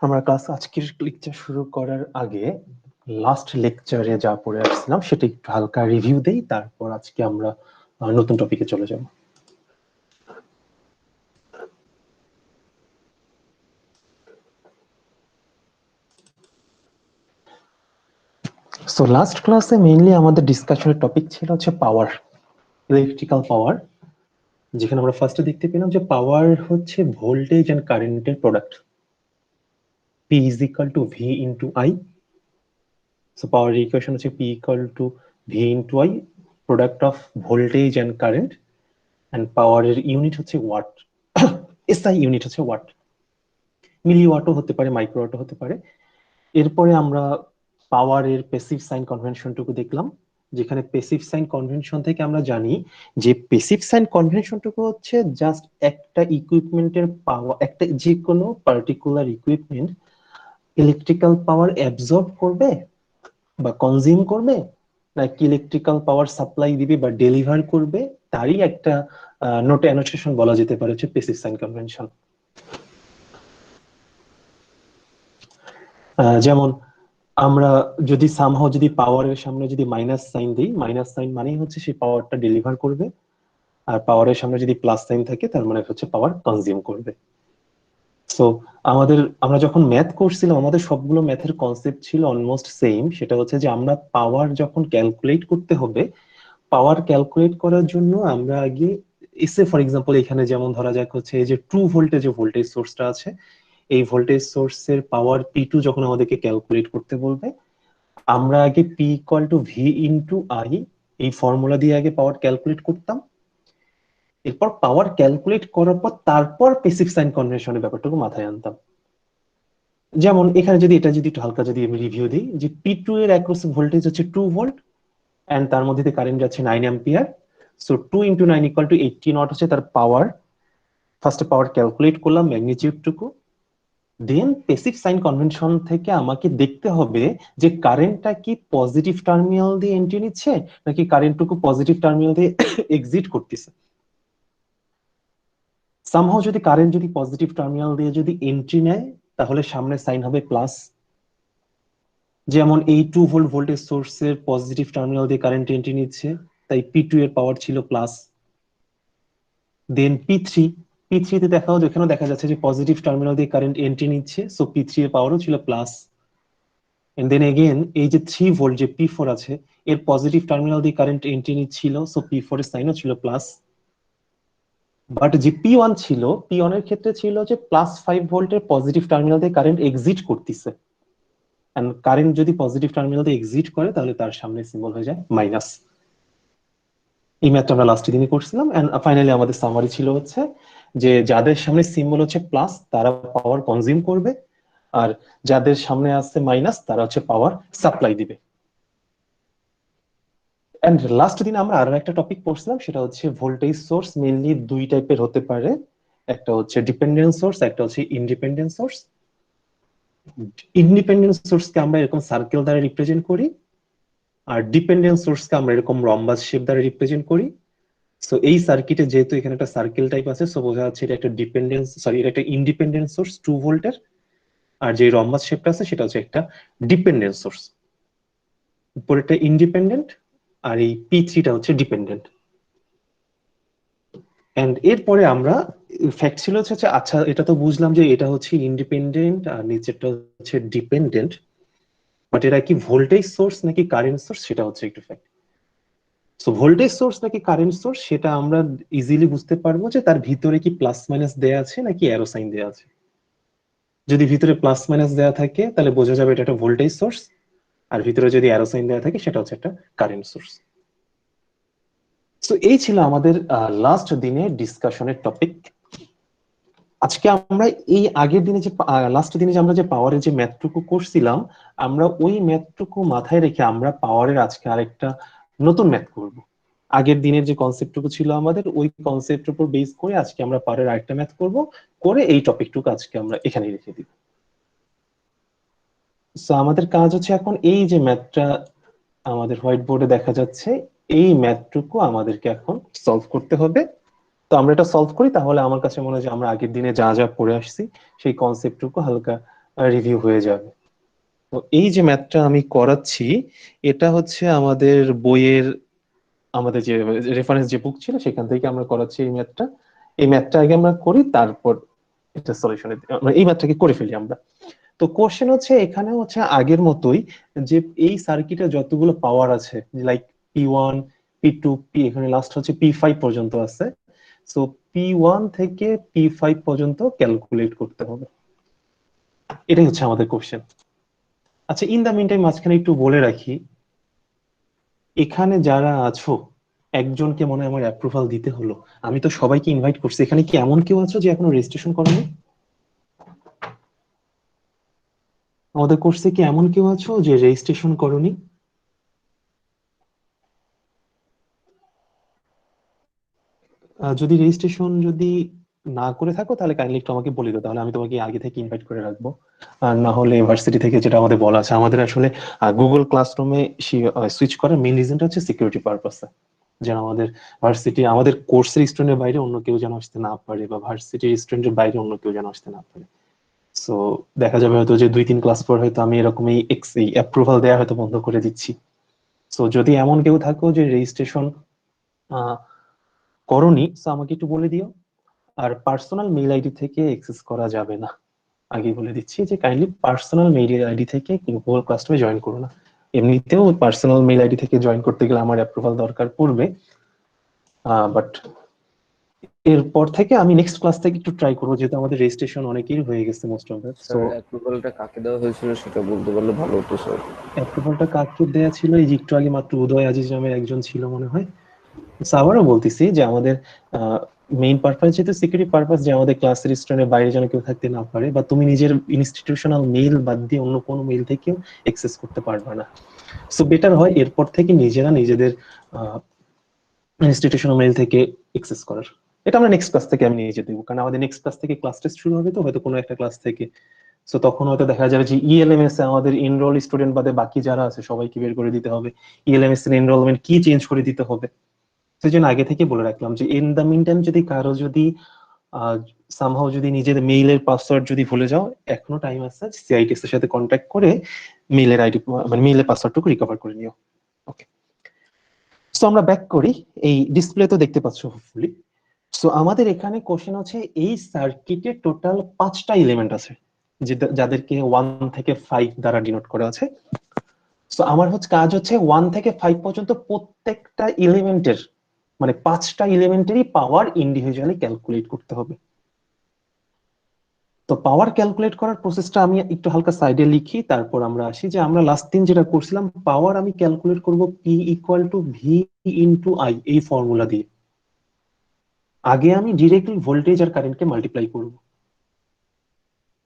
আমরা ক্লাস আজকের লেকচার শুরু করার আগে লাস্ট লেকচারে যা পড়ে আসছিলাম সেটা একটু হালকা রিভিউ দেই, তারপর আজকে আমরা নতুন টপিকে চলে যাব। সো লাস্ট ক্লাসে মেইনলি আমাদের ডিসকাশনের টপিক ছিল হচ্ছে পাওয়ার, ইলেকট্রিক্যাল পাওয়ার, যেখানে আমরা ফার্স্টে দেখতে পেলাম যে পাওয়ার হচ্ছে ভোল্টেজ এন্ড কারেন্টের product. P is equal to V into I. So power equation হচ্ছে P equal to V into I, product of voltage and current, and power এর ইউনিট হচ্ছে ওয়াট। SI ইউনিট হচ্ছে ওয়াট। মিলি ওয়াটও হতে পারে, micro ওয়াটও হতে পারে। এরপরে আমরা পাওয়ারের প্যাসিভ সাইন কনভেনশনটুকু দেখলাম, যেখানে প্যাসিভ সাইন কনভেনশন থেকে আমরা জানি যে প্যাসিভ সাইন কনভেনশনটুকু হচ্ছে জাস্ট একটা ইকুইপমেন্টের পাওয়ার, একটা যে কোনো particular equipment electrical power absorb করবে বা কনজিউম করবে, নাকি ইলেকট্রিক্যাল পাওয়ার সাপ্লাই দিবে বা ডেলিভার করবে, তারই একটা নোট অ্যানোটেশন বলা যেতে পারে হচ্ছে প্যাসিভ সাইন কনভেনশন। যেমন আমরা যদি সামহাও যদি পাওয়ারের সামনে যদি মাইনাস সাইন দিই, মাইনাস সাইন মানেই হচ্ছে সেই পাওয়ারটা ডেলিভার করবে, আর পাওয়ারের সামনে যদি প্লাস সাইন থাকে তার মানে হচ্ছে পাওয়ার কনজিউম করবে। সো আমরা যখন ম্যাথ করছিলাম আমাদের সবগুলো ম্যাথের কনসেপ্ট ছিল অলমোস্ট সেম। সেটা হচ্ছে যে আমরা পাওয়ার যখন ক্যালকুলেট করতে হবে, পাওয়ার ক্যালকুলেট করার জন্য আমরা আগে এসে ফর এক্সাম্পল এখানে যেমন ধরা যাক হচ্ছে এই যে 2 ভোল্টের যে ভোল্টেজ সোর্সটা আছে, এই ভোল্টেজ সোর্সের পাওয়ার P2 যখন আমাদেরকে ক্যালকুলেট করতে বলবে, আমরা আগে P equal two V into I এই ফর্মুলা দিয়ে আগে পাওয়ার ক্যালকুলেট করতাম। এরপর পাওয়ার ক্যালকুলেট করার পর তারপর প্যাসিভ সাইন কনভেনশনের ব্যাপারটুকু মাথায় আনতাম। যেমন এখানে যদি এটা যদি একটু হালকা যদি আমি রিভিউ দিই, যে P2 এর অ্যাক্রস ভোল্টেজ হচ্ছে 2 ভোল্ট এন্ড তার মধ্যে দিয়ে কারেন্ট যাচ্ছে 9 ampere. So 2 into 9 equal to 80 watt হচ্ছে তার পাওয়ার। ফার্স্টে পাওয়ার ক্যালকুলেট করলাম ম্যাগনিটিউডটুকু, দেন প্যাসিভ সাইন কনভেনশন থেকে আমাকে দেখতে হবে যে কারেন্টটা কি পজিটিভ টার্মিনাল দিয়ে এন্ট্রি নিচ্ছে নাকি কারেন্টটুকু পজিটিভ টার্মিনাল দিয়ে এক্সিট করতেছে। সামহাও যদি কারেন্ট যদি পজিটিভ টার্মিনাল দিয়ে যদি এন্ট্রি নেয় তাহলে সামনে সাইন হবে প্লাস। যেমন এই 2 ভোল্ট ভোল্টেজ সোর্সের পজিটিভ টার্মিনাল দিয়ে কারেন্ট এন্ট্রি নিচ্ছে, তাই P2 এর পাওয়ার ছিল প্লাস। দেন P3 তে দেখাও, যেখানে দেখা যাচ্ছে যে পজিটিভ টার্মিনাল দিয়ে কারেন্ট এন্ট্রি নিচ্ছে, সো P3 এর পাওয়ারও ছিল প্লাস। এন্ড দেন এগেন এই যে 3 ভোল্ট যে P4 আছে, এর পজিটিভ টার্মিনাল দিয়ে কারেন্ট এন্ট্রি নিচ্ছিল, সো P4 এর সাইনও ছিল প্লাস। বাট যে P1 ছিল, P1 এর ক্ষেত্রে ছিল যে প্লাস 5 ভোল্টের পজিটিভ টার্মিনাল দিয়ে কারেন্ট এক্সিট করতেছে, এন্ড কারেন্ট যদি পজিটিভ টার্মিনাল দিয়ে এক্সিট করে তাহলে তার সামনে সিম্বল হয়ে যায় মাইনাস। এই ম্যাথটা আমরা লাস্ট দিনই করছিলাম। এন্ড ফাইনালি আমাদের সামারি ছিল হচ্ছে যে যাদের সামনে সিম্বল হচ্ছে প্লাস তারা পাওয়ার কনজিউম করবে, আর যাদের সামনে আছে মাইনাস তারা হচ্ছে পাওয়ার সাপ্লাই দিবে। এন্ড লাস্ট দিন আমরা আরো একটা টপিক পড়ছিলাম, সেটা হচ্ছে ভোল্টেজ সোর্স মেইনলি দুই টাইপের হতে পারে, একটা হচ্ছে ডিপেন্ডেন্ট সোর্স, একটা হচ্ছে ইন্ডিপেন্ডেন্ট সোর্স। ইন্ডিপেন্ডেন্ট সোর্সকে আমরা এরকম সার্কেল দ্বারা রিপ্রেজেন্ট করি, আর ডিপেন্ডেন্ট সোর্সকে আমরা এরকম রম্বাস শেপ দ্বারা রিপ্রেজেন্ট করি। সো এই সার্কিটে যেহেতু এখানে একটা সার্কেল টাইপ আছে, সো বোঝা যাচ্ছে এটা একটা এটা একটা ইন্ডিপেন্ডেন্ট সোর্স 2 ভোল্টের, আর যে রম্বাস শেপটা আছে সেটা হচ্ছে একটা ডিপেন্ডেন্ট সোর্স। উপরেরটা ইন্ডিপেন্ডেন্ট আর এই P3টা হচ্ছে ডিপেন্ডেন্ট। এন্ড এরপরে আমরা ফ্যাক্ট ছিল হচ্ছে আচ্ছা এটা তো বুঝলাম যে এটা হচ্ছে ইন্ডিপেন্ডেন্ট আর নিচেরটা হচ্ছে ডিপেন্ডেন্ট, বাট এরা কি ভোল্টেজ সোর্স নাকি কারেন্ট সোর্স সেটা হচ্ছে একটু ফ্যাক্ট। সো ভোল্টেজ সোর্স নাকি কারেন্ট সোর্স সেটা আমরা ইজিলি বুঝতে পারবো যে তার ভিতরে কি প্লাস মাইনাস দেয়া আছে নাকি অ্যারো সাইন দেয়া আছে। যদি ভিতরে প্লাস মাইনাস দেয়া থাকে তাহলে বোঝা যাবে এটা একটা ভোল্টেজ সোর্স, আর ভিতরে যদি অ্যারো সাইন দেয়া থাকে সেটা হচ্ছে একটা কারেন্ট সোর্স। সো এই ছিল আমাদের লাস্ট দিনের ডিসকাশনের টপিক। আজকে আমরা এই আগের দিনে যে লাস্ট দিনে যে আমরা যে পাওয়ারের যে ম্যাথটুকু করছিলাম, আমরা ওই ম্যাথটুকু মাথায় রেখে আমরা পাওয়ারের আজকে আরেকটা নতুন ম্যাথ করব। আগের দিনের যে কনসেপ্টটুকু ছিল আমাদের ওই কনসেপ্টের উপর বেস করে আজকে আমরা পাওয়ারের আরেকটা ম্যাথ করব, করে এই টপিকটুকু আজকে আমরা এখানেই রেখে দিব। সো আমাদের কাজ হচ্ছে এখন এই যে ম্যাথটা আমাদের হোয়াইট বোর্ডে দেখা যাচ্ছে, এই ম্যাথটুকু আমাদেরকে এখন সলভ করতে হবে। তো আমরা এটা সলভ করি, তাহলে আমার কাছে মনে হয় যে আমরা আগের দিনে যা যা পড়ে আসছি সেই কনসেপ্টটুকু হালকা রিভিউ হয়ে যাবে। তো এই যে ম্যাথটা আমি করাচ্ছি, এটা হচ্ছে আমাদের বইয়ের, আমাদের যে রেফারেন্স যে বুক ছিল সেখান থেকে আমরা করাচ্ছি এই ম্যাথটা। এই ম্যাথটা আগে আমরা করি, তারপর এটা সলিউশনে আমরা এই ম্যাথটাকে করে ফেলি আমরা। তো কোশ্চেন হচ্ছে এখানে হচ্ছে আগের মতোই, যে এই সার্কিটে যতগুলো পাওয়ার আছে, লাইক P1, P2, এখানে লাস্ট হচ্ছে P5 পর্যন্ত আছে। সো P1 থেকে P5 পর্যন্ত ক্যালকুলেট করতে হবে, এটাই হচ্ছে আমাদের কোশ্চেন। আচ্ছা, ইন দা মিন টাইম মাঝখানে একটু বলে রাখি, এখানে যারা আছো একজনকে মনে হয় আমার অ্যাপ্রুভাল দিতে হলো। আমি তো সবাইকে ইনভাইট করছি, এখানে কি এমন কেউ আছো যে এখনো রেজিস্ট্রেশন করোনি? আমাদের কোর্সে কি এমন কেউ আছো যে রেজিস্ট্রেশন করোনি? যদি রেজিস্ট্রেশন যদি না করে থাকো তাহলে কাইন্ডলি একটু আমাকে বলে দাও, তাহলে আমি তোমাকে আগে থেকে ইনভাইট করে রাখবো। আর না হলে ইউনিভার্সিটি থেকে যেটা আমাদের বলা আছে, আমাদের আসলে গুগল ক্লাসরুমে সুইচ করার মেইন রিজনটা হচ্ছে সিকিউরিটি পারপাসে, যেন আমাদের ভার্সিটি, আমাদের কোর্সের স্টুডেন্টের বাইরে অন্য কেউ যেন আসতে না পারে, বা ভার্সিটির স্টুডেন্টের বাইরে অন্য কেউ যেন আসতে না পারে। সো দেখা যাবে হয়তো যে 2-3 ক্লাস পর হয়তো আমি এরকম এই অ্যাপ্রুভাল দেওয়া হয়তো বন্ধ করে দিচ্ছি। সো যদি এমন কেউ থাকো যে রেজিস্ট্রেশন করোনি, সো আমাকে একটু বলে দিও। আর পার্সোনাল মেইল আইডি থেকে অ্যাক্সেস করা যাবে না, আগে বলে দিচ্ছি যে কাইন্ডলি পার্সোনাল মেইল আইডি থেকে গুগল ক্লাসরুমে জয়েন করো না। এমনিতেও পার্সোনাল মেইল আইডি থেকে জয়েন করতে গেলে আমার অ্যাপ্রুভাল দরকার পড়বে, বাট এরপর থেকে আমি নেক্সট ক্লাস থেকে একটু ট্রাই করবো, যেহেতু আমাদের রেজিস্ট্রেশন অনেকেই হয়ে গেছে most of that. So sir অ্যাপ্রুভালটা কাকে দেওয়া হয়েছিল সেটা বলতে পারলে ভালো হতো স্যার। অ্যাপ্রুভালটা কাকে দেয়া ছিল, এই যে একটু আগে মাত্র উদয় আজিজ নামের একজন ছিল মনে হয়। আবারও বলতেছি যে আমাদের মেইন পারপাস যেহেতু সিকিউরিটি পারপাস, যে আমাদের ক্লাসের স্টুডেন্টের বাইরে যেন কেউ থাকতে না পারে, বা তুমি নিজের ইনস্টিটিউশনাল মেইল বাদ দিয়ে অন্য কোনো মেইল থেকেও অ্যাক্সেস করতে পারবে না। সো বেটার হয় এরপর থেকে নিজেরা নিজেদের ইনস্টিটিউশনাল মেইল থেকে অ্যাক্সেস করার। এটা আমরা নেক্সট ক্লাস থেকে আমি নিয়ে দেবো, কারণ আমাদের নেক্সট ক্লাস থেকে ক্লাস টেস্ট শুরু হবে, তো হয়তো কোনো একটা ক্লাস থেকে। সো তখন হয়তো দেখা যাবে যে ইএলএমএস এ আমাদের এনরোল স্টুডেন্ট বাদে বাকি যারা আছে সবাইকে বের করে দিতে হবে, ইএলএমএস এর এনরোলমেন্ট কি চেঞ্জ করে দিতে হবে। সেই জন্য আগে থেকে বলে রাখলাম যে ইন দা মিন টাইম যদি কারো যদি সামহাও যদি নিজের মেইলের পাসওয়ার্ড যদি ভুলে যাও, এখনো টাইম আছে, সিআইটিএস এর সাথে কন্ট্যাক্ট করে মেইলের আইডি, মানে মেইলের পাসওয়ার্ডটুকু রিকভার করে নিও। ওকে, সো আমরা ব্যাক করি। এই ডিসপ্লে তো দেখতে পাচ্ছ হোপফুলি। সো আমাদের এখানে কোশ্চেন আছে, এই সার্কিটে টোটাল 5টা এলিমেন্ট আছে, যাদেরকে 1 থেকে 5 দ্বারা ডিনোট করা আছে। সো আমার হচ্ছে কাজ হচ্ছে 1 থেকে 5 পর্যন্ত প্রত্যেকটা এলিমেন্টের, মানে 5টা এলিমেন্টেরই পাওয়ার ইন্ডিভিজুয়ালি ক্যালকুলেট করতে হবে। তো পাওয়ার ক্যালকুলেট করার প্রসেসটা আমি একটু হালকা সাইডে লিখি, তারপর আমরা আসি যে আমরা লাস্ট দিন যেটা করছিলাম, পাওয়ার আমি ক্যালকুলেট করব P equal to V into I, এই ফর্মুলা দিয়ে। আগে আমি ডিরেক্টলি ভোল্টেজ আর কারেন্টকে মাল্টিপ্লাই করব,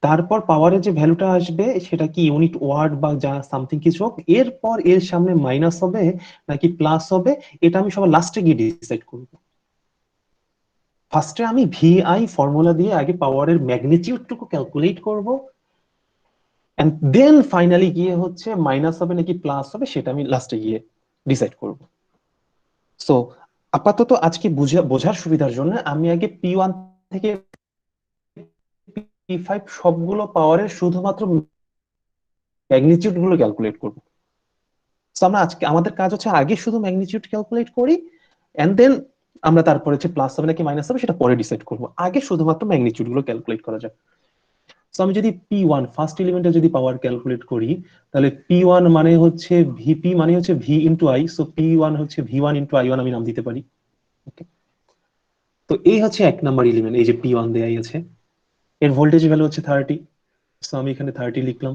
তারপর পাওয়ারের যে ভ্যালুটা আসবে সেটা কি ইউনিট ওয়াট বা যা সামথিং কিছু হোক, এরপর এর সামনে মাইনাস হবে নাকি প্লাস হবে, এটা আমি সবার লাস্টে গিয়ে ডিসাইড করব। ফার্স্টে আমি ভিআই ফর্মুলা দিয়ে আগে পাওয়ারের ম্যাগনিটিউডটুকু ক্যালকুলেট করব, এন্ড দেন ফাইনালি গিয়ে হচ্ছে মাইনাস হবে নাকি প্লাস হবে সেটা আমি লাস্টে গিয়ে ডিসাইড করব। সো আপাতত আজকে বোঝার সুবিধার জন্য আমি আগে P1 থেকে P5 সবগুলো পাওয়ারের শুধুমাত্র ম্যাগনিটিউড গুলো ক্যালকুলেট করব। সো আমরা আজকে আমাদের কাজ হচ্ছে আগে শুধু ম্যাগনিটিউড ক্যালকুলেট করি, এন্ড দেন আমরা তারপরে হচ্ছে প্লাস হবে নাকি মাইনাস হবে সেটা পরে ডিসাইড করব, আগে শুধুমাত্র ম্যাগনিটিউড গুলো ক্যালকুলেট করা যাক। সো আমি যদি P1 ফার্স্ট এলিমেন্টে যদি পাওয়ার ক্যালকুলেট করি, তাহলে P1 মানে হচ্ছে ভিপি মানে হচ্ছে V into I, so P1 হচ্ছে V1 ইন্টু I1 আমি নাম দিতে পারি। Okay? তো এই হচ্ছে 1 নাম্বার এলিমেন্ট, এই যে P1 দেয়াই আছে। এর ভোল্টেজ ভ্যালু হচ্ছে 30, সো আমি এখানে 30 লিখলাম।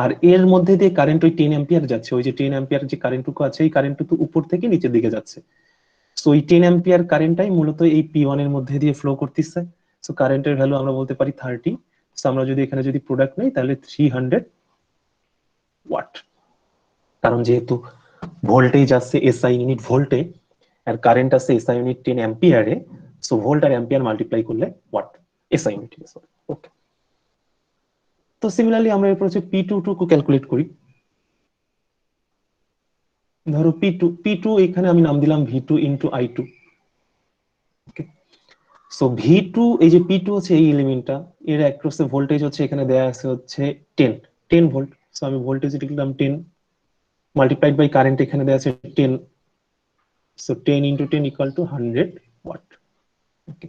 আর এর মধ্যে দিয়ে কারেন্ট ওই 10 অ্যাম্পিয়ার যাচ্ছে, ওই যে 10 অ্যাম্পিয়ার যে কারেন্টটুকু আছে, এই কারেন্টটুকু উপর থেকে নিচের দিকে যাচ্ছে। সো এই 10 অ্যাম্পিয়ার কারেন্টটাই মূলত এই P1 এর মধ্যে দিয়ে ফ্লো করতেছে। সো কারেন্টের ভ্যালু আমরা বলতে পারি 30। সো আমরা যদি এখানে যদি প্রোডাক্ট নেই তাহলে 300 ওয়াট, কারণ যেহেতু ভোল্টেজ আছে এসআই ইউনিট ভোল্টে, আর কারেন্ট আছে এসআই ইউনিট 10 অ্যাম্পিয়ারে, সো ভোল্ট আর অ্যাম্পিয়ার মাল্টিপ্লাই করলে ওয়াট, এসআই ইউনিট। ওকে, তো সিমিলারলি আমরা এরপর হচ্ছে P2 টুকু ক্যালকুলেট করি। ধরো P2 এখানে আমি নাম দিলাম V2 ইন্টু I2। সো ভি2, এই যে পি2 হচ্ছে এই এলিমেন্টটা, এর অ্যাক্রসে ভোল্টেজ হচ্ছে এখানে দেয়া আছে হচ্ছে 10 ভোল্ট। সো আমি ভোল্টেজ লিখলাম 10 মাল্টিপ্লাইড বাই কারেন্ট এখানে দেয়া আছে 10। So 10 into 10 equal to 100 watt. Okay,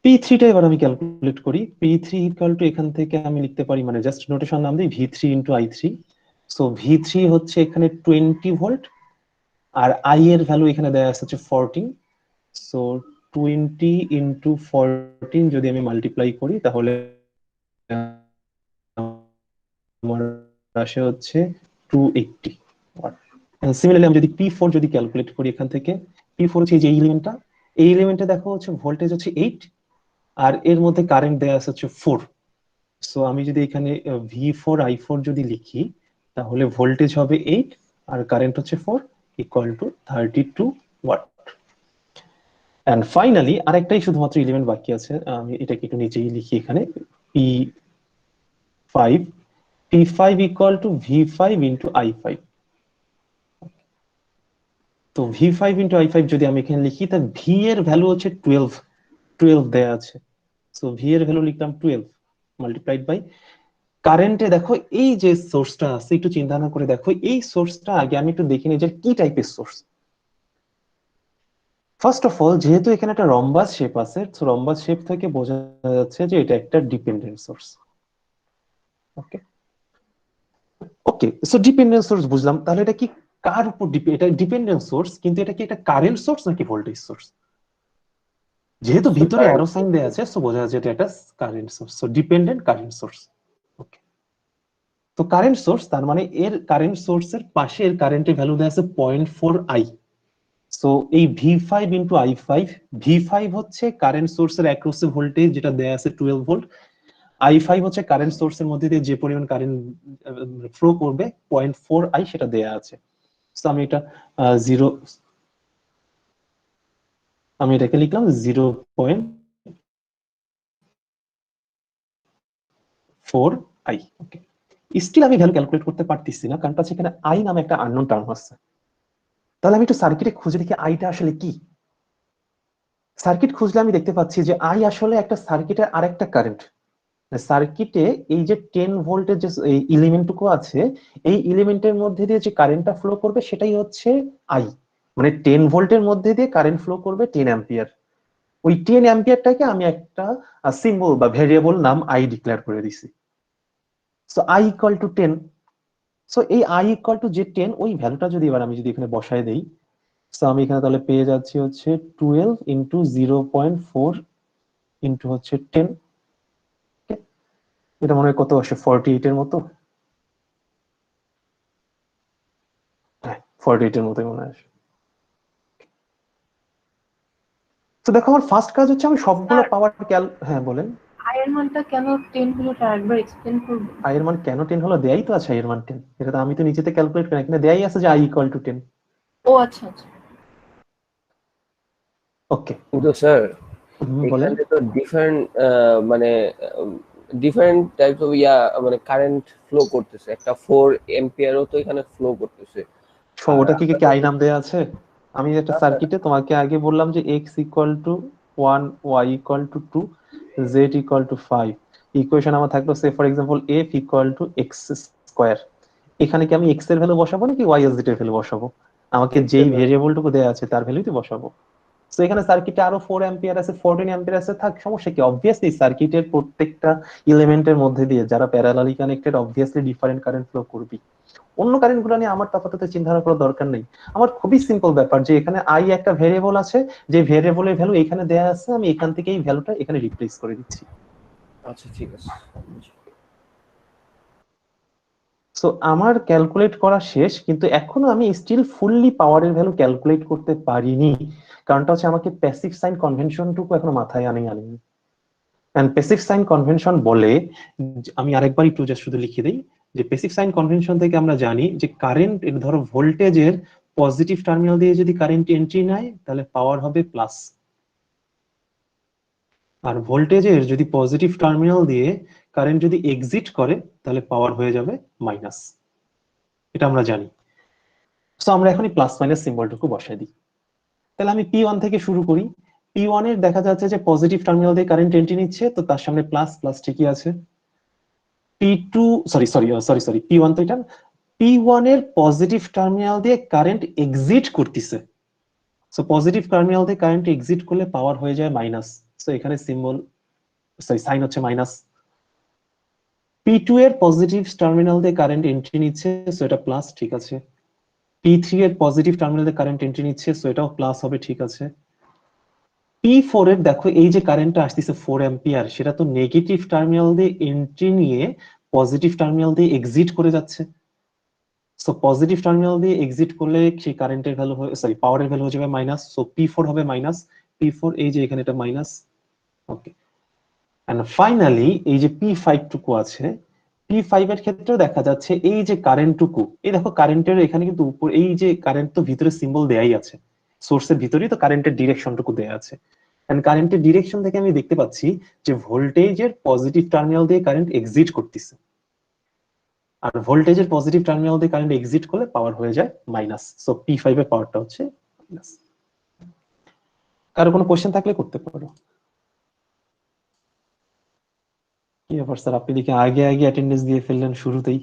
P3টা এবার আমি ক্যালকুলেট করি। P3 ইকুয়াল টু এখান থেকে আমি লিখতে পারি, মানে জাস্ট নোটেশন নাম দিই V3 into I3। So V3 হচ্ছে এখানে 20 ভোল্ট, আর I এর ভ্যালু এখানে দেয়া আছে হচ্ছে 14। সো 20 ইন্টু 14 যদি আমি মাল্টিপ্লাই করি তাহলে আমার আসে হচ্ছে 280 ওয়াট। সিমিলারলি আমি যদি P4 যদি ক্যালকুলেট করি এখান থেকে, P4 হচ্ছে এই যে এলিমেন্টটা, এই এলিমেন্টে দেখো হচ্ছে ভোল্টেজ হচ্ছে 8, আর এর মধ্যে কারেন্ট দেয়া আছে হচ্ছে 4। সো আমি যদি এখানে V4 I4 যদি লিখি তাহলে ভোল্টেজ হবে 8 আর কারেন্ট হচ্ছে 4, equal to 32 watt. And finally আরেকটাই শুধুমাত্র এলিমেন্ট বাকি আছে, আমি এটাকে একটু নিচেই লিখি এখানে, P5, P5 equal to V5 into I5। তো V5 ইন্টু I5 যদি আমি এখানে লিখি, তা V এর ভ্যালু হচ্ছে 12 দেয়া আছে। সো V এর ভ্যালু লিখলাম 12 মাল্টিপ্লাইড বাই কারেন্টে। দেখো এই যে সোর্সটা আছে, একটু চিন্তা ভাবনা করে দেখো, এই সোর্সটা আগে আমি একটু দেখি নিই যে কি টাইপের সোর্স। ফার্স্ট অফ অল, যেহেতু এখানে একটা রম্বাস শেপ আছে, তো রম্বাস শেপ থেকে বোঝা যাচ্ছে যে এটা একটা ডিপেন্ডেন্ট সোর্স। ওকে, ওকে, সো ডিপেন্ডেন্ট সোর্স বুঝলাম, তাহলে এটা কি কার উপর এটা ডিপেন্ডেন্ট সোর্স, কিন্তু এটা কি একটা কারেন্ট সোর্স নাকি ভোল্টেজ সোর্স? যেহেতু ভিতরে অ্যারো সাইন দেয়া আছে, সো বোঝা যাচ্ছে এটা একটা current source, so dependent current source. Okay, তো কারেন্ট সোর্স তার মানে এর কারেন্ট সোর্সের পাশে এর কারেন্টের ভ্যালু দেয়া আছে 0.4 I। সো এই V5 ইন্টু I5, V5 হচ্ছে কারেন্ট সোর্সের অ্যাক্রসে ভোল্টেজ যেটা দেয়া আছে 12 ভোল্ট, I5 হচ্ছে কারেন্ট সোর্সের মধ্যে দিয়ে যে পরিমাণ কারেন্ট ফ্লো করবে 0.4 I সেটা দেয়া আছে। সো আমি এটা জিরো, আমি এটাকে লিখলাম 0.4 I। ওকে, স্টিল আমি ভ্যালু ক্যালকুলেট করতে পারতেছি না, কারণ হচ্ছে এখানে I নামে একটা আননোন টার্ম আছে। তাহলে আমি একটু সার্কিটে খুঁজে দেখি আইটা আসলে কি। সার্কিট খুঁজলে আমি দেখতে পাচ্ছি যে I আসলে একটা সার্কিটের আরেকটা কারেন্ট। সার্কিটে এই যে 10 ভোল্টের যে এলিমেন্টটুকু আছে, এই এলিমেন্টের মধ্যে দিয়ে যে কারেন্টটা ফ্লো করবে সেটাই হচ্ছে I। মানে 10 ভোল্টের মধ্যে দিয়ে কারেন্ট ফ্লো করবে 10 অ্যাম্পিয়ার। ওই 10 অ্যাম্পিয়ারটাকে আমি একটা সিম্বল বা ভেরিয়েবল নাম I ডিক্লেয়ার করে দিছি। So I equal two 10। So এই I ইকুয়াল টু যে 10, ওই ভ্যালুটা যদি এবার আমি যদি এখানে বসায় দেই, সো আমি এখানে তাহলে পেয়ে যাচ্ছি হচ্ছে 12 ইন্টু 0.4 ইন্টু হচ্ছে 10। এটা মনে হয় কত আসে, 48 এর মতো। হ্যাঁ, 48 এর মতোই মনে হয়। তো দেখো আমার ফার্স্ট কাজ হচ্ছে আমি সবগুলো স্যার, পাওয়ার হ্যাঁ বলেন। আই এর মানটা কেন 10 হলো এটা আরেকবার এক্সপ্লেন করবেন? I এর মান কেন 10 হলো, দেয়াই তো আছে I এর মান 10, এটা তো আমি তো নিচেতে ক্যালকুলেট করি, এখানে দেয়াই আছে যে I ইকুয়াল টু 10। ও আচ্ছা আচ্ছা। ওকে, কিন্তু স্যার বলেন। এখানে তো ডিফারেন্ট মানে ডিফারেন্ট টাইপ অফ মানে কারেন্ট ফ্লো করতেছে, একটা 4 এম্পিয়ারও তো এখানে ফ্লো করতেছে। আর ওটা কি কি আপনাদের I নাম দেয়া আছে? আমি একটা না স্যার, সার্কিটে তোমাকে আগে বললাম যে x equal to 1, y equal to 2, z equal to 5। Equation আমার থাকলো say for example f equal to x square. এখানে কি আমি x এর ভ্যালু বসাবো নাকি y আর z এর ভ্যালু বসাবো? আমাকে এক্স যেই এর ভেরিয়েবলটুকু দেয়া আছে তার ভ্যালুই তো বসাবো। তো এখানে সার্কিটে আরো 4 অ্যাম্পিয়ার আছে, 14 অ্যাম্পিয়ার আছে, থাক, সমস্যা কি? অবভিয়াসলি সার্কিটের প্রত্যেকটা এলিমেন্টের মধ্যে দিয়ে যারা parallelly connected, obviously different current flow করবে। অন্য কারেন্ট গুলো নিয়ে আমার আপাতত চিন্তা ভাবনা করার দরকার নেই। আমার খুবই সিম্পল ব্যাপার যে এখানে I একটা ভেরিয়েবল আছে, যে ভেরিয়েবলের ভ্যালু এখানে দেয়া আছে, আমি এখান থেকে এই ভ্যালুটা এখানে রিপ্লেস করে দিচ্ছি। আচ্ছা ঠিক আছে। সো আমার ক্যালকুলেট করা শেষ, কিন্তু এখনো আমি স্টিল ফুললি পাওয়ারের ভ্যালু ক্যালকুলেট করতে পারিনি। কারণটা হচ্ছে আমাকে প্যাসিভ সাইন কনভেনশনটুকু এখনো মাথায় আনিনি। এন্ড প্যাসিভ সাইন কনভেনশন বলে, আমি আরেকবার একটু জাস্ট শুধু লিখে দিই, যে প্যাসিভ সাইন কনভেনশন থেকে আমরা জানি যে কারেন্ট, ধরো ভোল্টেজের পজিটিভ টার্মিনাল দিয়ে যদি কারেন্ট এন্ট্রি নেয় তাহলে পাওয়ার হবে প্লাস, আর ভোল্টেজের যদি পজিটিভ টার্মিনাল দিয়ে কারেন্ট যদি এক্সিট করে তাহলে পাওয়ার হয়ে যাবে মাইনাস। এটা আমরা জানি। সো আমরা এখন প্লাস মাইনাস সিম্বলটুকু বসাই দিই। তাহলে আমি P1 থেকে শুরু করি। P1 এর দেখা যাচ্ছে যে পজিটিভ টার্মিনাল দিয়ে কারেন্ট এন্ট্রি নিচ্ছে, তো তার সামনে প্লাস প্লাস ঠিকই আছে। P2 সরি P1 তো এটা, P1 এর পজিটিভ টার্মিনাল দিয়ে কারেন্ট এক্সিট করতেছে। সো পজিটিভ টার্মিনাল দিয়ে কারেন্ট এক্সিট করলে পাওয়ার হয়ে যায় মাইনাস। সো এখানে সিম্বল সাইন হচ্ছে মাইনাস। P2 এর পজিটিভ টার্মিনাল দিয়ে কারেন্ট এন্ট্রি নিচ্ছে, সো এটা প্লাস, ঠিক আছে। P3 এর পজিটিভ টার্মিনাল দিয়ে কারেন্ট এন্ট্রি নিচ্ছে, সো এটাও প্লাস হবে, ঠিক আছে। P4 এর দেখো এই যে কারেন্টটা আসতেছে 4 অ্যাম্পিয়ার, সেটা তো নেগেটিভ টার্মিনাল দিয়ে এন্ট্রি নিয়ে পজিটিভ টার্মিনাল দিয়ে এক্সিট করে যাচ্ছে। সো পজিটিভ টার্মিনাল দিয়ে এক্সিট করলে সেই কারেন্টের ভ্যালু পাওয়ারের ভ্যালু হয়ে যাবে মাইনাস। সো P4 হবে মাইনাস। P4 এই যে এখানে এটা মাইনাস। ওকে, এন্ড ফাইনালি এই যে P5 টুকু আছে, P5 এর ক্ষেত্রেও দেখা যাচ্ছে এই যে কারেন্ট টুকু, এই দেখো কারেন্টের এখানে কিন্তু উপর এই যে কারেন্ট তো ভিতরে সিম্বল দেয়াই আছে, সোর্সের ভিতরেই তো কারেন্টের ডিরেকশন টুকু দেয়া আছে। এন্ড কারেন্টের ডিরেকশন থেকে আমি দেখতে পাচ্ছি যে ভোল্টেজের পজিটিভ টার্মিনাল দিয়ে কারেন্ট এক্সিট করতেছে, আর ভোল্টেজের পজিটিভ টার্মিনাল দিয়ে কারেন্ট এক্সিট করলে পাওয়ার হয়ে যায় মাইনাস। সো P5 এর পাওয়ারটা হচ্ছে মাইনাস। কারো কোনো কোশ্চেন থাকলে করতে পারো। কি ব্যাপার স্যার, আপনি দেখি আগে আগে অ্যাটেন্ডেন্স দিয়ে ফেললেন শুরুতেই।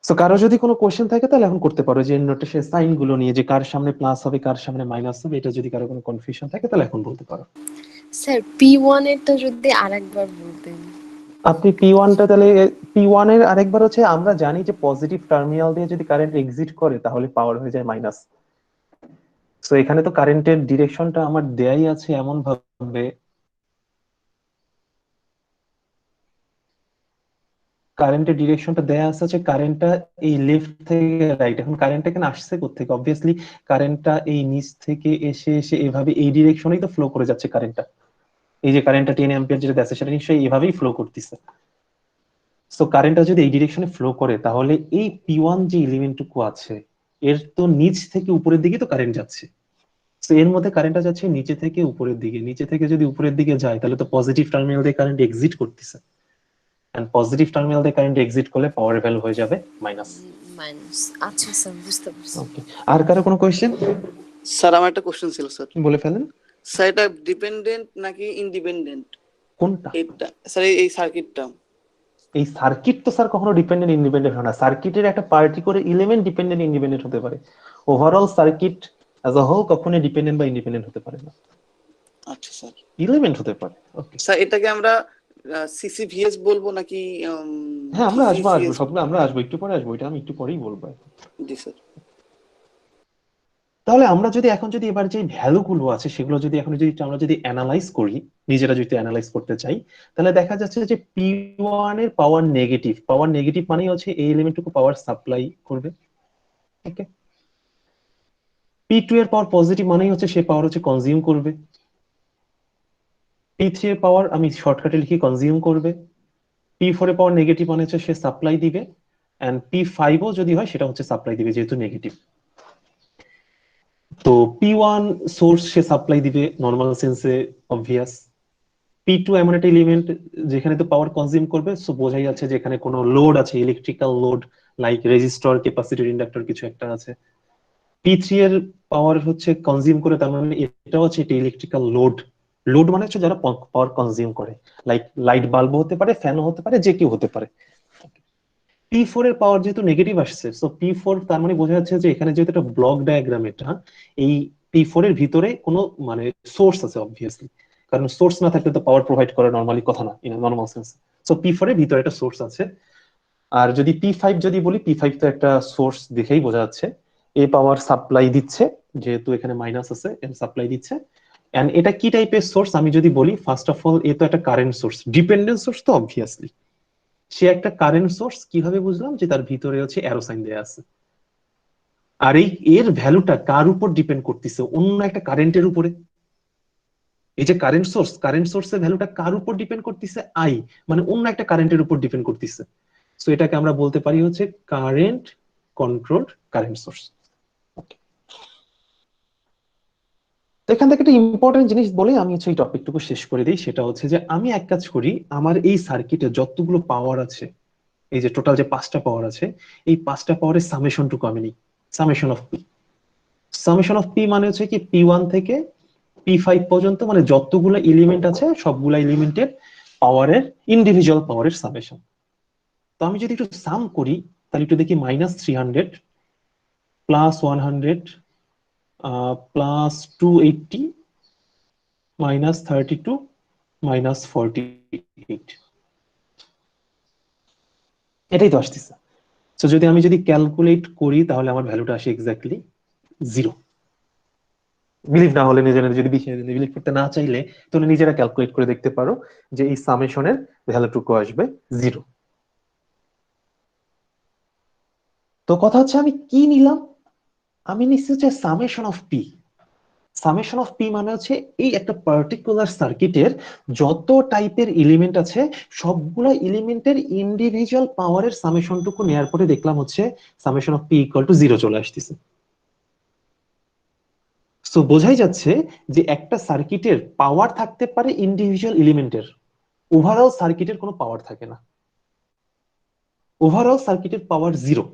সো কারো যদি কোনো কোশ্চেন থাকে তাহলে এখন করতে পারো, যে নোটেশন সাইন গুলো নিয়ে, যে কার সামনে প্লাস হবে কার সামনে মাইনাস হবে, এটা যদি কারো কোনো কনফিউশন থাকে তাহলে এখন বলতে পারো। স্যার P1 এর তো যদি আরেকবার বলতেন। আপনি P1টা তাহলে, P1 এর আরেকবার হচ্ছে, আমরা জানি যে পজিটিভ টার্মিনাল দিয়ে যদি কারেন্ট এক্সিট করে তাহলে পাওয়ার হয়ে যায় মাইনাস। সো এখানে তো কারেন্টের ডিরেকশনটা আমার দেয়াই আছে এমন ভাবে, কারেন্টের ডিরেকশনটা দেয়া আছে যে কারেন্টটা এই লেফট থেকে রাইট। এখন কারেন্ট এখানে আসছে কোত্থেকে? অবভিয়াসলি কারেন্টটা এই নিচ থেকে এসে এসে এভাবে এই ডিরেকশনেই তো ফ্লো করে যাচ্ছে কারেন্টটা। এই যে কারেন্টটা 10 অ্যাম্পিয়ার যেটা আছে সেটা নিশ্চয়ই এভাবেই ফ্লো করতেছে। সো কারেন্টটা যদি এই ডিরেকশনে ফ্লো করে তাহলে এই P1 যে এলিমেন্টটুকু আছে এর তো নিচ থেকে উপরের দিকে তো কারেন্ট যাচ্ছে। তো এর মধ্যে কারেন্টটা যাচ্ছে নিচে থেকে উপরের দিকে, নিচে থেকে যদি উপরের দিকে যায় তাহলে তো পজিটিভ টার্মিনাল দিয়ে কারেন্ট এক্সিট করতেছে, এন্ড পজিটিভ টার্মিনাল দিয়ে কারেন্ট এক্সিট করলে পাওয়ার ভ্যালু হয়ে যাবে মাইনাস। মাইনাস। আচ্ছা স্যার, বুঝতে পারছি। ওকে, আর কারো কোনো কোয়েশ্চেন? স্যার আমার একটা কোশ্চেন ছিল স্যার। বলে ফেলেন। স্যার এটা ডিপেন্ডেন্ট নাকি ইন্ডিপেন্ডেন্ট? কোনটা? এটা স্যার এই সার্কিটটা। এই সার্কিট তো স্যার কখনো ডিপেন্ডেন্ট ইন্ডিপেন্ডেন্ট হয় না। সার্কিটের একটা পার্টিকুলার এলিমেন্ট ডিপেন্ডেন্ট ইন্ডিপেন্ডেন্ট হতে পারে, overall circuit as a whole কখনোই ডিপেন্ডেন্ট বা ইন্ডিপেন্ডেন্ট হতে পারে না। আচ্ছা স্যার। এলিমেন্ট হতে পারে। ওকে স্যার এটাকে আমরা সিসিভিএস বলবো নাকি হ্যাঁ, আমরা আসবো VCVS? সবগুলো আমরা আসবো, একটু পরে আসবো, এটা আমি একটু পরেই বলবো। জি স্যার। তাহলে আমরা যদি এখন যদি এবার যে ভ্যালু গুলো আছে সেগুলো যদি এখন যদি আমরা যদি অ্যানালাইজ করি, নিজেরা যদি অ্যানালাইজ করতে চাই, তাহলে দেখা যাচ্ছে যে P1 এর পাওয়ার নেগেটিভ, পাওয়ার নেগেটিভ মানেই হচ্ছে এই এলিমেন্টটুকু পাওয়ার সাপ্লাই করবে। ওকে, P2 এর পাওয়ার পজিটিভ মানেই হচ্ছে সে পাওয়ার হচ্ছে কনজিউম করবে। P3 এর পাওয়ার আমি শর্টকাটে লিখি কনজিউম করবে। P4 এর পাওয়ার নেগেটিভ মানে হচ্ছে সে সাপ্লাই দিবে, এন্ড P5 ও যদি হয় সেটা হচ্ছে সাপ্লাই দিবে যেহেতু নেগেটিভ। তো P1 সোর্স সে সাপ্লাই দিবে, নর্মাল সেন্সে অবভিয়াস। P2 এমন একটা এলিমেন্ট যেখানে তো পাওয়ার কনজিউম করবে, সো বোঝাই যাচ্ছে যে এখানে কোনো লোড আছে, electrical load like resistor, capacitor, inductor কিছু একটা আছে। P3 এর পাওয়ার হচ্ছে কনজিউম করে, তার মানে এটা হচ্ছে এটা ইলেকট্রিক্যাল লোড। লোড মানে হচ্ছে যারা পাওয়ার কনজিউম করে, লাইক লাইট বাল্ব হতে পারে, ফ্যানও হতে পারে, যে কেউ হতে পারে। P4 এর পাওয়ার যেহেতু নেগেটিভ আসছে, সো P4 তার মানে বোঝা যাচ্ছে যে এখানে যেহেতু একটা ব্লক ডায়াগ্রাম, এটা এই P4 এর ভিতরে কোনো মানে সোর্স আছে অবভিয়াসলি, কারণ সোর্স না থাকলে তো পাওয়ার প্রোভাইড করা নরমালি কথা না, in normal sense. So P4 এর ভিতরে একটা সোর্স আছে। আর যদি P5 যদি বলি, P5 তো একটা সোর্স দেখেই বোঝা যাচ্ছে, এ পাওয়ার সাপ্লাই দিচ্ছে যেহেতু এখানে মাইনাস আছে, এর সাপ্লাই দিচ্ছে। এন্ড এটা কি টাইপের সোর্স আমি যদি বলি, ফার্স্ট অফ অল এ তো একটা কারেন্ট সোর্স, ডিপেন্ডেন্ট সোর্স তো অবভিয়াসলি। সে একটা কারেন্ট সোর্স কিভাবে বুঝলাম, যে তার ভিতরে হচ্ছে অ্যারো সাইন দেয়া আছে। আর এই এর ভ্যালুটা কার উপর ডিপেন্ড করতেছে? অন্য একটা কারেন্টের উপরে। এই যে কারেন্ট সোর্স, কারেন্ট সোর্সের ভ্যালুটা কার উপর ডিপেন্ড করতেছে? আই, মানে অন্য একটা কারেন্টের উপর ডিপেন্ড করতেছে। সো এটাকে আমরা বলতে পারি হচ্ছে কারেন্ট কন্ট্রোলড কারেন্ট সোর্স। এখান থেকে একটা ইম্পর্টেন্ট জিনিস বলে আমি হচ্ছে এই টপিকটুকু শেষ করে দিই, সেটা হচ্ছে যে আমি এক কাজ করি, আমার এই সার্কিটে যতগুলো পাওয়ার আছে, এই যে টোটাল যে 5টা পাওয়ার আছে, এই 5টা পাওয়ারের সামেশনটুকু আমি নিই, summation of P. Summation of P মানে হচ্ছে কি P1 থেকে P5 পর্যন্ত, মানে যতগুলো এলিমেন্ট আছে সবগুলা এলিমেন্টের পাওয়ারের, ইন্ডিভিজুয়াল পাওয়ারের সামেশন। তো আমি যদি একটু সাম করি তাহলে একটু দেখি -300 +100 +280 -32 -48, এটাই তো আসতেছে। তো যদি আমি ক্যালকুলেট করি তাহলে আমার ভ্যালুটা আসে এক্স্যাক্টলি 0। বিলিভ না হলে নিজেরা, যদি বিলিভ করতে না চাইলে তোমরা নিজেরা ক্যালকুলেট করে দেখতে পারো যে এই সামেশনের ভ্যালুটুকু আসবে 0। তো কথা হচ্ছে আমি কি নিলাম, আমি নিচ্ছি হচ্ছে summation of P. Summation of P মানে হচ্ছে এই একটা পার্টিকুলার সার্কিটের যত টাইপের এলিমেন্ট আছে সবগুলো এলিমেন্টের ইন্ডিভিজুয়াল পাওয়ারের সামেশনটুকু নেয়ার পরে দেখলাম হচ্ছে summation of P equal two 0 চলে আসতেছে। সো বোঝাই যাচ্ছে যে একটা সার্কিটের পাওয়ার থাকতে পারে ইন্ডিভিজুয়াল এলিমেন্টের, ওভারঅল সার্কিটের কোনো পাওয়ার থাকে না, ওভারঅল সার্কিটের পাওয়ার 0।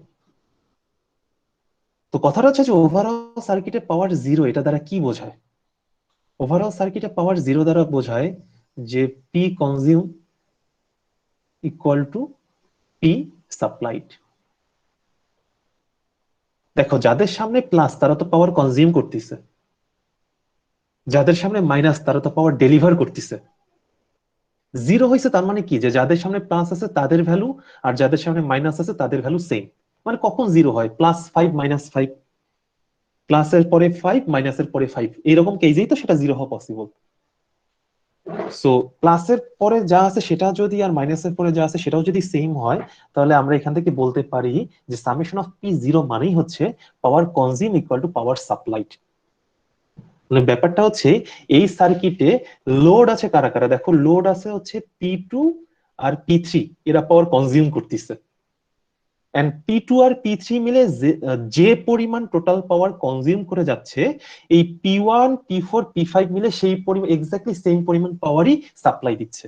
তো কথাটা হচ্ছে যে ওভারঅল সার্কিটের পাওয়ার 0 এটা দ্বারা কি বোঝায়? ওভারঅল সার্কিটের পাওয়ার 0 দ্বারা বোঝায় যে P consume equal to P supplied. দেখো যাদের সামনে প্লাস তারা তো পাওয়ার কনজিউম করতেছে, যাদের সামনে মাইনাস তারা তো পাওয়ার ডেলিভার করতেছে। 0 হয়েছে তার মানে কি, যে যাদের সামনে প্লাস আছে তাদের ভ্যালু আর যাদের সামনে মাইনাস আছে তাদের ভ্যালু সেম। মানে কখন 0 হয়? +5 -5, প্লাসের পরে 5 মাইনাসের পরে 5, এইরকম কেজেই তো সেটা 0 হওয়া পসিবল। সো প্লাসের পরে যা আছে সেটা যদি আর মাইনাসের পরে যা আছে সেটাও যদি সেম হয় তাহলে আমরা এখান থেকে বলতে পারি যে সামেশন অফ পি 0 মানেই হচ্ছে পাওয়ার consume equal to power supplied. মানে ব্যাপারটা হচ্ছে এই সার্কিটে লোড আছে কারা কারা, দেখো লোড আছে হচ্ছে P2 আর P3, এরা পাওয়ার কনজিউম করতেছে। এন্ড P2 আর P3 মিলে যে পরিমাণ টোটাল পাওয়ার কনজিউম করে যাচ্ছে, এই P1 P4 P5 মিলে সেই পরিমাণ এক্স্যাক্টলি সেম পরিমাণ পাওয়ারই সাপ্লাই দিচ্ছে।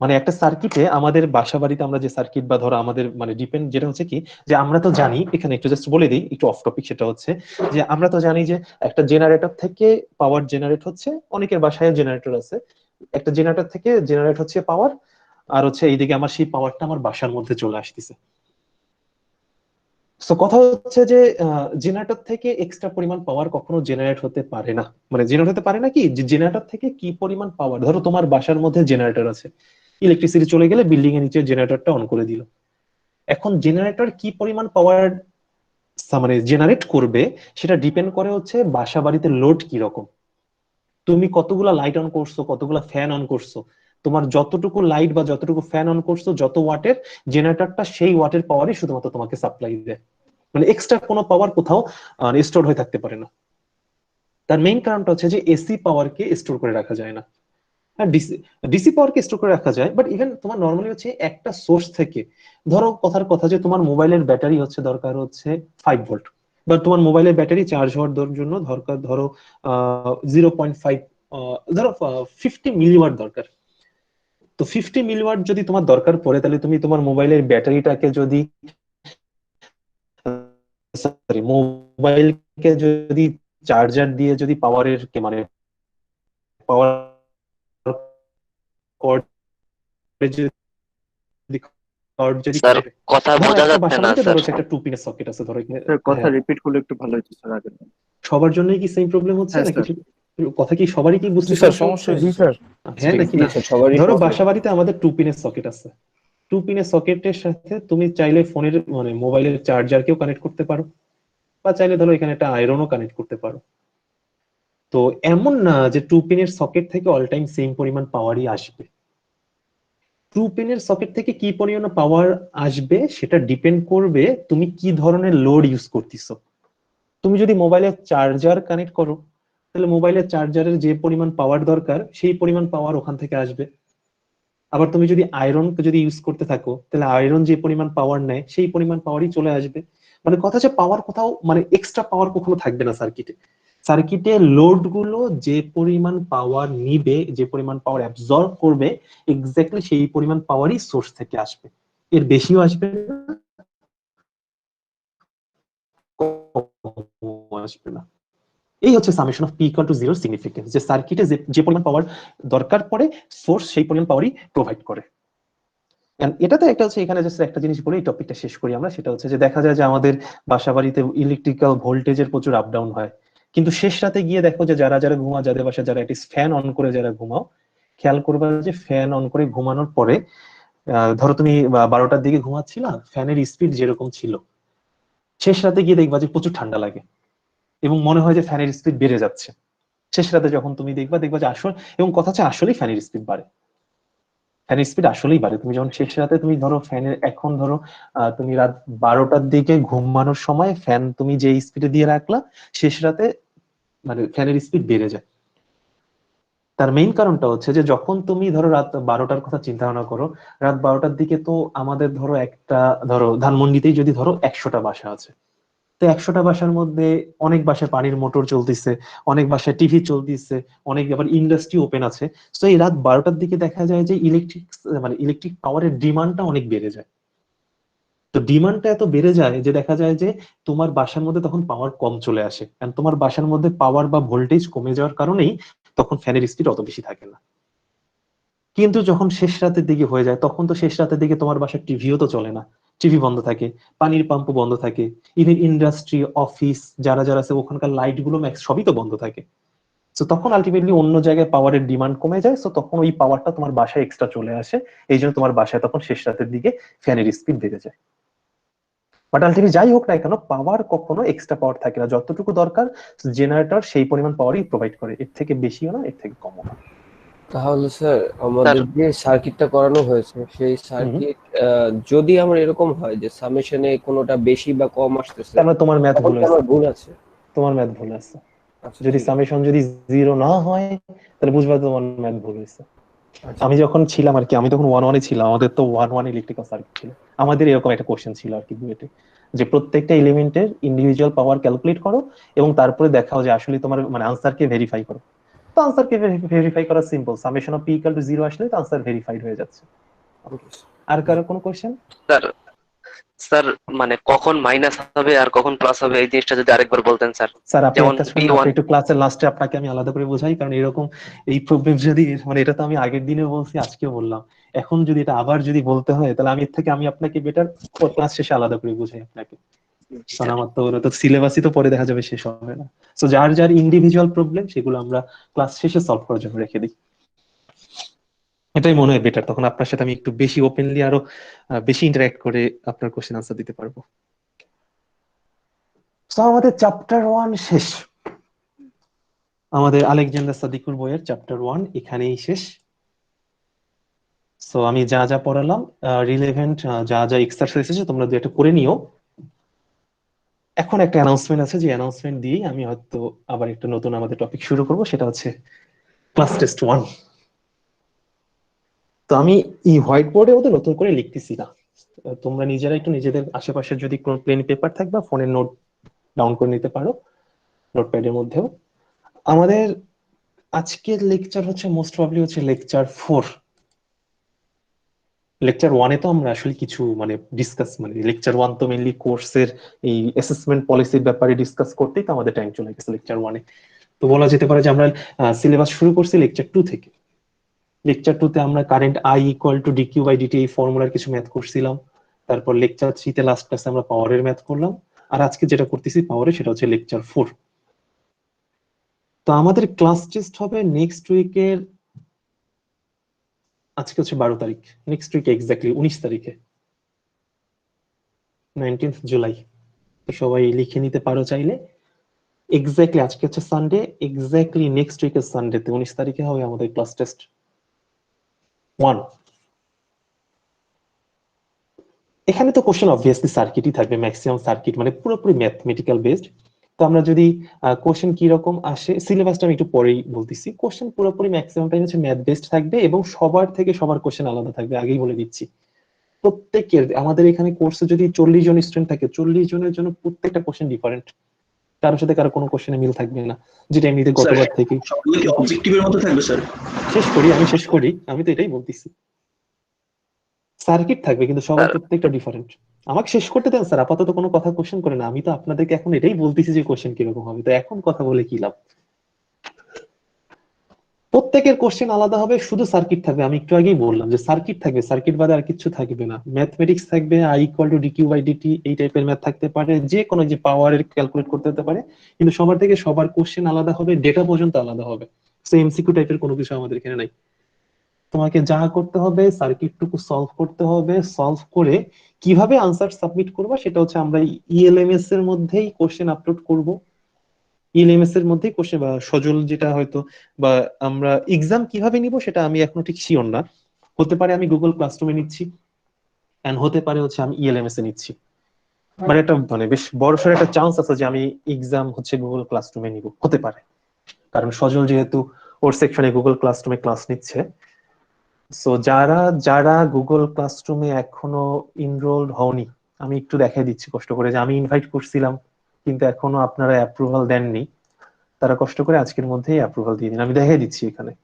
মানে একটা সার্কিটে, আমাদের বাসা বাড়িতে আমরা যে সার্কিট বা ধরো আমাদের মানে ডিপেন্ড, যেটা হচ্ছে কি যে আমরা তো জানি, এখানে একটু জাস্ট বলে দিই একটু অফ টপিক, সেটা হচ্ছে যে আমরা তো জানি যে একটা জেনারেটর থেকে পাওয়ার জেনারেট হচ্ছে, অনেকের বাসায় জেনারেটর আছে, একটা জেনারেটর থেকে জেনারেট হচ্ছে পাওয়ার, আর হচ্ছে এইদিকে আমার সেই পাওয়ারটা আমার বাসার মধ্যে চলে আসতেছে। সো কথা হচ্ছে যে জেনারেটর থেকে এক্সট্রা পরিমাণ পাওয়ার কখনো জেনারেট হতে পারে না। মানে জেনারেট হতে পারে না কি, যে জেনারেটর থেকে কি পরিমাণ পাওয়ার, ধরো তোমার বাসার মধ্যে জেনারেটর আছে, ইলেকট্রিসিটি চলে গেলে বিল্ডিং এর নিচে জেনারেটরটা অন করে দিল। এখন জেনারেটর কি পরিমাণ পাওয়ার মানে জেনারেট করবে সেটা ডিপেন্ড করে হচ্ছে বাসা বাড়িতে লোড কি রকম, তুমি কতগুলা লাইট অন করছো, কতগুলা ফ্যান অন করছো, তোমার যতটুকু লাইট বা যতটুকু ফ্যান অন করছো যত ওয়াটের, জেনারেটরটা সেই ওয়াটের পাওয়ারই শুধুমাত্র তোমাকে সাপ্লাই দেয়। মানে এক্সট্রা কোনো পাওয়ার কোথাও স্টোর হয়ে থাকতে পারে না। তার মেইন কারণটা হচ্ছে যে এসি পাওয়ারকে স্টোর করে রাখা যায় না। হ্যাঁ, ডিসি পাওয়ারকে স্টোর করে রাখা যায়, বাট ইভেন তোমার নর্মালি হচ্ছে একটা সোর্স থেকে, ধরো কথার কথা যে তোমার মোবাইলের ব্যাটারি হচ্ছে দরকার হচ্ছে 5 ভোল্ট, বা তোমার মোবাইলের ব্যাটারি চার্জ হওয়ার জন্য দরকার ধরো 0.5, ধরো 50 মিলিওয়াট দরকার। তো 50 মিলিওয়াট যদি তোমার দরকার পড়ে তাহলে তুমি তোমার মোবাইলের ব্যাটারিটাকে যদি, সরি, মোবাইলকে যদি চার্জার দিয়ে যদি পাওয়ারের মানে পাওয়ার কর্ড যদি যদি স্যার কথা ধরো বোঝা একটা যাচ্ছে বাসা না বাড়িতে স্যার। ধরো একটা 2 পিনের সকেট আছে, ধরো এখানে। স্যার কথা হ্যাঁ, রিপিট করলে একটু ভালো হতো স্যার আগে। সবার জন্যই কি সেম প্রবলেম হচ্ছে হ্যাঁ নাকি? স্যার। কথা কি সবারই কি বুঝতে জি স্যার, সমস্যা সমস্যা হচ্ছে? হয়েছে স্যার। হ্যাঁ নাকি জি না? স্যার, সবারই ধরো প্রবলেম। বাসা বাড়িতে আমাদের 2 পিনের সকেট আছে, 2 পিনের সকেটের সাথে তুমি চাইলে ফোনের মানে মোবাইলের চার্জারকেও কানেক্ট করতে পারো, বা চাইলে ধরো এখানে একটা আয়রনও কানেক্ট করতে পারো। তো এমন না যে 2 পিনের সকেট থেকে অল টাইম সেম পরিমাণ পাওয়ারই আসবে। 2 পিনের সকেট থেকে কি পরিমাণ পাওয়ার আসবে সেটা ডিপেন্ড করবে তুমি কি ধরনের লোড ইউজ করতেছো। তুমি যদি মোবাইলের চার্জার কানেক্ট করো তাহলে মোবাইলের চার্জারের যে পরিমাণ পাওয়ার দরকার সেই পরিমাণ পাওয়ার ওখান থেকে আসবে। আবার তুমি যদি আয়রন যদি ইউজ করতে থাকো তাহলে আয়রন যে পরিমাণ পাওয়ার নেয় সেই পরিমাণ পাওয়ারই চলে আসবে। মানে কথা হচ্ছে পাওয়ার কোথাও মানে এক্সট্রা পাওয়ার কখনো থাকবে না সার্কিটে। সার্কিটে লোড গুলো যে পরিমাণ পাওয়ার নিবে, যে পরিমাণ পাওয়ার অ্যাবজর্ব করবে, এক্স্যাক্টলি সেই পরিমাণ পাওয়ারই সোর্স থেকে আসবে, এর বেশিও আসবে না, কমও আসবে না। এই হচ্ছে summation of P equal two 0 significance, যে সার্কিটে যে পরিমাণ পাওয়ার দরকার পড়ে সোর্স সেই পরিমাণ পাওয়ারই প্রোভাইড করে। এটাতে একটা হচ্ছে, এখানে জাস্ট একটা জিনিস বলে এই টপিকটা শেষ করি আমরা, সেটা হচ্ছে যে দেখা যায় যে আমাদের বাসা বাড়িতে ইলেকট্রিক্যাল ভোল্টেজের প্রচুর আপ ডাউন হয়, কিন্তু শেষ রাতে গিয়ে দেখো যে যারা যারা ঘুমা, যাদের বাসায় যারা এটলিস্ট ফ্যান অন করে যারা ঘুমাও, খেয়াল করবা যে ফ্যান অন করে ঘুমানোর পরে ধরো তুমি 12টার দিকে ঘুমাচ্ছিলা, ফ্যানের স্পিড যেরকম ছিল, শেষ রাতে গিয়ে দেখবা যে প্রচুর ঠান্ডা লাগে এবং মনে হয় যে ফ্যানের স্পিড বেড়ে যাচ্ছে। শেষ রাতে যখন তুমি দেখবা যে আসলে, এবং কথা হচ্ছে আসলেই ফ্যানের স্পিড বাড়ে, ফ্যানের স্পিড আসলেই বাড়ে। তুমি যখন শেষ রাতে তুমি ধরো ফ্যানের, এখন ধরো তুমি রাত 12টার দিকে ঘুমানোর সময় ফ্যান তুমি যে স্পিডে দিয়ে রাখলা, শেষ রাতে মানে ফ্যানের স্পিড বেড়ে যায়। তার মেইন কারণটা হচ্ছে যে যখন তুমি ধরো রাত 12টার কথা চিন্তা ভাবনা করো, রাত 12টার দিকে তো আমাদের ধরো ধরো ধানমন্ডিতেই যদি ধরো 100টা বাসা আছে, তো 100টা বাসার মধ্যে অনেক বাসায় পানির মোটর চলতেছে, অনেক বাসায় টিভি চলতেছে, অনেক আবার ইন্ডাস্ট্রি ওপেন আছে। তো এই রাত 12টার দিকে দেখা যায় যে ইলেকট্রিক পাওয়ারের ডিমান্ডটা অনেক বেড়ে যায়। তো ডিমান্ডটা এত বেড়ে যায় যে দেখা যায় যে তোমার বাসার মধ্যে তখন পাওয়ার কম চলে আসে, কারণ তোমার বাসার মধ্যে পাওয়ার বা ভোল্টেজ কমে যাওয়ার কারণেই তখন ফ্যানের স্পিড অত বেশি থাকে না। কিন্তু যখন শেষ রাতের দিকে হয়ে যায়, তখন তো শেষ রাতের দিকে তোমার বাসার টিভিও তো চলে না, টিভি বন্ধ থাকে, পানির পাম্পও বন্ধ থাকে, ইভেন ইন্ডাস্ট্রি, অফিস যারা যারা আছে ওখানকার লাইট গুলো সবই তো বন্ধ থাকে। তো তখন আলটিমেটলি অন্য জায়গায় পাওয়ারের ডিমান্ড কমে যায়, তো তখন ওই পাওয়ারটা তোমার বাসায় এক্সট্রা চলে আসে, এই জন্য তোমার বাসায় তখন শেষ রাতের দিকে ফ্যানের স্পিড বেড়ে যায়। বাট আলটিমেটলি যাই হোক না কেন, পাওয়ার কখনো এক্সট্রা পাওয়ার থাকে না, যতটুকু দরকার জেনারেটর সেই পরিমাণ পাওয়ারই প্রোভাইড করে, এর থেকে বেশিও না এর থেকে কমও না। তাহলে স্যার আমাদের যে সার্কিটটা করানো হয়েছে সেই সার্কিট যদি আমার এরকম হয় যে সামেশনে কোনোটা বেশি বা কম আসতেছে, তার মানে তোমার ম্যাথ তখন ভুল কি হয়েছে, আমার ভুল আছে? তোমার ম্যাথ ভুল আছে। আচ্ছা, যদি ঠিক আছে। সামেশন যদি 0 না হয় তাহলে বুঝবা তোমার ম্যাথ ভুল হয়েছে। আচ্ছা, আমি যখন ছিলাম আর কি, আমি তখন 1-1 ছিলাম, আমাদের তো 1-1 ইলেকট্রিক্যাল সার্কিট ছিল, আমাদের এরকম একটা কোশ্চেন ছিল আর কি বুয়েটে, যে প্রত্যেকটা এলিমেন্টের ইন্ডিভিজুয়াল পাওয়ার ক্যালকুলেট করো এবং তারপরে দেখাও যে আসলে তোমার মানে আনসারকে ভেরিফাই করো। তো আনসারকে ভেরিফাই করা simple, summation of P equal two 0 আসলে তো আনসার ভেরিফাইড হয়ে যাচ্ছে। আর কারো কোনো কোশ্চেন? স্যার স্যার মানে কখন মাইনাস হবে আর কখন প্লাস হবে এই জিনিসটা যদি আরেকবার বলতেন স্যার। স্যার আপনি যেমন একটা P1 একটু ক্লাসের লাস্টে আপনাকে আমি আলাদা করে বোঝাই, কারণ এরকম এই প্রবলেম যদি মানে এটা তো আমি আগের দিনেও বলছি আজকেও বললাম, এখন যদি এটা আবার যদি বলতে হয় তাহলে আমি এর থেকে আমি আপনাকে বেটার ক্লাস শেষে আলাদা করে বুঝাই আপনাকে, কারণ আমার তো ওরা তো সিলেবাসই তো পরে দেখা যাবে শেষ হবে না। সো যার যার ইন্ডিভিজুয়াল প্রবলেম সেগুলো আমরা ক্লাস শেষে সলভ করার জন্য রেখে দিই, এটাই মনে হয় বেটার, তখন আপনার সাথে আমি একটু বেশি ওপেনলি আরো বেশি ইন্টারঅ্যাক্ট করে আপনার কোশ্চেন আনসার দিতে পারবো। তো আমাদের চ্যাপ্টার 1 শেষ, আমাদের আলেকজান্ডার সাদিকুর বইয়ের চ্যাপ্টার 1 এখানেই শেষ। সো আমি যা যা পড়ালাম রিলেভেন্ট যা যা এক্সারসাইজ আছে তোমরা দুই একটা করে নিও। এখন একটা অ্যানাউন্সমেন্ট আছে, যে অ্যানাউন্সমেন্ট দিয়ে আমি হয়তো আবার একটা নতুন আমাদের টপিক শুরু করব, সেটা হচ্ছে ক্লাস টেস্ট 1। তো আমি এই হোয়াইট বোর্ডে ওদের নতুন করে লিখতেছি না, তোমরা নিজেরা একটু নিজেদের আশেপাশে যদি কোনো প্লেন পেপার থাকে বা ফোনের নোট ডাউন করে নিতে পারো, নোটপ্যাডের মধ্যেও। আমাদের আজকের লেকচার হচ্ছে মোস্ট প্রবাবলি হচ্ছে লেকচার 4। লেকচার 1 এ তো আমরা আসলে কিছু মানে ডিসকাস, মানে লেকচার 1 তো মেইনলি কোর্সের এই অ্যাসেসমেন্ট পলিসির ব্যাপারে ডিসকাস করতেই তো আমাদের টাইম চলে গেছে লেকচার 1 এ। তো বলা যেতে পারে যে আমরা সিলেবাস শুরু করছি লেকচার 2 থেকে। লেকচার 2 তে আমরা current I equal to dq by dt এই ফর্মুলার কিছু ম্যাথ করছিলাম। তারপর লেকচার 3 তে লাস্ট ক্লাসে আমরা পাওয়ারের ম্যাথ করলাম, আর আজকে যেটা করতেছি পাওয়ারে সেটা হচ্ছে লেকচার 4। তো আমাদের ক্লাস টেস্ট হবে নেক্সট উইকের, আজকে হচ্ছে 12 তারিখ, নেক্সট উইকে এক্স্যাক্টলি 19 তারিখে, 19th জুলাই। তো সবাই লিখে নিতে পারো চাইলে। এক্স্যাক্টলি আজকে হচ্ছে সানডে, এক্স্যাক্টলি নেক্সট উইকের সানডেতে 19 তারিখে হবে আমাদের ক্লাস টেস্ট 1। এখানে তো কোশ্চেন অবভিয়াসলি সার্কিটই থাকবে, ম্যাক্সিমাম সার্কিট মানে পুরোপুরি ম্যাথমেটিক্যাল বেসড। তো আমরা যদি কোশ্চেন কি রকম আসে সিলেবাসটা আমি একটু পরেই বলতেছি, কোশ্চেন পুরোপুরি ম্যাক্সিমাম টাইম হচ্ছে ম্যাথ বেসড থাকবে এবং সবার থেকে সবার কোশ্চেন আলাদা থাকবে, আগেই বলে দিচ্ছি। প্রত্যেকের আমাদের এখানে কোর্সে যদি 40 জন স্টুডেন্ট থাকে, 40 জনের জন্য প্রত্যেকটা কোশ্চেন ডিফারেন্ট, কারোর সাথে কারো কোনো কোশ্চেনে মিল থাকবে না, যেটা এমনিতে গতবার থেকে। সবগুলো কি অবজেক্টিভের মতো থাকবে স্যার? শেষ করি আমি তো এটাই বলতেছি, সার্কিট থাকবে কিন্তু সবার প্রত্যেকটা ডিফারেন্ট। আমাকে শেষ করতে দেন স্যার, আপাতত কোনো কথা কোশ্চেন করে না, আমি তো আপনাদেরকে এখন এটাই বলতেছি যে কোশ্চেন কিরকম হবে, তো এখন কথা বলে কি লাভ? প্রত্যেকের কোশ্চেন আলাদা হবে, শুধু সার্কিট থাকবে। আমি একটু আগেই বললাম যে সার্কিট থাকবে, সার্কিট বাদে আর কিছু থাকবে না। ম্যাথমেটিক্স থাকবে, I equal to dq by dt, এই টাইপের ম্যাথ থাকতে পারে, যে কোনো যে পাওয়ারের ক্যালকুলেট করতে হতে পারে, কিন্তু সবার থেকে সবার কোশ্চেন আলাদা হবে, ডেটা পর্যন্ত আলাদা হবে। সো এমসিকিউ টাইপের কোনো কিছু আমাদের এখানে নাই। তোমাকে যা করতে হবে সার্কিটটুকু সলভ করতে হবে, সলভ করে কিভাবে আনসার সাবমিট করবা সেটা হচ্ছে আমরা ইএলএমএস এর মধ্যেই কোশ্চেন আপলোড করব। ইএলএমএস এর মধ্যেই কোশ্চেন বা সজল যেটা হয়তো, বা আমরা এক্সাম কিভাবে নিব সেটা আমি এখনো ঠিক শিওর না। হতে পারে আমি গুগল ক্লাসরুমে নিচ্ছি, এন্ড হতে পারে হচ্ছে আমি ইএলএমএস এ নিচ্ছি। মানে একটা মানে বেশ বড়সড় একটা চান্স আছে যে আমি এক্সাম হচ্ছে গুগল ক্লাসরুমে নিব, হতে পারে। কারণ সজল যেহেতু ওর সেকশনে গুগল ক্লাসরুমে ক্লাস নিচ্ছে। সো যারা যারা গুগল ক্লাসরুমে এখনো ইনরোলড হওনি, আমি একটু দেখাই দিচ্ছি কষ্ট করে, যে আমি ইনভাইট করছিলাম কিন্তু এখনো আপনারা অ্যাপ্রুভাল দেননি, তারা কষ্ট করে আজকের মধ্যেই অ্যাপ্রুভাল দিয়ে দিন। আমি দেখাই দিচ্ছি এখানে।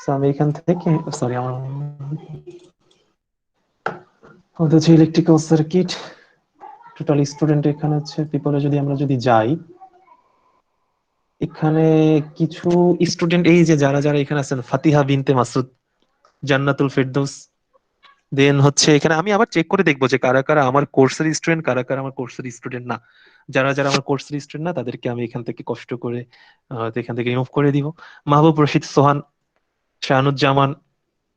So, আমি এখান থেকে সরি আমার ওটা হচ্ছে ইলেকট্রিক্যাল সার্কিট, টোটাল স্টুডেন্ট এখানে হচ্ছে পিপলে যদি আমরা যদি যাই, এখানে কিছু স্টুডেন্ট এই যে যারা যারা এখানে আছেন, ফাতিহা বিনতে মাসুদ, জান্নাতুল ফেরদৌস, দেন হচ্ছে এখানে আমি আবার চেক করে দেখবো যে কারা কারা আমার কোর্সের স্টুডেন্ট, কারা কারা আমার কোর্সের স্টুডেন্ট না। যারা যারা আমার কোর্সের স্টুডেন্ট না তাদেরকে আমি এখান থেকে কষ্ট করে এখান থেকে রিমুভ করে দিব। মাহবুব রশিদ সোহান, শাহানুজ্জামান,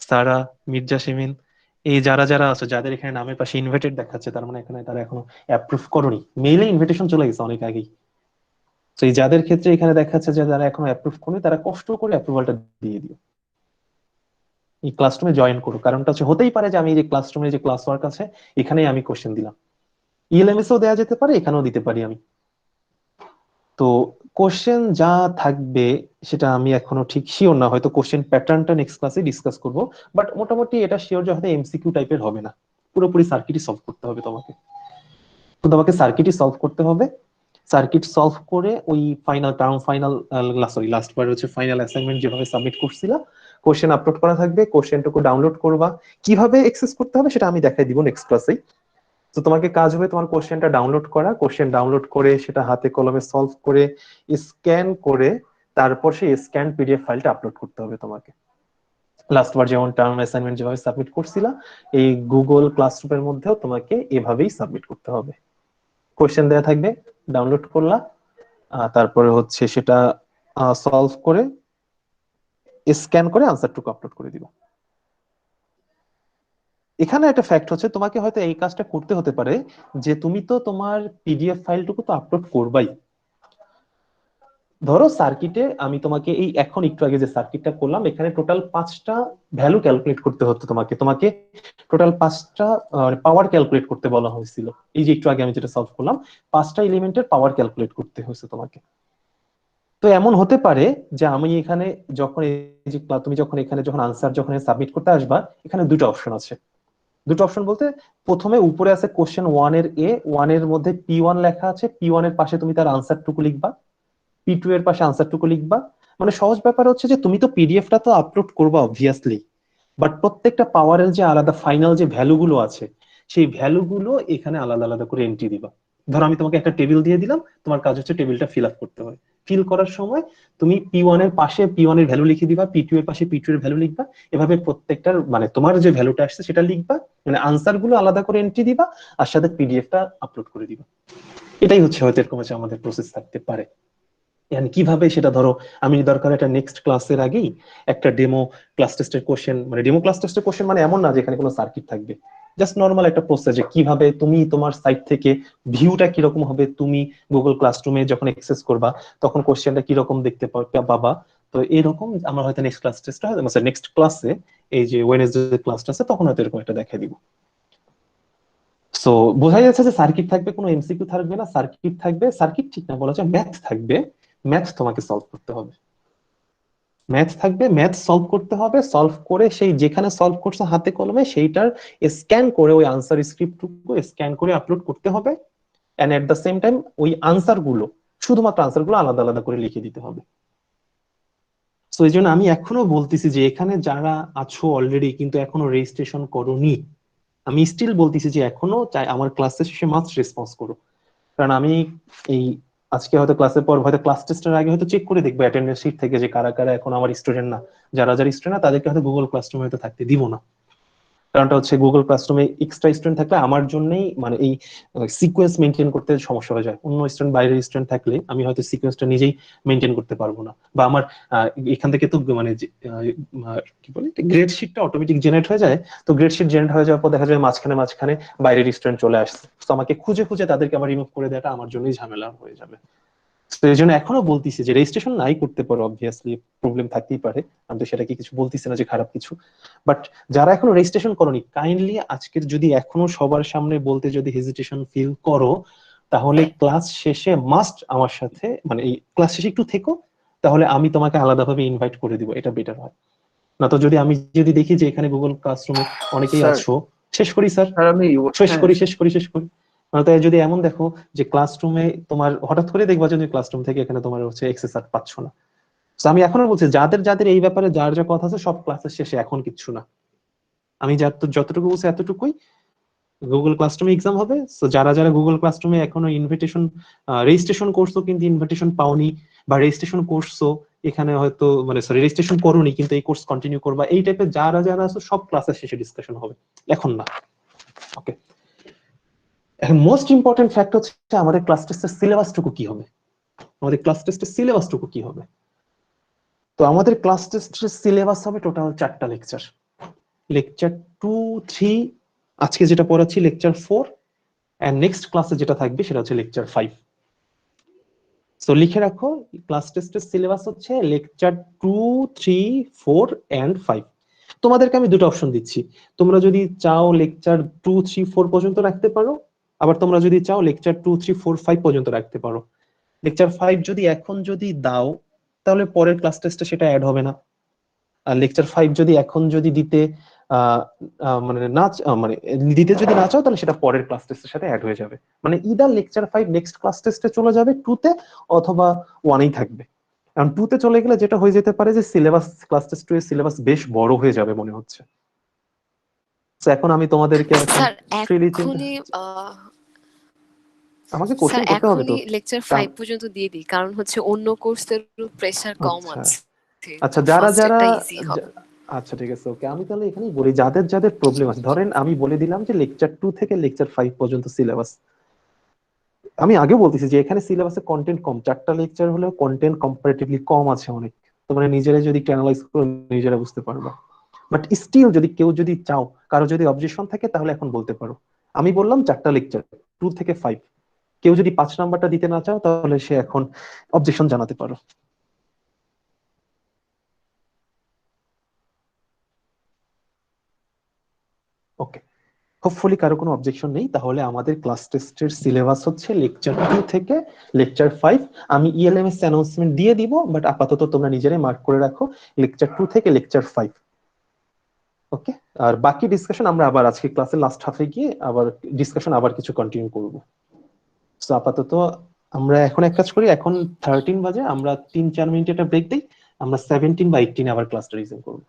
সারা, মির্জা শিমিন, এই যারা যারা আছে যাদের এখানে নামের পাশে ইনভাইটেড দেখাচ্ছে, তার মানে এখানে তারা এখনো অ্যাপ্রুভ করনি, মেইলে ইনভিটেশন চলে গেছে অনেক আগেই। তো এই যাদের ক্ষেত্রে এখানে দেখাচ্ছে যে যারা এখনো অ্যাপ্রুভ করনি, তারা কষ্ট করে অ্যাপ্রুভালটা দিয়ে দিও, এই ক্লাসরুমে জয়েন করো। কারণটা হচ্ছে হতেই পারে যে আমি এই যে ক্লাসরুমে যে ক্লাস ওয়ার্ক আছে এখানেই আমি কোশ্চেন দিলাম, ইএলএমএস এও দেওয়া যেতে পারে, এখানেও দিতে পারি আমি। তো কোশ্চেন যা থাকবে সেটা আমি এখনো ঠিক শিওর না, হয়তো কোশ্চেন প্যাটার্নটা নেক্সট ক্লাসে ডিসকাস করব। বাট মোটামুটি এটা শিওর যে হয়তো এমসিকিউ টাইপের হবে না, পুরোপুরি সার্কিটই সলভ করতে হবে তোমাকে। তো তোমাকে সার্কিটই সলভ করতে হবে, সার্কিট সলভ করে ওই final term final sorry last বার হচ্ছে ফাইনাল অ্যাসাইনমেন্ট যেভাবে সাবমিট করছিলা, কোশ্চেন আপলোড করা থাকবে, কোশ্চেনটুকু ডাউনলোড করবা। কিভাবে অ্যাক্সেস করতে হবে সেটা আমি দেখাই দিব নেক্সট ক্লাসেই। তো তোমাকে কাজ হবে তোমার কোশ্চেনটা ডাউনলোড করা, কোশ্চেন ডাউনলোড করে সেটা হাতে কলমে সলভ করে স্ক্যান করে তারপর সেই স্ক্যান পিডিএফ ফাইলটা আপলোড করতে হবে তোমাকে। লাস্ট বার যেমন টার্ম অ্যাসাইনমেন্ট যেভাবে সাবমিট করছিলা, এই গুগল ক্লাসরুমের মধ্যেও তোমাকে এভাবেই সাবমিট করতে হবে। কোশ্চেন দেয়া থাকবে, ডাউনলোড করলা, তারপরে হচ্ছে সেটা সলভ করে স্ক্যান করে আনসারটুকু আপলোড করে দিবা। এখানে একটা ফ্যাক্ট হচ্ছে তোমাকে হয়তো এই কাজটা করতে হতে পারে যে তুমি তো তোমার পিডিএফ ফাইলটুকু তো আপলোড করবাই। ধরো সার্কিটে আমি তোমাকে এই এখন একটু আগে যে সার্কিটটা করলাম এখানে টোটাল 5টা ভ্যালু ক্যালকুলেট করতে হতো, তোমাকে তোমাকে টোটাল 5টা পাওয়ার ক্যালকুলেট করতে বলা হয়েছিল। এই যে একটু আগে আমি যেটা সলভ করলাম 5টা এলিমেন্টের পাওয়ার ক্যালকুলেট করতে হয়েছে তোমাকে। তো এমন হতে পারে যে আমি এখানে যখন এই যে তুমি যখন এখানে যখন আনসার যখন সাবমিট করতে আসবা, এখানে দুটো অপশন আছে। দুটো অপশন বলতে প্রথমে উপরে আছে কোশ্চেন 1 এর ওয়ান এর মধ্যে P1 লেখা আছে, P1 এর পাশে তুমি তার আনসারটুকু লিখবা, P2 এর পাশে আনসারটুকু লিখবা। মানে সহজ ব্যাপার হচ্ছে যে তুমি তো পিডিএফটা তো আপলোড করবা অবভিয়াসলি, বাট প্রত্যেকটা পাওয়ারের যে আলাদা ফাইনাল যে ভ্যালুগুলো আছে সেই ভ্যালুগুলো এখানে আলাদা আলাদা করে এন্ট্রি দিবা। ধরো আমি তোমাকে একটা টেবিল দিয়ে দিলাম, তোমার কাজ হচ্ছে টেবিলটা ফিল আপ করতে হয়। ফিল করার সময় তুমি P1 এর পাশে P1 এর ভ্যালু লিখে দিবা, P2 এর পাশে P2 এর ভ্যালু লিখবা, এভাবে প্রত্যেকটার মানে তোমার যে ভ্যালুটা আসছে সেটা লিখবা, মানে আনসার গুলো আলাদা করে এন্ট্রি দিবা, আর সাথে পিডিএফটা আপলোড করে দিবা। এটাই হচ্ছে হয়তো এরকম হচ্ছে আমাদের প্রসেস থাকতে পারে। কিভাবে সেটা ধরো আমি দরকার একটা নেক্সট ক্লাসের আগেই একটা ডেমো ক্লাস টেস্টের কোশ্চেন, মানে ডেমো ক্লাস টেস্টের কোশ্চেন মানে এমন না যে এখানে কোনো সার্কিট থাকবে, জাস্ট নর্মাল একটা প্রসেস যে কিভাবে তুমি তোমার সাইট থেকে ভিউটা কিরকম হবে, তুমি গুগল ক্লাসরুমে যখন অ্যাক্সেস করবা তখন কোশ্চেনটা কিরকম দেখতে পাবা। তো এরকম আমরা হয়তো নেক্সট ক্লাস টেস্টটা নেক্সট ক্লাসে এই যে ওয়েডনেসডে ক্লাসটা আছে তখন হয়তো এরকম একটা দেখাই দিব। সো বোঝাই যাচ্ছে যে সার্কিট থাকবে, কোনো এমসিকিউ থাকবে না, সার্কিট থাকবে, সার্কিট ঠিক না বলা যায় ম্যাথ থাকবে, ম্যাথ তোমাকে সলভ করতে হবে। ম্যাথ থাকবে, ম্যাথ সলভ করতে হবে, সলভ করে সেই যেখানে সলভ করছো হাতে কলমে সেইটার স্ক্যান করে ওই আনসার স্ক্রিপ্টটুকু স্ক্যান করে আপলোড করতে হবে, and at the same time ওই আনসার গুলো, শুধুমাত্র আনসার গুলো আলাদা আলাদা করে লিখে দিতে হবে। তো এই জন্য আমি এখনো বলতেছি যে এখানে যারা আছো অলরেডি কিন্তু এখনো রেজিস্ট্রেশন করোনি, আমি স্টিল বলতেছি যে এখনো চাই আমার ক্লাসে শেষে মাস্ট রেসপন্স করো। কারণ আমি এই আজকে হয়তো ক্লাসের পর হয়তো ক্লাস টেস্টের আগে হয়তো চেক করে দেখবো অ্যাটেন্ডেন্স শিট থেকে যে কারা কারা এখন আমার স্টুডেন্ট না, যারা যারা স্টুডেন্ট না তাদেরকে হয়তো গুগল ক্লাসরুমে হয়তো থাকতে দিব না। কারণটা হচ্ছে গুগল ক্লাসরুমে এক্সট্রা স্টুডেন্ট থাকলে আমার জন্যই মানে এই সিকোয়েন্স মেনটেন করতে সমস্যা হয়ে যায়। অন্য স্টুডেন্ট বাইরের স্টুডেন্ট থাকলে আমি হয়তো সিকোয়েন্সটা নিজেই মেনটেন করতে পারবো না, বা আমার এখান থেকে তো মানে কি বলে গ্রেড শিটটা অটোমেটিক জেনারেট হয়ে যায়। তো গ্রেড শিট জেনারেট হয়ে যাওয়ার পর দেখা যায় মাঝখানে মাঝখানে বাইরের স্টুডেন্ট চলে আসছে, তো আমাকে খুঁজে খুঁজে তাদেরকে আবার রিমুভ করে দেওয়াটা আমার জন্যই ঝামেলা হয়ে যাবে। তো এই জন্য এখনো বলতেছি যে রেজিস্ট্রেশন নাই করতে পারো, অবভিয়াসলি প্রবলেম থাকতেই পারে, আমি তো সেটাকে কিছু বলতেছি না যে খারাপ কিছু। বাট যারা এখনো রেজিস্ট্রেশন করোনি, কাইন্ডলি আজকের যদি এখনো সবার সামনে বলতে যদি হেজিটেশন ফিল করো, তাহলে ক্লাস শেষে মাস্ট আমার সাথে মানে এই ক্লাস শেষে একটু থেকো, তাহলে আমি তোমাকে আলাদাভাবে ইনভাইট করে দিব, এটা বেটার হয়। না তো যদি আমি যদি দেখি যে এখানে গুগল ক্লাসরুমে অনেকেই স্যার, আছো, শেষ করি স্যার, স্যার আমি শেষ হ্যাঁ করি শেষ করি শেষ করি। তাই যদি এমন দেখো যে ক্লাসরুমে তোমার হঠাৎ করে দেখবা যে ক্লাসরুম থেকে এখানে তোমার হচ্ছে এক্সেস আর পাচ্ছ না, তো আমি এখনো বলছি যাদের যাদের এই ব্যাপারে যার যা কথা আছে সব ক্লাসের শেষে, এখন কিচ্ছু না। আমি যতটুকু বলছি এতটুকুই। গুগল ক্লাসরুমে এক্সাম হবে, তো যারা যারা গুগল ক্লাসরুমে এখনো ইনভিটেশন রেজিস্ট্রেশন করছো কিন্তু ইনভিটেশন পাওনি, বা রেজিস্ট্রেশন করছো এখানে হয়তো মানে সরি রেজিস্ট্রেশন করোনি কিন্তু এই কোর্স কন্টিনিউ করবা, এই টাইপের যারা যারা আছো সব ক্লাসের শেষে ডিসকাশন হবে, এখন না। ওকে, এখন মোস্ট ইম্পর্টেন্ট ফ্যাক্ট হচ্ছে আমাদের ক্লাস টেস্টের সিলেবাসটুকু কি হবে, আমাদের ক্লাস টেস্টের সিলেবাসটুকু কি হবে। তো আমাদের ক্লাস টেস্টের সিলেবাস হবে টোটাল 4টা লেকচার, লেকচার 2, 3, আজকে যেটা পড়াচ্ছি লেকচার 4, এন্ড নেক্সট ক্লাসে যেটা থাকবে সেটা হচ্ছে লেকচার 5। সো লিখে রাখো, ক্লাস টেস্টের সিলেবাস হচ্ছে লেকচার 2, 3, 4 এন্ড 5। তোমাদেরকে আমি দুটো অপশন দিচ্ছি, তোমরা যদি চাও লেকচার 2, 3, 4 পর্যন্ত রাখতে পারো, আবার তোমরা যদি চাও লেকচার 2, 3, 4, 5 পর্যন্ত রাখতে পারো। লেকচার 5 যদি এখন যদি দাও তাহলে পরের ক্লাস টেস্টে সেটা অ্যাড হবে না, আর লেকচার 5 যদি এখন যদি দিতে আহ মানে না মানে দিতে যদি না চাও তাহলে সেটা পরের ক্লাস টেস্টের সাথে অ্যাড হয়ে যাবে। মানে ইদার লেকচার 5 নেক্সট ক্লাস টেস্টে চলে যাবে 2 তে, অথবা 1 এই থাকবে। কারণ 2 তে চলে গেলে যেটা হয়ে যেতে পারে যে সিলেবাস ক্লাস টেস্ট 2 এর সিলেবাস বেশ বড় হয়ে যাবে মনে হচ্ছে। তো এখন আমি তোমাদেরকে এখন স্যার ফ্রিলি চিন্তা, এখনই আমাকে স্যার কোশ্চেন করতে হবে তো। এখনই লেকচার 5 পর্যন্ত দিয়ে দিই, কারণ হচ্ছে অন্য কোর্সের প্রেসার কম আচ্ছা আছে, তো আচ্ছা, যারা ফার্স্ট যারা একটা ইজি হবে। আচ্ছা ঠিক আছে, ওকে, আমি তাহলে এখানেই বলি যাদের যাদের প্রবলেম আছে, ধরেন আমি বলে দিলাম যে লেকচার 2 থেকে লেকচার 5 পর্যন্ত সিলেবাস। আমি আগেও বলতেছি যে এখানে সিলেবাসে কন্টেন্ট কম, 4টা লেকচার হলেও কন্টেন্ট কম্পারেটিভলি কম আছে অনেক, তোমরা নিজেরাই যদি অ্যানালাইজ করো নিজেরা বুঝতে পারবা। বাট স্টিল যদি কেউ যদি চাও, কারো যদি অবজেকশন থাকে তাহলে এখন বলতে পারো। আমি বললাম 4টা লেকচার 2 থেকে 5, কেউ যদি 5 নাম্বারটা দিতে না চাও তাহলে সে এখন অবজেকশন জানাতে পারো। ওকে, হোপফুলি কারো কোনো অবজেকশন নেই, তাহলে আমাদের ক্লাস টেস্টের সিলেবাস হচ্ছে লেকচার 2 থেকে লেকচার 5। আমি ইএলএমএস অ্যানাউন্সমেন্ট দিয়ে দিব, বাট আপাতত তোমরা নিজেরাই মার্ক করে রাখো লেকচার 2 থেকে লেকচার 5। ওকে, আর বাকি ডিসকাশন আমরা আবার আজকে ক্লাসের লাস্ট হাফে গিয়ে আবার ডিসকাশন আবার কিছু কন্টিনিউ করব। তো আপাতত আমরা এখন এক কাজ করি, এখন 13 বাজে, আমরা 3-4 মিনিট একটা ব্রেক দিই, আমরা 17 বা 18 আবার ক্লাসটা রিজিউম করবো।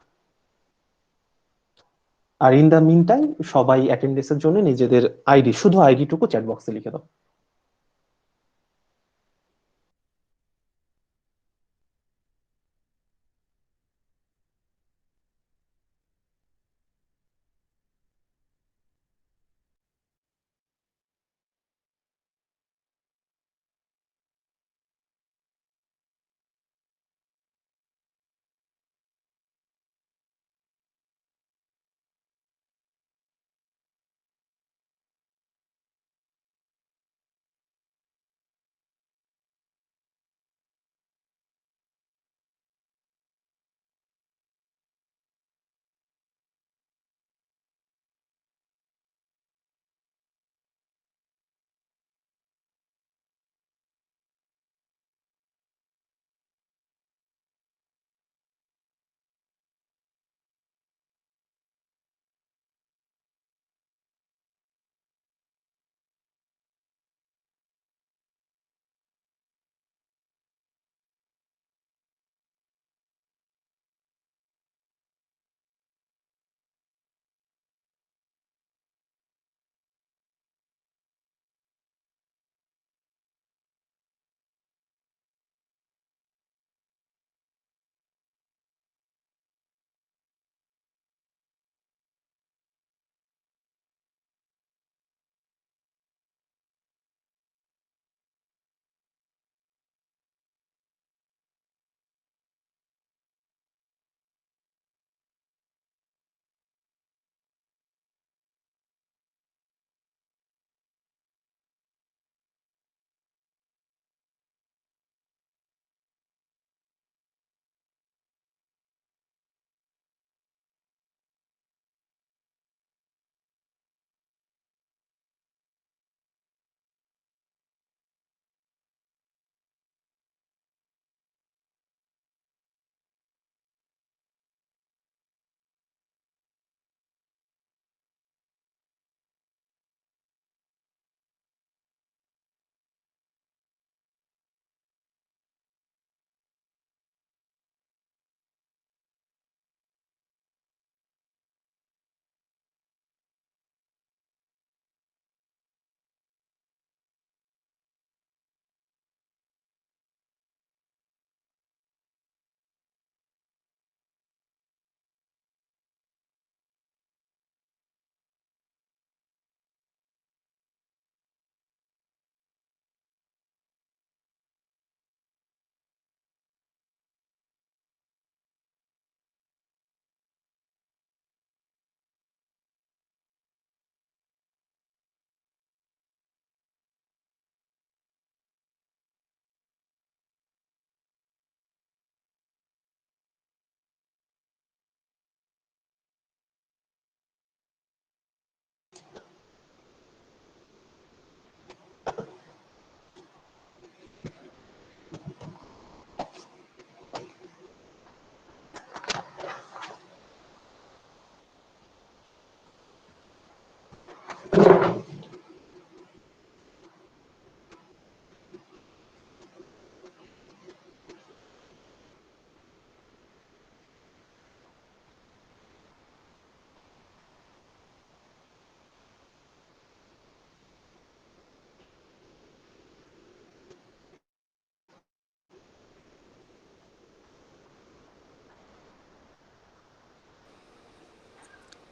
আর ইন দা মিন টাইম সবাই অ্যাটেন্ডেন্সের জন্য নিজেদের আইডি, শুধু আইডি টুকু চ্যাট বক্সে লিখে দাও।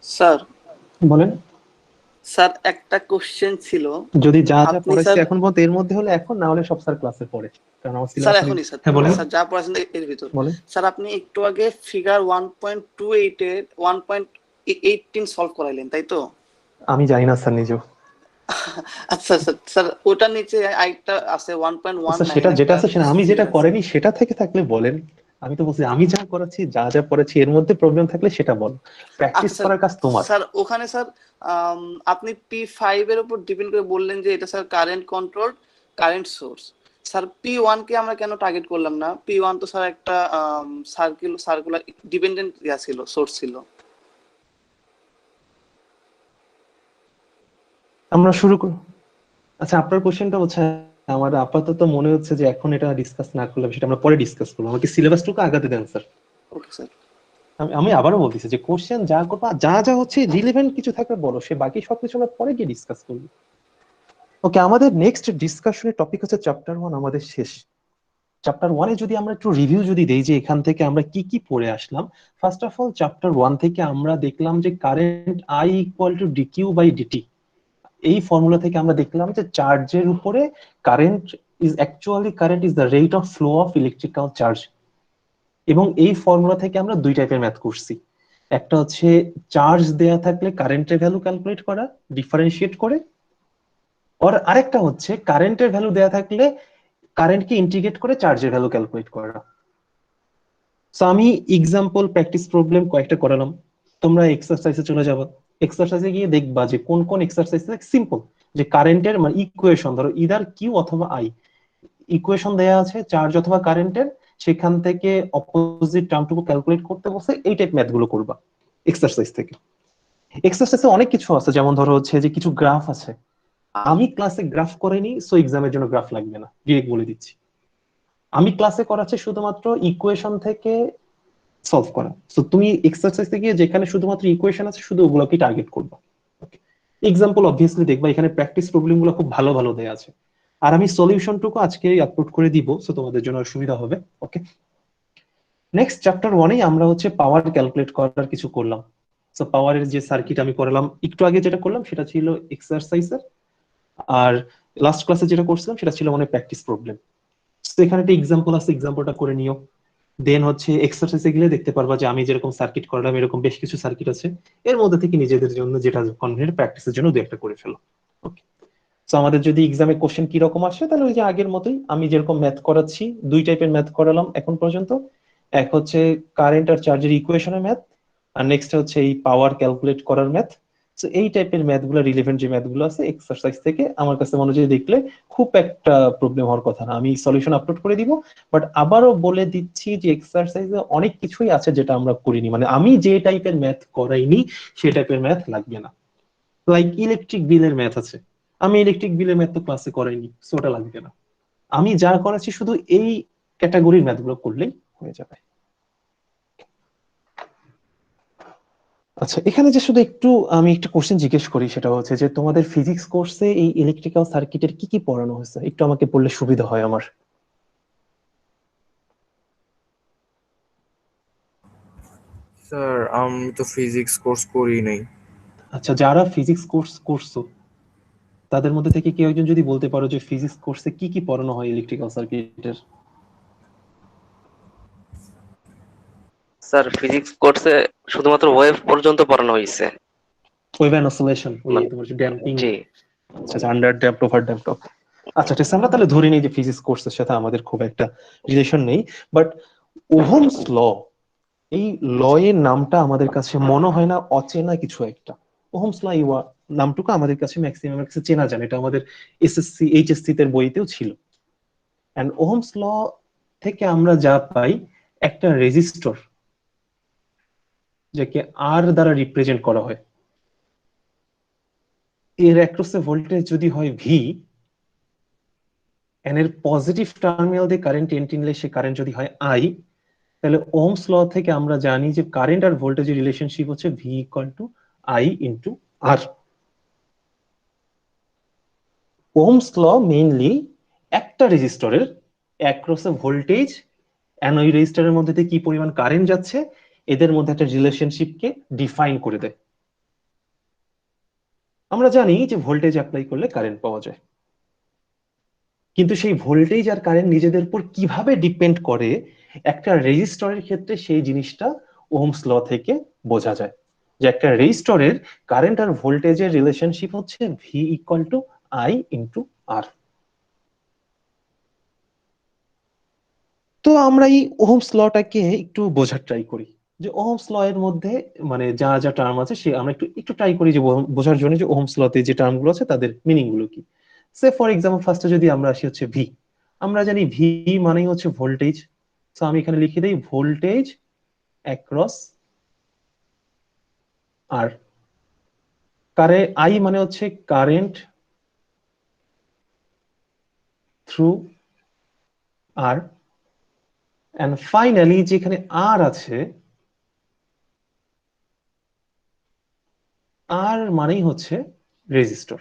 স্যার বলেন। স্যার একটা কোশ্চেন ছিল। যদি যা যা আপনি পড়াইছি স্যার এখন পর্যন্ত এর মধ্যে হলে এখন, না হলে সব স্যার ক্লাসে পড়ে, কারণ আমার স্যার সিলেবাস। এখনই স্যার হ্যাঁ বলেন স্যার যা পড়াচ্ছেন এর ভিতর বলেন। স্যার আপনি একটু আগে ফিগার 1.28 এর 1.18 সলভ করাইলেন তাই তো? আমি জানি না স্যার নিজেও। আচ্ছা স্যার স্যার ওটার নিচে আরেকটা আছে আচ্ছা 1.19 সেটা যেটা একটা আছে সেটা আমি যেটা ফিগার আছে। করেনি সেটা থেকে থাকলে বলেন। আমি তো বলছি আমি যা করাচ্ছি, যা যা পড়াচ্ছি এর মধ্যে প্রবলেম থাকলে সেটা বল। প্র্যাকটিস আচ্ছা স্যার করার কাজ তোমার। স্যার ওখানে স্যার আপনি P5 এর উপর ডিপেন্ড করে বললেন যে এটা sir current control current source. Sir P1 কে আমরা কেন টার্গেট করলাম না? P1 তো স্যার একটা সার্কুলার ডিপেন্ডেন্ট ছিল, সোর্স ছিল। আমরা শুরু করি। আচ্ছা আপনার কোশ্চেনটা হচ্ছে, আমার আপাতত মনে হচ্ছে যে এখন এটা ডিসকাস না করলে সেটা আমরা পরে ডিসকাস করবো। আমাকে সিলেবাসটুকু আগাতে দেন স্যার। Okay sir. আমি আবারও বলতেছি যে কোশ্চেন যা করবা, যা যা হচ্ছে রিলেভেন্ট কিছু থাকবে বলো, সে বাকি সবকিছু আমরা পরে গিয়ে ডিসকাস করবো। ওকে, আমাদের নেক্সট ডিসকাশনের টপিক হচ্ছে চ্যাপ্টার 1, আমাদের শেষ। চ্যাপ্টার 1-এ যদি আমরা একটু রিভিউ যদি দেই যে এখান থেকে আমরা কি কি পড়ে আসলাম। ফার্স্ট অফ অল চ্যাপ্টার 1 থেকে আমরা দেখলাম যে current I equal to dq by dt. এই ফর্মুলা থেকে আমরা দেখলাম যে চার্জের উপরে current is the rate of flow of electrical charge. এবং এই ফর্মুলা থেকে আমরা দুই টাইপের ম্যাথ করছি। একটা হচ্ছে চার্জ দেয়া থাকলে কারেন্টের ভ্যালু ক্যালকুলেট করা ডিফারেন্সিয়েট করে, আর আরেকটা হচ্ছে কারেন্টের ভ্যালু দেয়া থাকলে কারেন্টকে ইন্টিগ্রেট করে চার্জের ভ্যালু ক্যালকুলেট করা। সো আমি এক্সাম্পল প্র্যাকটিস প্রবলেম কয়েকটা করালাম, তোমরা এক্সারসাইজে চলে যাবা। এক্সারসাইজে গিয়ে দেখবা যে কোন কোন এক্সারসাইজ সিম্পল, যে কারেন্টের মানে ইকুয়েশন, ধরো ইদার কিউ অথবা আই, ইকুয়েশন দেয়া আছে চার্জ অথবা কারেন্টের, সেখান থেকে অপোজিট টার্মটুকু ক্যালকুলেট করতে বসে এই টাইপ ম্যাথ গুলো করবা এক্সারসাইজ থেকে। এক্সারসাইজে অনেক কিছু আছে, যেমন ধরো হচ্ছে যে কিছু গ্রাফ আছে। আমি ক্লাসে গ্রাফ করিনি, সো এক্সামের জন্য গ্রাফ লাগবে না, ডিরেক্ট বলে দিচ্ছি। আমি ক্লাসে করাচ্ছি শুধুমাত্র ইকুয়েশন থেকে সলভ করা। সো তুমি এক্সারসাইজে গিয়ে যেখানে শুধুমাত্র ইকুয়েশন আছে শুধু ওগুলোকে টার্গেট করবা। এক্সাম্পল অবভিয়াসলি দেখবা, এখানে প্র্যাকটিস প্রবলেম গুলো খুব ভালো ভালো দেয়া আছে। আর আমি সলিউশনটুকু আজকে আপলোড করে দিব, সো তোমাদের জন্য সুবিধা হবে। ওকে, নেক্সট চ্যাপ্টার 1-এ আমরা হচ্ছে পাওয়ার ক্যালকুলেট করার কিছু করলাম। সো পাওয়ারের যে সার্কিট আমি করালাম একটু আগে, যেটা করলাম সেটা ছিল এক্সারসাইজের, আর লাস্ট ক্লাসে যেটা করছিলাম সেটা ছিল মানে প্র্যাকটিস প্রবলেম। তো এখানে একটা এক্সাম্পল আছে, এক্সাম্পলটা করে নিও। দেন হচ্ছে এক্সারসাইজে গেলে দেখতে পারবা যে আমি যেরকম সার্কিট করলাম এরকম বেশ কিছু সার্কিট আছে, এর মধ্যে থেকে নিজেদের জন্য যেটা কনভেনিয়েন্ট প্র্যাকটিসের জন্য দু একটা করে ফেলো। ওকে, তো আমাদের যদি এক্সামে কোশ্চেন কি রকম আসে, তাহলে ওই যে আগের মতোই আমি যেরকম ম্যাথ করাচ্ছি, দুই টাইপের ম্যাথ করালাম এখন পর্যন্ত। এক হচ্ছে কারেন্ট আর চার্জের ইকুয়েশনের ম্যাথ, আর নেক্সট হচ্ছে এই পাওয়ার ক্যালকুলেট করার ম্যাথ। তো এই টাইপের ম্যাথ গুলো, রিলেভেন্ট যে ম্যাথ গুলো আছে এক্সারসাইজ থেকে, আমার কাছে মনে হয় দেখলে খুব একটা প্রবলেম হওয়ার কথা না। আমি সলিউশন আপলোড করে দিব, বাট আবারও বলে দিচ্ছি যে এক্সারসাইজে অনেক কিছুই আছে যেটা আমরা করিনি, মানে আমি যে টাইপের ম্যাথ করাইনি সেই টাইপের ম্যাথ লাগবে না। লাইক ইলেকট্রিক বিলের ম্যাথ আছে, আমি ইলেকট্রিক বিলের ম্যাথ তো ক্লাসে করাইনি, সো ওটা লাগবে না। আমি যা করাচ্ছি শুধু এই ক্যাটাগরির ম্যাথ গুলো করলেই হয়ে যাবে। আচ্ছা, এখানে যে শুধু একটু আমি একটা কোশ্চেন জিজ্ঞেস করি, সেটা হচ্ছে যে তোমাদের ফিজিক্স কোর্সে এই ইলেকট্রিক্যাল সার্কিটের কি কি পড়ানো হয়েছে, একটু আমাকে বললে সুবিধা হয় আমার। স্যার আমি তো ফিজিক্স কোর্স করি নাই। আচ্ছা, যারা ফিজিক্স কোর্স করছো তাদের মধ্যে থেকে কেউ একজন যদি বলতে পারো যে ফিজিক্স কোর্সে কি কি পড়ানো হয় ইলেকট্রিক্যাল সার্কিটের। স্যার ফিজিক্স কোর্সে শুধুমাত্র ওয়েভ পর্যন্ত পড়ানো হয়েছে। ওয়েভ এন্ড অসিলেশন, ওই মানে তোমার ড্যাম্পিং। জি আচ্ছা, আন্ডার ড্যাম্পড ওভার ড্যাম্পড। আচ্ছা ঠিক আছে, আমরা তাহলে ধরে নিই যে ফিজিক্স কোর্সের সাথে আমাদের খুব একটা রিলেশন নেই। বাট ওহমস ল, এই ল এর নামটা আমাদের কাছে মনে হয় না অচেনা কিছু একটা। ওহমস ল এই নামটুকু আমাদের কাছে ম্যাক্সিমামের কাছে চেনা জানা, এটা আমাদের এসএসসি এইচএসসি তে বইতেও ছিল। এন্ড ওহমস ল থেকে আমরা যা পাই, একটা রেজিস্টর যাকে আর দ্বারা রিপ্রেজেন্ট করা হয়, এর অ্যাক্রসে ভোল্টেজ যদি হয় ভি, এন্ড এর পজিটিভ টার্মিনাল দিয়ে কারেন্ট নিলে সে কারেন্ট যদি হয় আই, তাহলে ওহমস ল থেকে আমরা জানি যে কারেন্ট আর ভোল্টেজের রিলেশনশিপ হচ্ছে V equal to I into R. Ohm's law mainly একটা রেজিস্টরের অ্যাক্রসে ভোল্টেজ এন্ড ওই রেজিস্টরের মধ্যে দিয়ে কি পরিমাণ কারেন্ট যাচ্ছে, এদের মধ্যে একটা রিলেশনশিপকে ডিফাইন করে দেয়। আমরা জানি যে ভোল্টেজ অ্যাপ্লাই করলে কারেন্ট পাওয়া যায়, কিন্তু সেই ভোল্টেজ আর কারেন্ট নিজেদের উপর কিভাবে ডিপেন্ড করে একটা রেজিস্টরের ক্ষেত্রে সেই জিনিসটা ওহমস ল থেকে বোঝা যায়, যে একটা রেজিস্টরের কারেন্ট আর ভোল্টেজের রিলেশনশিপ হচ্ছে V equal to I into R. তো আমরা এই ওহমস লটাকে একটু বোঝার ট্রাই করি, যে ওহমস ল এর মধ্যে মানে যা যা টার্ম আছে সে আমরা একটু একটু ট্রাই করি যে বোঝার জন্য যে ওহমস লতে যে টার্ম গুলো আছে তাদের মিনিং গুলো কি। সে ফর এক্সাম্পল ফার্স্টে যদি আমরা আসি হচ্ছে ভি, আমরা জানি ভি মানেই হচ্ছে ভোল্টেজ। তো আমি এখানে লিখে দিই ভোল্টেজ অ্যাক্রস আর। আই মানে হচ্ছে current through R, and finally যেখানে আর আছে, আর মানেই হচ্ছে রেজিস্টর।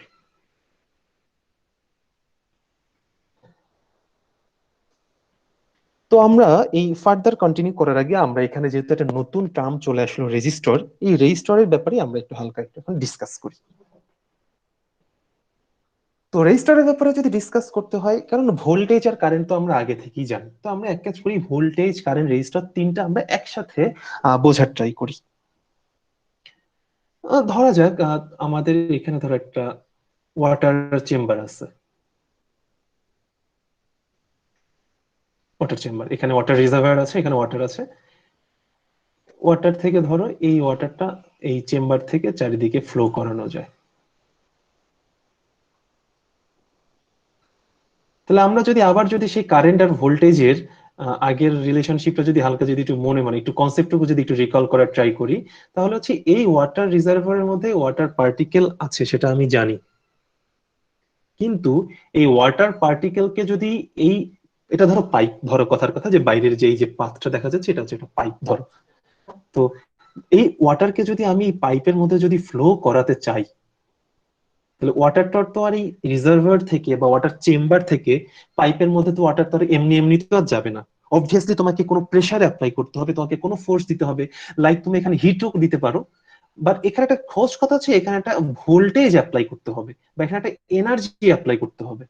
তো আমরা এই ফার্দার কন্টিনিউ করার আগে আমরা এখানে যেহেতু একটা নতুন টার্ম চলে আসলো রেজিস্টর, এই রেজিস্টরের ব্যাপারে আমরা একটু হালকা একটু এখন ডিসকাস করি। তো রেজিস্টরের ব্যাপারে যদি ডিসকাস করতে হয়, কারণ ভোল্টেজ আর কারেন্ট তো আমরা আগে থেকেই জানি, তো আমরা এক কাজ করি ভোল্টেজ কারেন্ট রেজিস্টর তিনটা আমরা একসাথে বোঝার ট্রাই করি। ধরা যাক আমাদের এখানে ধরো একটা ওয়াটার চেম্বার আছে, ওয়াটার চেম্বার, এখানে ওয়াটার রিজার্ভার আছে, এখানে ওয়াটার আছে। ওয়াটার থেকে ধরো এই ওয়াটারটা এই চেম্বার থেকে চারিদিকে ফ্লো করানো যায়। তাহলে আমরা যদি আবার যদি সেই কারেন্ট আর ভোল্টেজের আগের রিলেশনশিপটা যদি হালকা যদি একটু মনে মানে একটু কনসেপ্টটুকু যদি একটু রিকল করার ট্রাই করি, তাহলে হচ্ছে এই ওয়াটার রিজার্ভারের মধ্যে ওয়াটার পার্টিকেল আছে সেটা আমি জানি, কিন্তু এই ওয়াটার পার্টিকেলকে যদি এই এটা ধরো পাইপ, ধরো কথার কথা যে বাইরের যে এই যে পাথটা দেখা যাচ্ছে এটা হচ্ছে একটা পাইপ ধরো। তো এই ওয়াটারকে যদি আমি পাইপের মধ্যে যদি ফ্লো করাতে চাই, তাহলে ওয়াটারটা তো আর এই রিজার্ভার থেকে বা ওয়াটার চেম্বার থেকে পাইপের মধ্যে তো ওয়াটার তো আর এমনি এমনি তো আর যাবে না। অবভিয়াসলি তোমাকে কোনো প্রেসার অ্যাপ্লাই করতে হবে, তোমাকে কোনো ফোর্স দিতে হবে, লাইক তুমি এখানে হিটও দিতে পারো, বাট এখানে একটা খোঁজ কথা হচ্ছে এখানে একটা ভোল্টেজ অ্যাপ্লাই করতে হবে বা এখানে একটা এনার্জি অ্যাপ্লাই করতে হবে।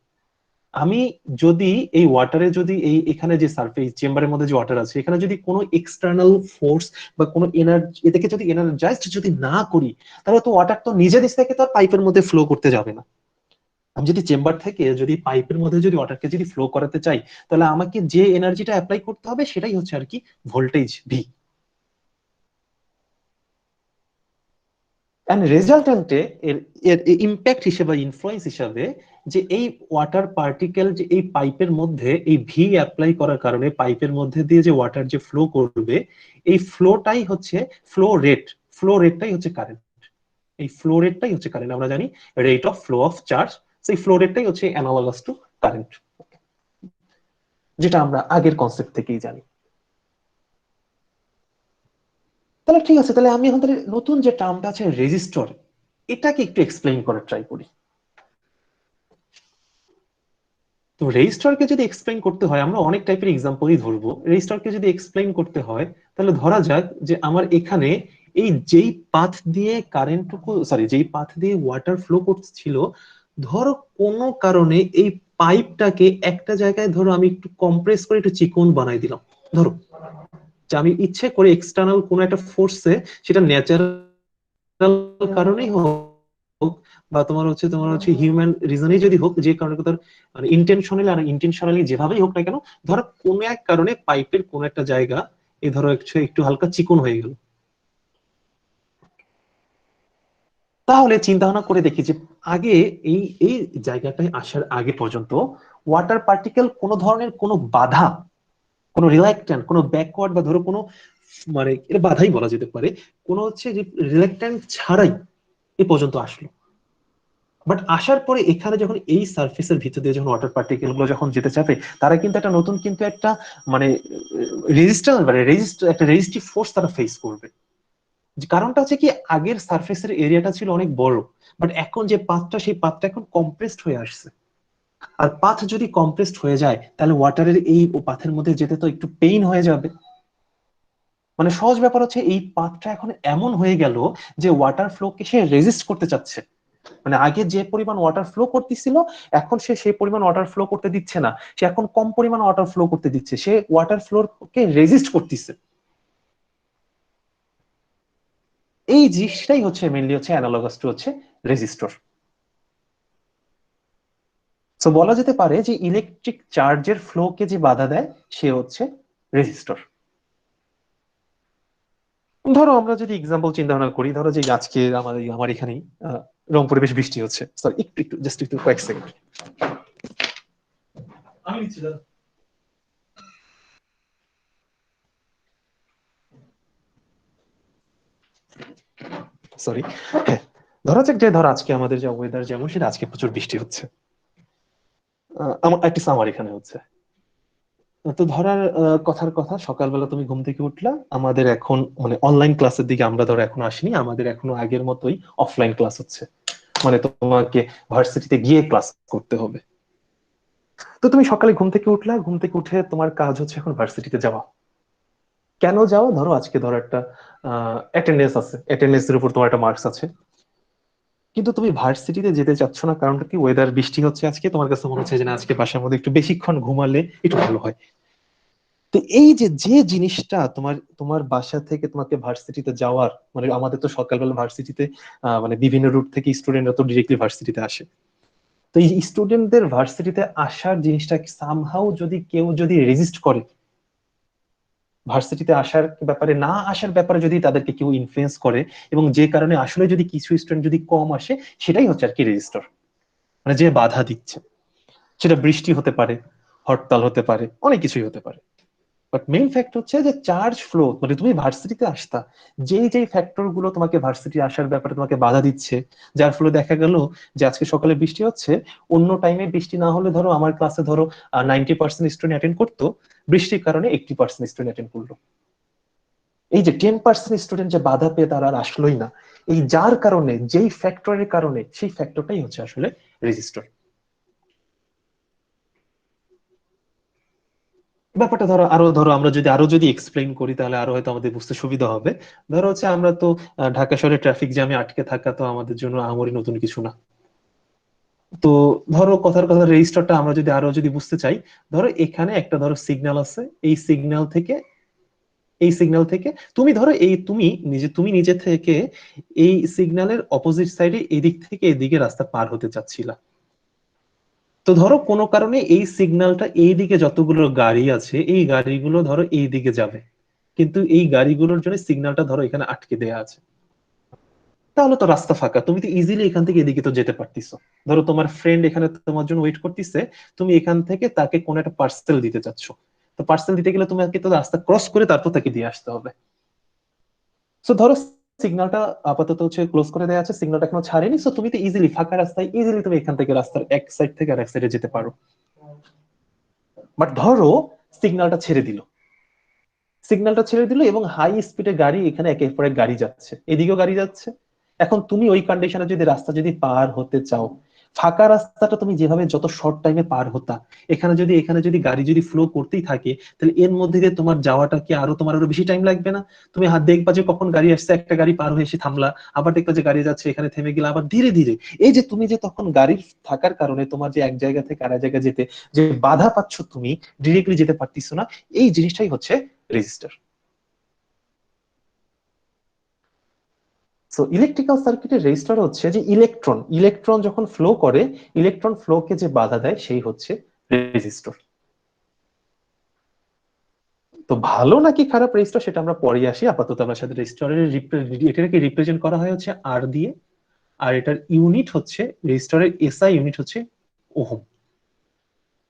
আমি যদি এই ওয়াটারে যদি এই এখানে যে সারফেস চেম্বারের মধ্যে যে ওয়াটার আছে এখানে যদি কোনো এক্সটার্নাল ফোর্স বা কোনো এনার্জি এটাকে যদি এনার্জাইজড যদি না করি, তাহলে তো ওয়াটার তো নিজে দিক থেকে তো আর পাইপের মধ্যে ফ্লো করতে যাবে না। আমি যদি চেম্বার থেকে যদি পাইপের মধ্যে যদি ওয়াটারকে যদি ফ্লো করাতে চাই, তাহলে আমাকে যে এনার্জিটা অ্যাপ্লাই করতে হবে সেটাই হচ্ছে আর কি ভোল্টেজ ভি। এন্ড রেজাল্টেন্টে এর এর ইম্প্যাক্ট হিসেবে ইনফ্লুয়েন্স হিসাবে যে এই ওয়াটার পার্টিকেল যে এই পাইপের মধ্যে এই ভি অ্যাপ্লাই করার কারণে পাইপের মধ্যে দিয়ে যে ওয়াটার যে ফ্লো করবে, এই ফ্লোটাই হচ্ছে ফ্লো রেট, ফ্লো রেটটাই হচ্ছে কারেন্ট। এই ফ্লো রেটটাই হচ্ছে কারেন্ট। আমরা জানি rate of flow of charge, সেই ফ্লো রেটটাই হচ্ছে অ্যানালগাস টু কারেন্ট, যেটা আমরা আগের কনসেপ্ট থেকেই জানি। তাহলে ঠিক আছে, তাহলে আমি এখন তাহলে নতুন যে টার্মটা আছে রেজিস্টর, এটাকে একটু এক্সপ্লেইন করার ট্রাই করি। তো রেজিস্টরকে যদি এক্সপ্লেইন করতে হয় আমরা অনেক টাইপের এক্সাম্পলই ধরবো। রেজিস্টরকে যদি এক্সপ্লেইন করতে হয় তাহলে ধরা যাক যে আমার এখানে এই যেই পাথ দিয়ে কারেন্টটুকু সরি যেই পাথ দিয়ে ওয়াটার ফ্লো করছিল, ধরো কোনো কারণে এই পাইপটাকে একটা জায়গায় ধরো আমি একটু কম্প্রেস করে একটু চিকন বানাই দিলাম। ধরো যে আমি ইচ্ছে করে এক্সটার্নাল কোনো একটা ফোর্সে, সেটা ন্যাচারাল কারণেই হোক বা তোমার হচ্ছে হিউম্যান রিজনেই যদি হোক, যে কারণে তার মানে ইন্টেনশনালি আর ইন্টেনশনালি যেভাবেই হোক না কেন, ধরো কোনো এক কারণে পাইপের কোনো একটা জায়গা এই ধরো একটু হালকা চিকন হয়ে গেল, তাহলে চিন্তা ভাবনা করে দেখি যে আগে এই এই জায়গাটায় আসার আগে পর্যন্ত ওয়াটার পার্টিকেল কোনো ধরনের কোনো বাধা, কোনো রিল্যাক্ট্যান্ট, কোনো ব্যাকওয়ার্ড বা ধরো কোনো মানে এর বাধাই বলা যেতে পারে, কোনো হচ্ছে যে রিল্যাক্ট্যান্ট ছাড়াই এ পর্যন্ত আসলো। বাট আসার পরে এখানে যখন এই সার্ফেসের ভিতর দিয়ে যখন ওয়াটার পার্টিকেল গুলো যখন যেতে চাপে, তারা কিন্তু একটা নতুন কিন্তু একটা মানে একটা রেজিস্টিভ ফোর্স তারা ফেস করবে। কারণটা হচ্ছে কি আগের সার্ফেসের এরিয়াটা ছিল অনেক বড়, বাট এখন যে পাথটা সেই পাথটা এখন কম্প্রেসড হয়ে আসছে। আর পাথ যদি কম্প্রেসড হয়ে যায় তাহলে ওয়াটারের এই পাথের মধ্যে যেতে তো একটু পেইন হয়ে যাবে। মানে সহজ ব্যাপার হচ্ছে এই পাথটা এখন এমন হয়ে গেল যে ওয়াটার ফ্লোকে সে রেজিস্ট করতে চাচ্ছে, মানে আগে যে পরিমাণ ওয়াটার ফ্লো করতেছিল এখন সে সেই পরিমাণ ওয়াটার ফ্লো করতে দিচ্ছে না, সে এখন কম পরিমাণ ওয়াটার ফ্লো করতে দিচ্ছে, সে ওয়াটার ফ্লোকে রেজিস্ট করতেছে। এই জিনিসটাই হচ্ছে মেইনলি হচ্ছে অ্যানালগাস টু হচ্ছে রেজিস্টর। সো বলা যেতে পারে যে ইলেকট্রিক চার্জের ফ্লোকে যে বাধা দেয় সে হচ্ছে রেজিস্টর। ধরো আমরা যদি এক্সাম্পল চিন্তা ভাবনা করি, ধরো যে আজকে আমার এখানেই রংপুরে বেশ বৃষ্টি হচ্ছে, সরি একটু একটু জাস্ট একটু কয়েক সেকেন্ড আমি নিচ্ছি দাদা। সরি, হ্যাঁ, ধরা যাক যে ধরো আজকে আমাদের যে ওয়েদার যেমন সেটা আজকে প্রচুর বৃষ্টি হচ্ছে, আমার একটা আমার এখানে হচ্ছে। তো ধরার কথার কথা, সকালবেলা তুমি ঘুম থেকে উঠলা, আমাদের এখন মানে অনলাইন ক্লাসের দিকে আমরা ধরো এখনো আসিনি, আমাদের এখনো আগের মতোই অফলাইন ক্লাস হচ্ছে, মানে তোমাকে ভার্সিটিতে গিয়ে ক্লাস করতে হবে। তো তুমি সকালে ঘুম থেকে উঠলা, ঘুম থেকে উঠে তোমার কাজ হচ্ছে এখন ভার্সিটিতে যাওয়া। কেন যাওয়া? ধরো আজকে ধরো একটা অ্যাটেন্ডেন্স আছে, অ্যাটেন্ডেন্সের উপর তোমার একটা মার্কস আছে, কিন্তু তুমি ভার্সিটিতে যেতে চাচ্ছ না, কারণটা কি? ওয়েদার বৃষ্টি হচ্ছে আজকে, তোমার কাছে মনে হচ্ছে যে না আজকে বাসার মধ্যে একটু বেশিক্ষণ ঘুমালে একটু ভালো হয়। তো এই যে যে জিনিসটা তোমার তোমার বাসা থেকে তোমাকে ভার্সিটিতে যাওয়ার, মানে আমাদের তো সকালবেলা ভার্সিটিতে মানে বিভিন্ন রুট থেকে স্টুডেন্টরা তো ডিরেক্টলি ভার্সিটিতে আসে। তো এই স্টুডেন্টদের ভার্সিটিতে আসার জিনিসটা সামহাউ যদি কেউ যদি রেজিস্ট করে, ভার্সিটিতে আসার ব্যাপারে না আসার ব্যাপারে যদি তাদেরকে কেউ ইনফ্লুয়েন্স করে, এবং যে কারণে আসলে যদি কিছু স্টুডেন্ট যদি কম আসে, সেটাই হচ্ছে আর কি রেজিস্টার, মানে যে বাধা দিচ্ছে। সেটা বৃষ্টি হতে পারে, হরতাল হতে পারে, অনেক কিছুই হতে পারে। বাট মেইন ফ্যাক্ট হচ্ছে যে চার্জ ফ্লো, মানে তুমি ভার্সিটিতে আসতা, যেই যেই ফ্যাক্টর গুলো তোমাকে ভার্সিটি আসার ব্যাপারে তোমাকে বাধা দিচ্ছে, যার ফলে দেখা গেল যে আজকে সকালে বৃষ্টি হচ্ছে, অন্য টাইমে বৃষ্টি না হলে ধরো আমার ক্লাসে ধরো 90% স্টুডেন্ট অ্যাটেন্ড করতো, বৃষ্টির কারণে 80% স্টুডেন্ট অ্যাটেন্ড করলো। এই যে 10% স্টুডেন্ট যে বাধা পেয়ে তারা আর আসলোই না, এই যার কারণে, যেই ফ্যাক্টরের কারণে, সেই ফ্যাক্টরটাই হচ্ছে আসলে রেজিস্টর। ব্যাপারটা ধরো আরো, ধরো আমরা যদি আরো যদি এক্সপ্লেইন করি তাহলে আরো হয়তো আমাদের বুঝতে সুবিধা হবে। ধরো হচ্ছে আমরা তো ঢাকা শহরে ট্রাফিক জ্যামে আটকে থাকা তো আমাদের জন্য আহামরি নতুন কিছু না। তো ধরো কথার কথা, রেজিস্টারটা আমরা যদি আরো যদি বুঝতে চাই, ধরো এখানে একটা ধরো সিগন্যাল আছে, এই সিগন্যাল থেকে, এই সিগন্যাল থেকে তুমি ধরো এই তুমি নিজে থেকে এই সিগন্যালের অপোজিট সাইডে এদিক থেকে এদিকে রাস্তা পার হতে চাচ্ছিলা। তো ধরো কোনো কারণে এই সিগন্যালটা এইদিকে যতগুলো গাড়ি আছে এই গাড়িগুলো ধরো এই দিকে যাবে, কিন্তু এই গাড়িগুলোর জন্য সিগন্যালটা ধরো এখানে আটকে দেয়া আছে। তাহলে তো রাস্তা ফাঁকা, তুমি তো ইজিলি এখান থেকে এদিকে তো যেতে পারতিছো। ধরো তোমার ফ্রেন্ড এখানে তোমার জন্য ওয়েট করতেছে, তুমি এখান থেকে তাকে কোনো একটা পার্সেল দিতে চাচ্ছ, তো পার্সেল দিতে গেলে তোমাকে তো রাস্তা ক্রস করে তারপর তাকে দিয়ে আসতে হবে। সো ধরো সিগন্যালটা আপাতত হচ্ছে ক্লোজ করে দেওয়া আছে, সিগন্যালটা এখনো ছাড়েনি, সো তুমি তো ইজিলি ফাঁকা রাস্তায় ইজিলি তুমি এখান থেকে রাস্তার এক সাইড থেকে আর এক সাইডে যেতে পারো। বাট ধরো সিগন্যালটা ছেড়ে দিল, সিগন্যালটা ছেড়ে দিল এবং হাই স্পিডে গাড়ি এখানে একের পর এক গাড়ি যাচ্ছে, এদিকেও গাড়ি যাচ্ছে। এখন তুমি ওই কন্ডিশনে যদি রাস্তা যদি পার হতে চাও, ফাঁকা রাস্তাটা তুমি যেভাবে যত শর্ট টাইমে পার হতা, এখানে যদি গাড়ি যদি ফ্লো করতেই থাকে, তাহলে এর মধ্যে দিয়ে তোমার যাওয়াটা কি আরো তোমার আরো বেশি টাইম লাগবে না? তুমি হাত দেখবা যে কখন গাড়ি আসছে, একটা গাড়ি পার হয়ে এসে থামলা, আবার দেখবা যে গাড়ি যাচ্ছে, এখানে থেমে গেলা, আবার ধীরে ধীরে। এই যে তুমি যে তখন গাড়ির থাকার কারণে তোমার যে এক জায়গা থেকে আরেক জায়গায় যেতে যে বাধা পাচ্ছ, তুমি ডিরেক্টলি যেতে পারতিস না, এই জিনিসটাই হচ্ছে রেজিস্টার। সো ইলেকট্রিক্যাল সার্কিটের রেজিস্টার হচ্ছে যে ইলেকট্রন ইলেকট্রন যখন ফ্লো করে, ইলেকট্রন ফ্লোকে যে বাধা দেয় সেই হচ্ছে রেজিস্টর। তো ভালো নাকি খারাপ রেজিস্টার সেটা আমরা পরে আসি, আপাতত আমরা সাথে রেজিস্টারের এটাকে রিপ্রেজেন্ট করা হয় হচ্ছে আর দিয়ে, আর এটার ইউনিট হচ্ছে, রেজিস্টারের এসআই ইউনিট হচ্ছে ওহম।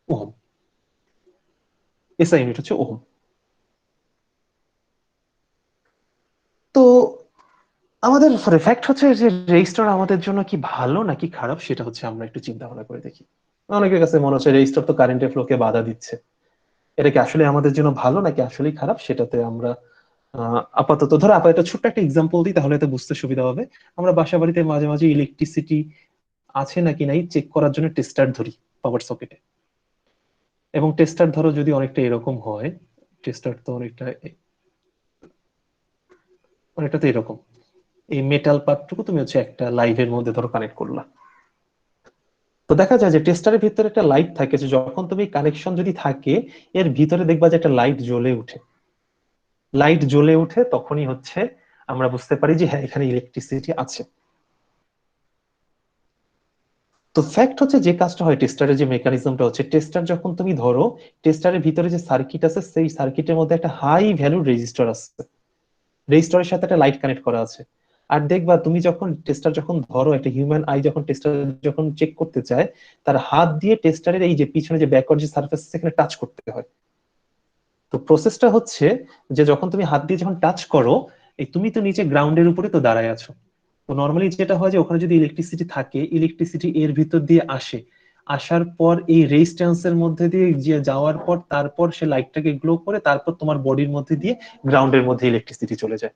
ওহম, এসআই ইউনিট হচ্ছে ওহম। তো আমাদের ফ্যাক্ট হচ্ছে যে রেজিস্টার আমাদের জন্য কি ভালো নাকি খারাপ সেটা হচ্ছে আমরা একটু চিন্তা ভাবনা করে দেখি। অনেকের কাছে মনে হচ্ছে রেজিস্টার তো কারেন্টের ফ্লোকে বাধা দিচ্ছে, এটা কি আসলে আমাদের জন্য ভালো নাকি আসলেই খারাপ, সেটাতে আমরা আপাতত ছোট্ট একটা এক্সাম্পল দিই তাহলে এতে বুঝতে সুবিধা হবে। আমরা বাসা বাড়িতে মাঝে মাঝে ইলেকট্রিসিটি আছে নাকি নাই চেক করার জন্য টেস্টার ধরি পাওয়ার সকেটে, এবং টেস্টার ধরো যদি অনেকটা এরকম হয়, টেস্টার তো অনেকটা অনেকটা তো এরকম, এই মেটাল পার্টটুকু তুমি হচ্ছে একটা লাইভের মধ্যে ধরো কানেক্ট করলা। তো দেখা যায় যে টেস্টারের ভিতরে একটা লাইট থাকে, যে যখন তুমি কানেকশন যদি থাকে এর ভিতরে দেখবা যে একটা লাইট জ্বলে উঠে। লাইট জ্বলে উঠে তখনই হচ্ছে আমরা বুঝতে পারি যে হ্যাঁ এখানে ইলেকট্রিসিটি আছে। তো ফ্যাক্ট হচ্ছে যে কাজটা হয় টেস্টারের যে মেকানিজমটা হচ্ছে, টেস্টার যখন তুমি ধরো টেস্টারের ভিতরে যে সার্কিট আছে সেই সার্কিটের মধ্যে একটা হাই ভ্যালুর রেজিস্টার আছে, রেজিস্টারের সাথে একটা লাইট কানেক্ট করা আছে। আর দেখবা তুমি যখন টেস্টার যখন ধরো, একটা হিউম্যান আই যখন টেস্টার যখন চেক করতে চায়, তার হাত দিয়ে টেস্টারের এই যে পিছনে যে ব্যাকওয়ার্ড যে সার্ফেস সেখানে টাচ করতে হয়। তো প্রসেসটা হচ্ছে যে যখন তুমি হাত দিয়ে যখন টাচ করো, এই তুমি তো নিচে গ্রাউন্ডের উপরে তো দাঁড়ায় আছো। তো নর্মালি যেটা হয় যে ওখানে যদি ইলেকট্রিসিটি থাকে, ইলেকট্রিসিটি এর ভিতর দিয়ে আসে, আসার পর এই রেজিস্ট্যান্সের মধ্যে দিয়ে যে যাওয়ার পর তারপর সে লাইটটাকে গ্লো করে তারপর তোমার বডির মধ্যে দিয়ে গ্রাউন্ডের মধ্যে ইলেকট্রিসিটি চলে যায়।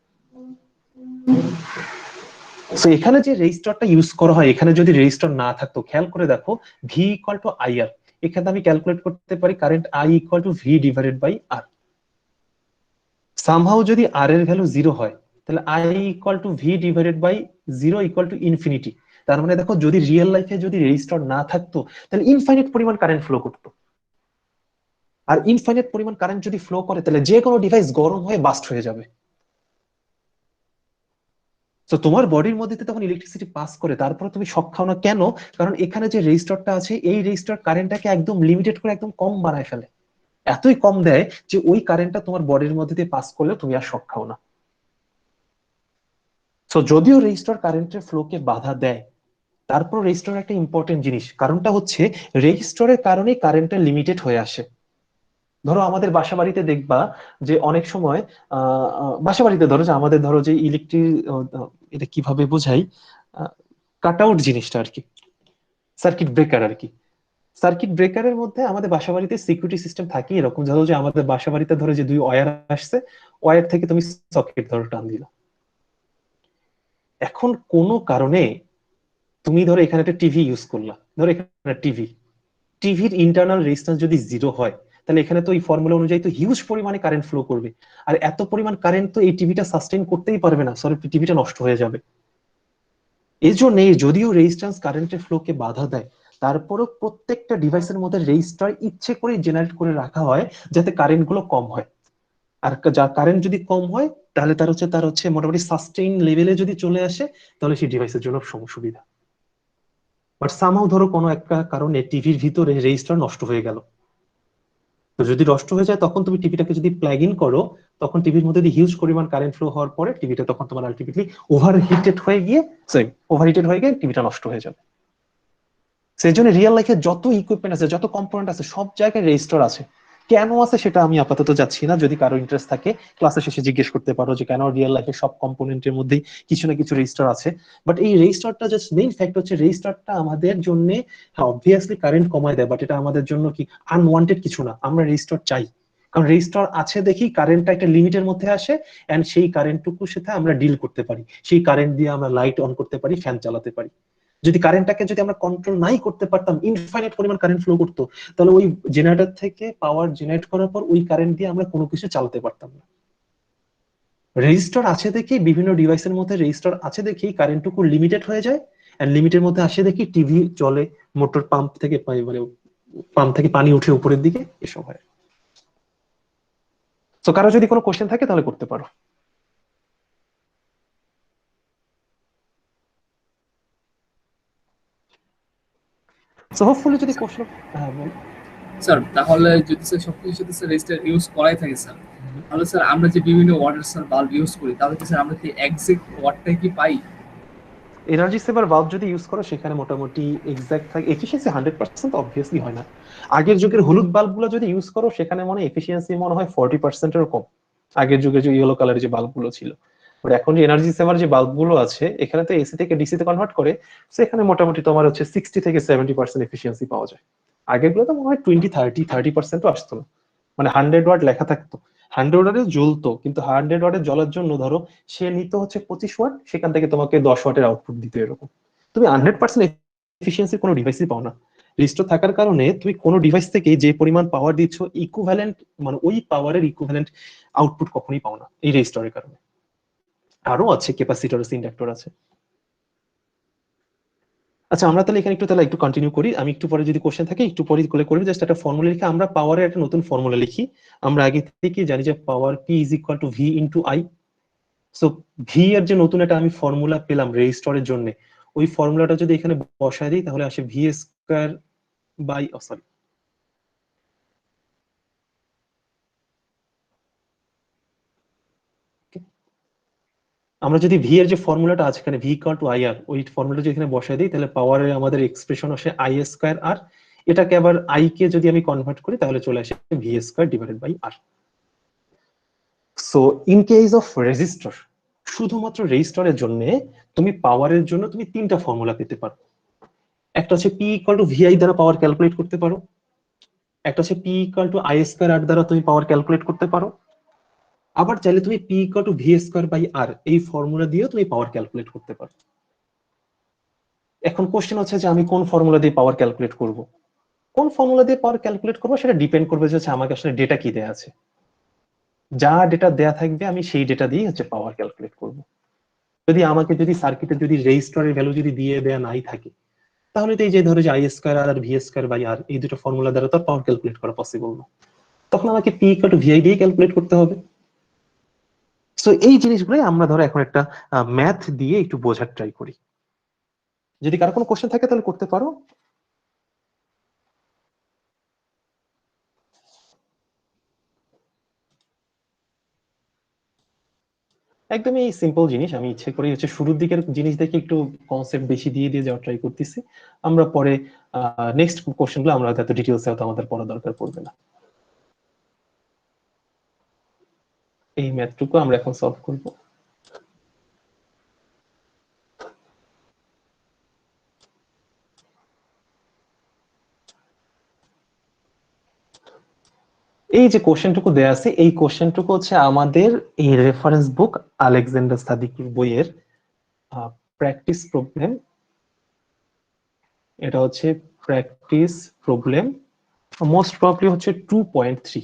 তো এখানে যে রেজিস্টারটা ইউজ করা হয়, এখানে যদি রেজিস্টার না থাকতো, খেয়াল করে দেখো V equal to I R, এখানে আমি ক্যালকুলেট করতে পারি current I equal to V divided by R. Somehow যদি আর এর ভ্যালু 0 হয় তাহলে I equal to V divided by 0 equal to infinity. তার মানে দেখো যদি রিয়েল লাইফে যদি রেজিস্টার না থাকতো তাহলে ইনফাইনাইট পরিমাণ কারেন্ট ফ্লো করতো। আর ইনফাইনাইট পরিমাণ কারেন্ট যদি ফ্লো করে তাহলে যে কোনো ডিভাইস গরম হয়ে বাস্ট হয়ে যাবে। তো তোমার বডির মধ্যে তখন ইলেকট্রিসিটি পাস করে, তারপরে তুমি শক খাও না কেন? কারণ এখানে যে রেজিস্টারটা আছে এই রেজিস্টার কারেন্টটাকে একদম লিমিটেড করে একদম কম বানায় ফেলে, এতই কম দেয় যে ওই কারেন্টটা তোমার বডির মধ্যে দিয়ে পাস করলে তুমি আর শক খাও না। তো যদিও রেজিস্টার কারেন্টের ফ্লোকে বাধা দেয়, তারপর রেজিস্টার একটা ইম্পর্টেন্ট জিনিস, কারণটা হচ্ছে রেজিস্টারের কারণে কারেন্টটা লিমিটেড হয়ে আসে। ধরো আমাদের বাসা বাড়িতে দেখবা যে অনেক সময় বাসা বাড়িতে ধরো যে আমাদের ধরো যে ইলেকট্রিক, এটা কিভাবে বোঝাই, কাট আউট জিনিসটা আর কি, সার্কিট ব্রেকার আর কি। সার্কিট ব্রেকারের মধ্যে আমাদের বাসা বাড়িতে সিকিউরিটি সিস্টেম থাকে এরকম, ধরো যে আমাদের বাসা বাড়িতে ধরো যে দুই ওয়্যার আসছে, ওয়্যার থেকে তুমি সকেট ধরো টান দিলা। এখন কোনো কারণে তুমি ধরো এখানে একটা টিভি ইউজ করলা, ধরো এখানে টিভির ইন্টারনাল রেজিস্ট্যান্স যদি 0 হয় তাহলে এখানে তো এই ফর্মুলা অনুযায়ী তো হিউজ পরিমাণে কারেন্ট ফ্লো করবে। আর এত পরিমাণ কারেন্ট তো এই টিভিটা সাস্টেইন করতেই পারবে না, সরি টিভিটা নষ্ট হয়ে যাবে। এই জন্য যদিও রেজিস্ট্যান্স কারেন্টের ফ্লোকে বাধা দেয়, তারপরেও প্রত্যেকটা ডিভাইসের মধ্যে রেজিস্টার ইচ্ছে করে জেনারেট করে রাখা হয় যাতে কারেন্ট গুলো কম হয়। আর যা কারেন্ট যদি কম হয় তাহলে তার হচ্ছে মোটামুটি সাস্টেইন লেভেলে যদি চলে আসে তাহলে সেই ডিভাইসের জন্য সুবিধা। বাট সামহাউ ধরো কোনো একটা কারণে টিভির ভিতরে রেজিস্টার নষ্ট হয়ে গেল, তো যদি নষ্ট হয়ে যায় তখন তুমি টিভিটাকে যদি প্লাগ ইন করো, তখন টিভির মধ্যে হিউজ পরিমাণ কারেন্ট ফ্লো হওয়ার পরে টিভিটা তখন তোমার আলটিমেটলি ওভারহিটেড হয়ে গিয়ে টিভিটা নষ্ট হয়ে যাবে। সেই জন্য রিয়েল লাইফে যত ইকুইপমেন্ট আছে, যত কম্পোনেন্ট আছে, সব জায়গায় রেজিস্টার আছে। কেন আছে সেটা আমি আপাতত যাচ্ছি না, যদি কারো ইন্টারেস্ট থাকে ক্লাসের শেষে জিজ্ঞেস করতে পারো যে কেন রিয়েল লাইফে সব কম্পোনেন্টের মধ্যেই কিছু না কিছু রেজিস্টার আছে। বাট এই রেজিস্টারটা জাস্ট মেইন ফ্যাক্ট হচ্ছে রেজিস্টারটা আমাদের জন্য, হ্যাঁ অবভিয়াসলি কারেন্ট কমায় দেয়, বাট এটা আমাদের জন্য কি আনওয়ান্টেড কিছু না, আমরা রেজিস্টার চাই। কারণ রেজিস্টার আছে দেখি কারেন্টটা একটা লিমিটের মধ্যে আসে, এন্ড সেই কারেন্টটুকুর সাথে আমরা ডিল করতে পারি, সেই কারেন্ট দিয়ে আমরা লাইট অন করতে পারি, ফ্যান চালাতে পারি। যদি কারেন্টটাকে যদি আমরা কন্ট্রোল নাই করতে পারতাম, ইনফাইনাইট পরিমাণ কারেন্ট ফ্লো করতো, তাহলে ওই জেনারেটর থেকে পাওয়ার জেনারেট করার পর ওই কারেন্ট দিয়ে আমরা কোনো কিছু চালাতে পারতাম না। রেজিস্টার আছে দেখি বিভিন্ন ডিভাইসের মধ্যে রেজিস্টার আছে দেখি কারেন্টটুকু লিমিটেড হয়ে যায়, এন্ড লিমিটের মধ্যে আসে দেখি টিভি চলে, মোটর পাম্প থেকে পানি উঠে উপরের দিকে, এসব হয়। তো কারো যদি কোনো কোশ্চেন থাকে তাহলে করতে পারো। সো হোপফুলি যদি কোশ্চেন, হ্যাঁ বল। স্যার তাহলে যদি স্যার সবকিছুর সাথে স্যার রেজিস্টার ইউজ করাই থাকে স্যার, তাহলে স্যার আমরা যে বিভিন্ন ওয়াটার স্যার বাল্ব ইউজ করি তাহলে কি স্যার আমরা কি এক্সাক্ট ওয়াটটাই কি পাই? এনার্জি সেভার বাল্ব যদি ইউজ করো সেখানে মোটামুটি এক্সাক্ট থাকে, এফিসিয়েন্সি 100% অবভিয়াসলি হয় না। আগের যুগের হলুদ বাল্বগুলো যদি ইউজ করো সেখানে মনে এফিসিয়েন্সি মনে হয় 40%-এরও কম, আগের যুগে যে ইয়েলো কালারের যে বাল্বগুলো ছিল। বাট এখন যে এনার্জি সেভার যে বাল্বগুলো আছে এখানে তো এসি থেকে ডিসি তে কনভার্ট করে, সেখানে মোটামুটি তোমার হচ্ছে 60 থেকে 70% এফিসিয়েন্সি পাওয়া যায়। আগেরগুলো তো মনে হয় 20-30% আসতো না, মানে 100 ওয়াট লেখা থাকতো, 100 ওয়াটে জ্বলতো, কিন্তু 100 ওয়াটে জ্বলার জন্য ধরো সে নিত হচ্ছে 25 ওয়াট, সেখান থেকে তোমাকে 10 ওয়াটের আউটপুট দিতে, এরকম। তুমি 100% এফিসিয়েন্সি কোনো ডিভাইসই পাও না। রেজিস্টার থাকার কারণে তুমি কোনো ডিভাইস থেকে যে পরিমাণ পাওয়ার দিচ্ছ ইকুইভ্যালেন্ট, মানে ওই পাওয়ারের ইকুইভ্যালেন্ট আউটপুট কখনোই পাও না এই রেজিস্টারের কারণে। আরো আছে, ক্যাপাসিটর আছে, ইন্ডাক্টর আছে। আচ্ছা আমরা তাহলে এখানে একটু কন্টিনিউ করি, আমি একটু পরে যদি কোশ্চেন থাকে একটু পরে করবি, জাস্ট একটা ফর্মুলা লিখে আমরা পাওয়ারের একটা নতুন ফর্মুলা লিখি। আমরা আগে থেকে জানি যে power P is equal to V into I. So V এর যে নতুন একটা আমি ফর্মুলা পেলাম রেজিস্টরের জন্য, ওই ফর্মুলাটা যদি এখানে বসায় দিই তাহলে আসে ভি স্কয়ার বাই সরি আমরা যদি ভি এর যে ফর্মুলাটা আছে এখানে ভি ইকুয়াল টু আই আর, ওই ফর্মুলাটা যদি এখানে বসায় দিই তাহলে পাওয়ারের আমাদের এক্সপ্রেশন আসে আই স্কয়ার আর, এটাকে আবার আই কে যদি আমি কনভার্ট করি তাহলে চলে আসে V square divided by R. So in case of resistor, শুধুমাত্র রেজিস্টরের জন্য তুমি পাওয়ারের জন্য তুমি তিনটা ফর্মুলা পেতে পারো। একটা হচ্ছে পি ইকুয়াল টু ভিআই দ্বারা পাওয়ার ক্যালকুলেট করতে পারো, একটা হচ্ছে P equal to I square R দ্বারা তুমি পাওয়ার ক্যালকুলেট করতে পারো, আবার চাইলে তুমি P equal to V square by R এই ফর্মুলা দিয়েও তুমি পাওয়ার ক্যালকুলেট করতে পারো। এখন কোশ্চেন হচ্ছে যে আমি কোন ফর্মুলা দিয়ে পাওয়ার ক্যালকুলেট করব। কোন ফর্মুলা দিয়ে পাওয়ার ক্যালকুলেট করবো সেটা ডিপেন্ড করবে যে আমাকে আসলে ডেটা কি দেয়া আছে। যা ডেটা দেয়া থাকবে আমি সেই ডেটা দিয়ে পাওয়ার ক্যালকুলেট করব। যদি সার্কিটের যদি রেজিস্টরের ভ্যালু যদি দিয়ে দেয়া নাই থাকে, তাহলে তো এই যে ধরো যে I square R V square by R এই দুটো ফর্মুলা দ্বারা তো পাওয়ার ক্যালকুলেট করা পসিবল না, তখন আমাকে পি ইকুয়াল টু ভিআই দিয়ে ক্যালকুলেট করতে হবে। সো এই জিনিসগুলোই আমরা ধরো এখন একটা ম্যাথ দিয়ে একটু বোঝার ট্রাই করি। যদি কারো কোনো কোশ্চেন থাকে তাহলে করতে পারো। একদমই সিম্পল জিনিস, আমি ইচ্ছে করে শুরুর দিকের জিনিস দেখে একটু কনসেপ্ট বেশি দিয়ে দিয়ে যাওয়ার ট্রাই করতেছি। আমরা পরে নেক্সট কোশ্চেনগুলো আমরা এত ডিটেইলসে হয়তো আমাদের পড়া দরকার পড়বে না। এই ম্যাথটুকু আমরা এখন সলভ করব। এই যে কোশ্চেনটুকু দেয়া আছে, এই কোশ্চেনটুকু হচ্ছে আমাদের এই রেফারেন্স বুক আলেকজান্ডার সাদিকির বইয়ের প্র্যাকটিস প্রবলেম। এটা হচ্ছে প্র্যাকটিস প্রবলেম, মোস্ট প্রবাবলি হচ্ছে 2.3,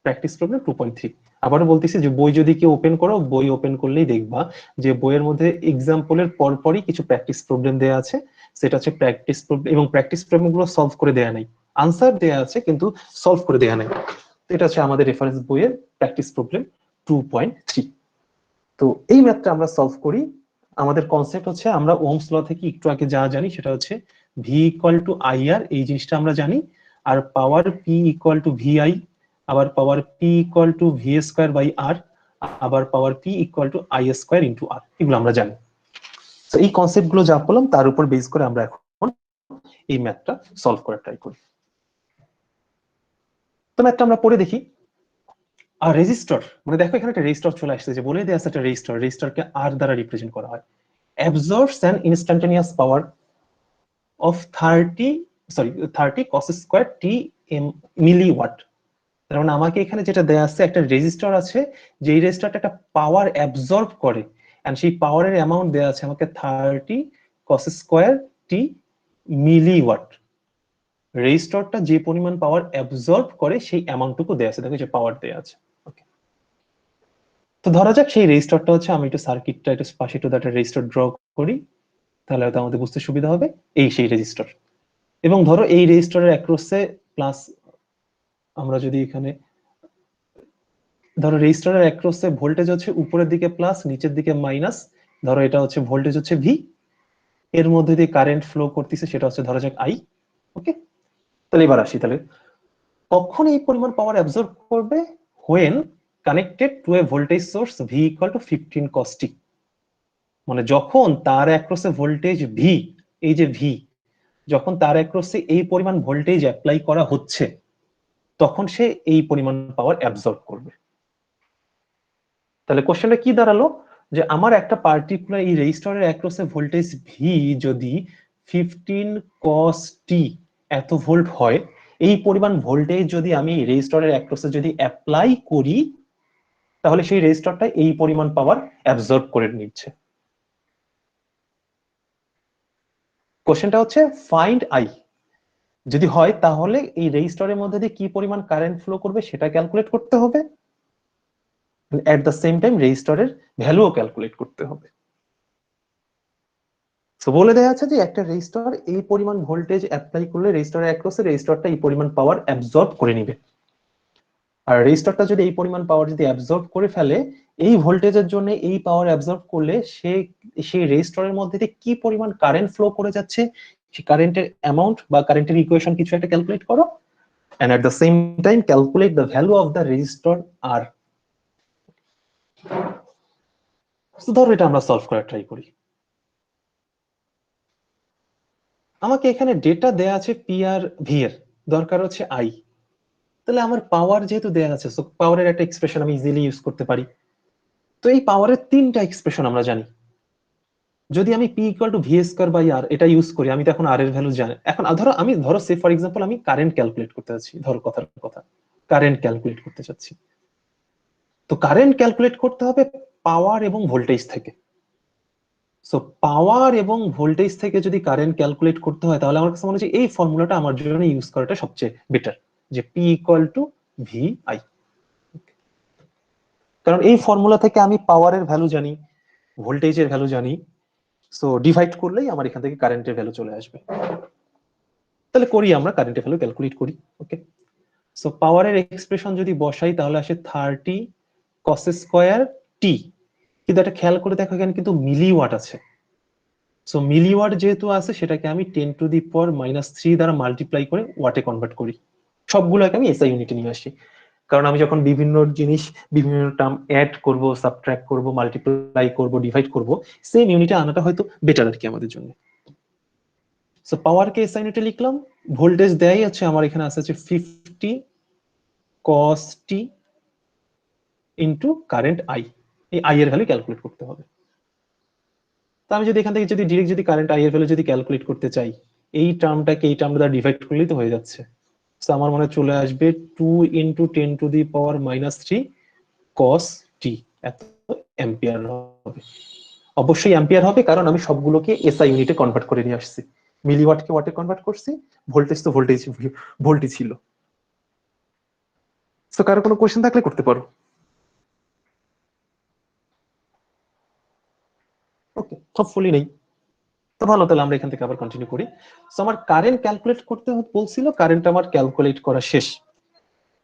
প্র্যাকটিস প্রবলেম 2.3। আবারও বলতেছি যে বই যদি কেউ ওপেন করো, বই ওপেন করলেই দেখবা যে বইয়ের মধ্যে এক্সাম্পলের পরপরই কিছু প্র্যাকটিস প্রবলেম দেয়া আছে। সেটা হচ্ছে প্র্যাকটিস প্রবলেম, এবং প্র্যাকটিস প্রবলেমগুলো সলভ করে দেয়া নাই, আনসার দেয়া আছে কিন্তু সলভ করে দেয়া নাই। এটা হচ্ছে আমাদের রেফারেন্স বইয়ের প্র্যাকটিস প্রবলেম 2.3। তো এই ম্যাথটা আমরা সলভ করি। আমাদের কনসেপ্ট হচ্ছে আমরা ওহমস ল থেকে একটু আগে যা জানি সেটা হচ্ছে V equal to I R, এই জিনিসটা আমরা জানি, আর power P equal to VI, আবার power P equal to V square by R, আবার power P equal to I square into R, এগুলো আমরা জানি। তো এই কনসেপ্ট গুলো যা বললাম তার উপর বেস করে আমরা এখন এই ম্যাথটা সলভ করার ট্রাই করি। তো ম্যাথটা আমরা পড়ে দেখি। আর রেজিস্টর, মানে দেখো এখানে একটা রেজিস্টর চলে আসছে, যে বলে দেয়া আছে একটা রেজিস্টর, রেজিস্টরকে আর দ্বারা রিপ্রেজেন্ট করা হয়। absorbs an instantaneous power of 30 cos square t milliwatt। তার মানে আমাকে এখানে যেটা দেয়া আছে, একটা রেজিস্টর আছে, যে রেজিস্টরটা একটা পাওয়ার অ্যাবজর্ব করে, এন্ড সেই পাওয়ারের অ্যামাউন্ট দেয়া আছে আমাকে 30 cos square t milliwatt। রেজিস্টরটা যে পরিমাণ পাওয়ার অ্যাবজর্ব করে সেই অ্যামাউন্টটুকু দেয়া আছে, দেখো যে পাওয়ার দেয়া আছে। ওকে, তো ধরা যাক সেই রেজিস্টরটা হচ্ছে, আমি একটু সার্কিটটা একটু পাশে একটু একটা রেজিস্টর ড্র করি, তাহলে হয়তো আমাদের বুঝতে সুবিধা হবে। এই সেই রেজিস্টর, এবং ধরো এই রেজিস্টরের অ্যাক্রসে প্লাস, আমরা যদি এখানে ধরো রেজিস্টরের অ্যাক্রসে ভোল্টেজ হচ্ছে উপরের দিকে প্লাস, নিচের দিকে মাইনাস, ধরো এটা হচ্ছে ভোল্টেজ হচ্ছে ভি, এর মধ্যে দিয়ে কারেন্ট ফ্লো করতেছে সেটা হচ্ছে ধরা যাক আই। ওকে, তাহলে এবার আসি, তাহলে কখন এই পরিমাণ পাওয়ার অ্যাবজর্ব করবে? When connected to A voltage source V equal two 15 cos t। মানে যখন তার অ্যাক্রসে ভোল্টেজ ভি, এই যে ভি, যখন তার অ্যাক্রসে এই পরিমাণ ভোল্টেজ অ্যাপ্লাই করা হচ্ছে, তখন সে এই পরিমাণ পাওয়ার অ্যাবজর্ব করবে। তাহলে কোশ্চেনটা কি দাঁড়ালো, যে আমার একটা পার্টিকুলার এই রেজিস্টরের অ্যাক্রসে ভোল্টেজ ভি যদি 15 cos t এত ভোল্ট হয়, এই পরিমাণ ভোল্টেজ যদি আমি রেজিস্টরের অ্যাক্রসে যদি অ্যাপ্লাই করি, তাহলে সেই রেজিস্টরটা এই পরিমাণ পাওয়ার অ্যাবজর্ব করে নিচ্ছে। কোশ্চেনটা হচ্ছে ফাইন্ড আই। যদি হয় তাহলে এই রেজিস্টরের মধ্যে দিয়ে কি পরিমাণ কারেন্ট ফ্লো করবে সেটা ক্যালকুলেট করতে হবে, এট দ্য সেম টাইম রেজিস্টারের ভ্যালুও ক্যালকুলেট করতে হবে। তো বলে দেওয়া আছে যে একটা রেজিস্টার এই পরিমাণ ভোল্টেজ অ্যাপ্লাই করলে রেজিস্টারের অ্যাক্রসে রেজিস্টারটা এই পরিমাণ পাওয়ার অ্যাবজর্ব করে নিবে। আর রেজিস্টারটা যদি এই পরিমাণ পাওয়ার যদি অ্যাবজর্ব করে ফেলে, এই ভোল্টেজের জন্য এই পাওয়ার অ্যাবজর্ব করলে সেই রেজিস্টারের মধ্যে দিয়ে কি পরিমাণ কারেন্ট ফ্লো করে যাচ্ছে, সেই কারেন্টের অ্যামাউন্ট বা কারেন্টের ইকুয়েশন কিছু একটা ক্যালকুলেট করো, and at the same time calculate the value of the resistor R. So ধরো এটা আমরা সলভ করার ট্রাই করি। আমাকে এখানে ডেটা দেয়া আছে পি আর ভি এর, দরকার হচ্ছে আই। তাহলে আমার পাওয়ার যেহেতু দেয়া আছে, সো পাওয়ারের একটা এক্সপ্রেশন আমি ইজিলি ইউজ করতে পারি। তো এই পাওয়ারের তিনটা এক্সপ্রেশন আমরা জানি। যদি আমি P equal to V square by R এটা ইউজ করি, আমি তো এখন আর এর ভ্যালু জানি। এখন ধরো সে ফর এক্সাম্পল আমি কারেন্ট ক্যালকুলেট করতে যাচ্ছি, ধরো কথার কথা কারেন্ট ক্যালকুলেট করতে চাচ্ছি। তো কারেন্ট ক্যালকুলেট করতে হবে পাওয়ার এবং ভোল্টেজ থেকে। সো পাওয়ার এবং ভোল্টেজ থেকে যদি কারেন্ট ক্যালকুলেট করতে হয়, তাহলে আমার কাছে মনে হচ্ছে এই ফর্মুলাটা আমার জন্য ইউজ করাটা সবচেয়ে বেটার, যে P equal to V I. কারণ এই ফর্মুলা থেকে আমি পাওয়ারের ভ্যালু জানি, ভোল্টেজের ভ্যালু জানি, সো ডিভাইড করলেই আমার এখান থেকে কারেন্টের ভ্যালু চলে আসবে। তাহলে করি আমরা কারেন্টের ভ্যালু ক্যালকুলেট করি। ওকে, সো পাওয়ারের এক্সপ্রেশন যদি বসাই তাহলে আসে 30 cos স্কয়ার টি। কিন্তু এটা খেয়াল করে দেখো এখানে কিন্তু মিলিওয়াট আছে। সো মিলিওয়াট যেহেতু আছে, সেটাকে আমি 10⁻³ দ্বারা মাল্টিপ্লাই করে ওয়াটে কনভার্ট করি। সবগুলোকে আমি এসআই ইউনিটে নিয়ে আসি, কারণ আমি যখন বিভিন্ন জিনিস বিভিন্ন টার্ম অ্যাড করব, সাবট্রাক্ট করব, মাল্টিপ্লাই করব, ডিভাইড করব, সেম ইউনিটে আনাটা হয়তো বেটার আর কি আমাদের জন্য। সো পাওয়ারকে এসআই ইউনিটে লিখলাম, ভোল্টেজ দেয়াই আছে আমার, এখানে আছে 50 cos t into current I. এই আই এর ভ্যালু ক্যালকুলেট করতে হবে। তো আমি যদি এখান থেকে যদি ডিরেক্ট যদি কারেন্ট আই এর ভ্যালু যদি ক্যালকুলেট করতে চাই, এই টার্মটাকে এই টার্ম দ্বারা ডিভাইড করলেই তো হয়ে যাচ্ছে। সো আমার মনে চলে আসবে 2 × 10⁻³ cos t, এত অ্যাম্পিয়ার হবে। অবশ্যই অ্যাম্পিয়ার হবে, কারণ আমি সবগুলোকে এসআই ইউনিটে কনভার্ট করে নিয়ে আসছি। মিলিওয়াটকে ওয়াটে কনভার্ট করছি, ভোল্টেজ তো ভোল্টই ছিল। সো কারো কোনো কোশ্চেন থাকলে করতে পারো। ওকে, হোপফুলি নেই তো ভালো, তাহলে আমরা এখান থেকে আবার কন্টিনিউ করি। সো আমার কারেন্ট ক্যালকুলেট করতে বলছিল, কারেন্ট আমার ক্যালকুলেট করা শেষ।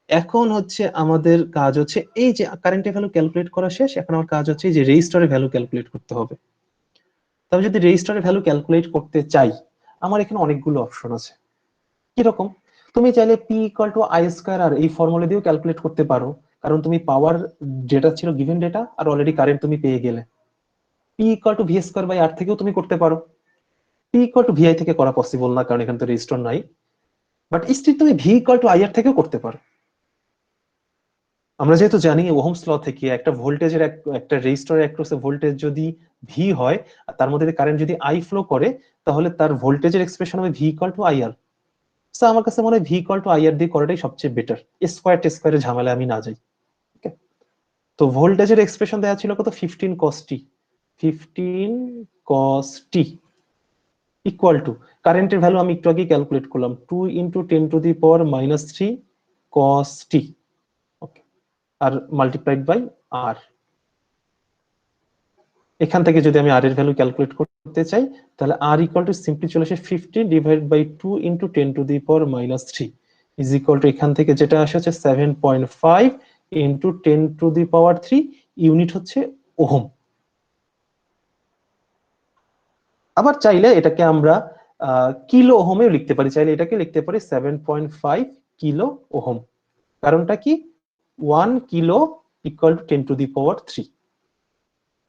এখন হচ্ছে আমাদের কাজ হচ্ছে এই যে কারেন্টের ভ্যালু ক্যালকুলেট করা শেষ, এখন আমার কাজ হচ্ছে যে রেজিস্টারের ভ্যালু ক্যালকুলেট করতে হবে। তবে যদি রেজিস্টারের ভ্যালু ক্যালকুলেট করতে চাই, আমার এখানে অনেকগুলো অপশন আছে। কিরকম? তুমি চাইলে P equal to I square R এই ফর্মুলা দিয়েও ক্যালকুলেট করতে পারো, কারণ তুমি পাওয়ার যেটা ছিল গিভেন ডেটা আর অলরেডি কারেন্ট তুমি পেয়ে গেলে। P equal to V square by R থেকেও তুমি করতে পারো। পি ইকুয়াল টু ভিআই থেকে করা পসিবল না, কারণ এখানে তো রেজিস্টার নাই। বাট স্টিল তুমি ভি ইকুয়াল টু আই আর থেকেও করতে পারো। আমরা যেহেতু জানি ওহমস ল থেকে একটা ভোল্টেজের একটা রেজিস্টারের অ্যাক্রসে ভোল্টেজ যদি ভি হয় আর তার মধ্যে কারেন্ট যদি আই ফ্লো করে, তাহলে তার ভোল্টেজের এক্সপ্রেশন হবে V equal to I R. So আমার কাছে মনে হয় V equal to I R দিয়ে করাটাই সবচেয়ে বেটার, স্কয়ারের ঝামেলা আমি না যাই। ওকে, তো ভোল্টেজের এক্সপ্রেশন দেওয়া ছিল কত? 15 cos t, 15 cos t equal to কারেন্টের ভ্যালু আমি একটু আগে ক্যালকুলেট করলাম 2 × 10⁻³ cos t, ওকে, আর মাল্টিপ্লাইড বাই আর। এখান থেকে যদি আমি আর এর ভ্যালু ক্যালকুলেট করতে চাই, তাহলে আর ইকুয়াল টু সিম্পলি চলে আসে 15 divide by 2 × 10⁻³ is equal to এখান থেকে যেটা আসে হচ্ছে 7.5 × 10⁻³ ইউনিট হচ্ছে ওহম। আবার চাইলে এটাকে আমরা কিলো ওহমেও লিখতে পারি, চাইলে এটাকে লিখতে পারি 7.5 কিলো ওহম। কারণটা কি? 1 কিলো ইকুয়াল টু 10⁻³।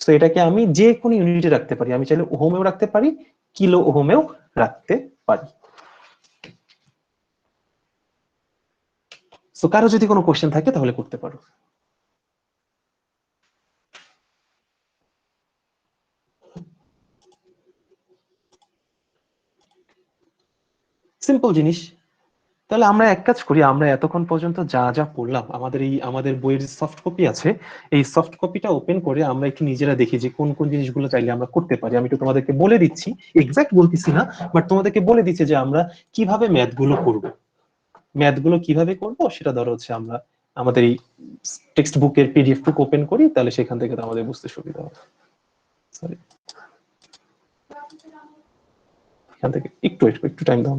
সো এটাকে আমি যে কোনো ইউনিটে রাখতে পারি, আমি চাইলে ওহমেও রাখতে পারি, কিলো ওহমেও রাখতে পারি। সো কারো যদি কোনো কোশ্চেন থাকে তাহলে করতে পারো। সিম্পল জিনিস। তাহলে আমরা এক কাজ করি, আমরা এতক্ষণ পর্যন্ত যা যা পড়লাম আমাদের বইয়ের সফট কপি আছে, এই সফট কপিটা ওপেন করে আমরা একটু নিজেরা দেখি যে কোন কোন জিনিসগুলো চাইলে আমরা করতে পারি। আমি একটু তোমাদেরকে বলে দিচ্ছি, এক্সাক্ট বলতেছি না, বাট তোমাদেরকে বলে দিচ্ছি যে আমরা কিভাবে ম্যাথগুলো করব। ম্যাথগুলো কিভাবে করব সেটা ধরো হচ্ছে আমরা আমাদের এই টেক্সট বুকের পিডিএফ টুক ওপেন করি, তাহলে সেখান থেকে তো আমাদের বুঝতে সুবিধা হবে। সরি, এখান থেকে একটু টাইম দাও।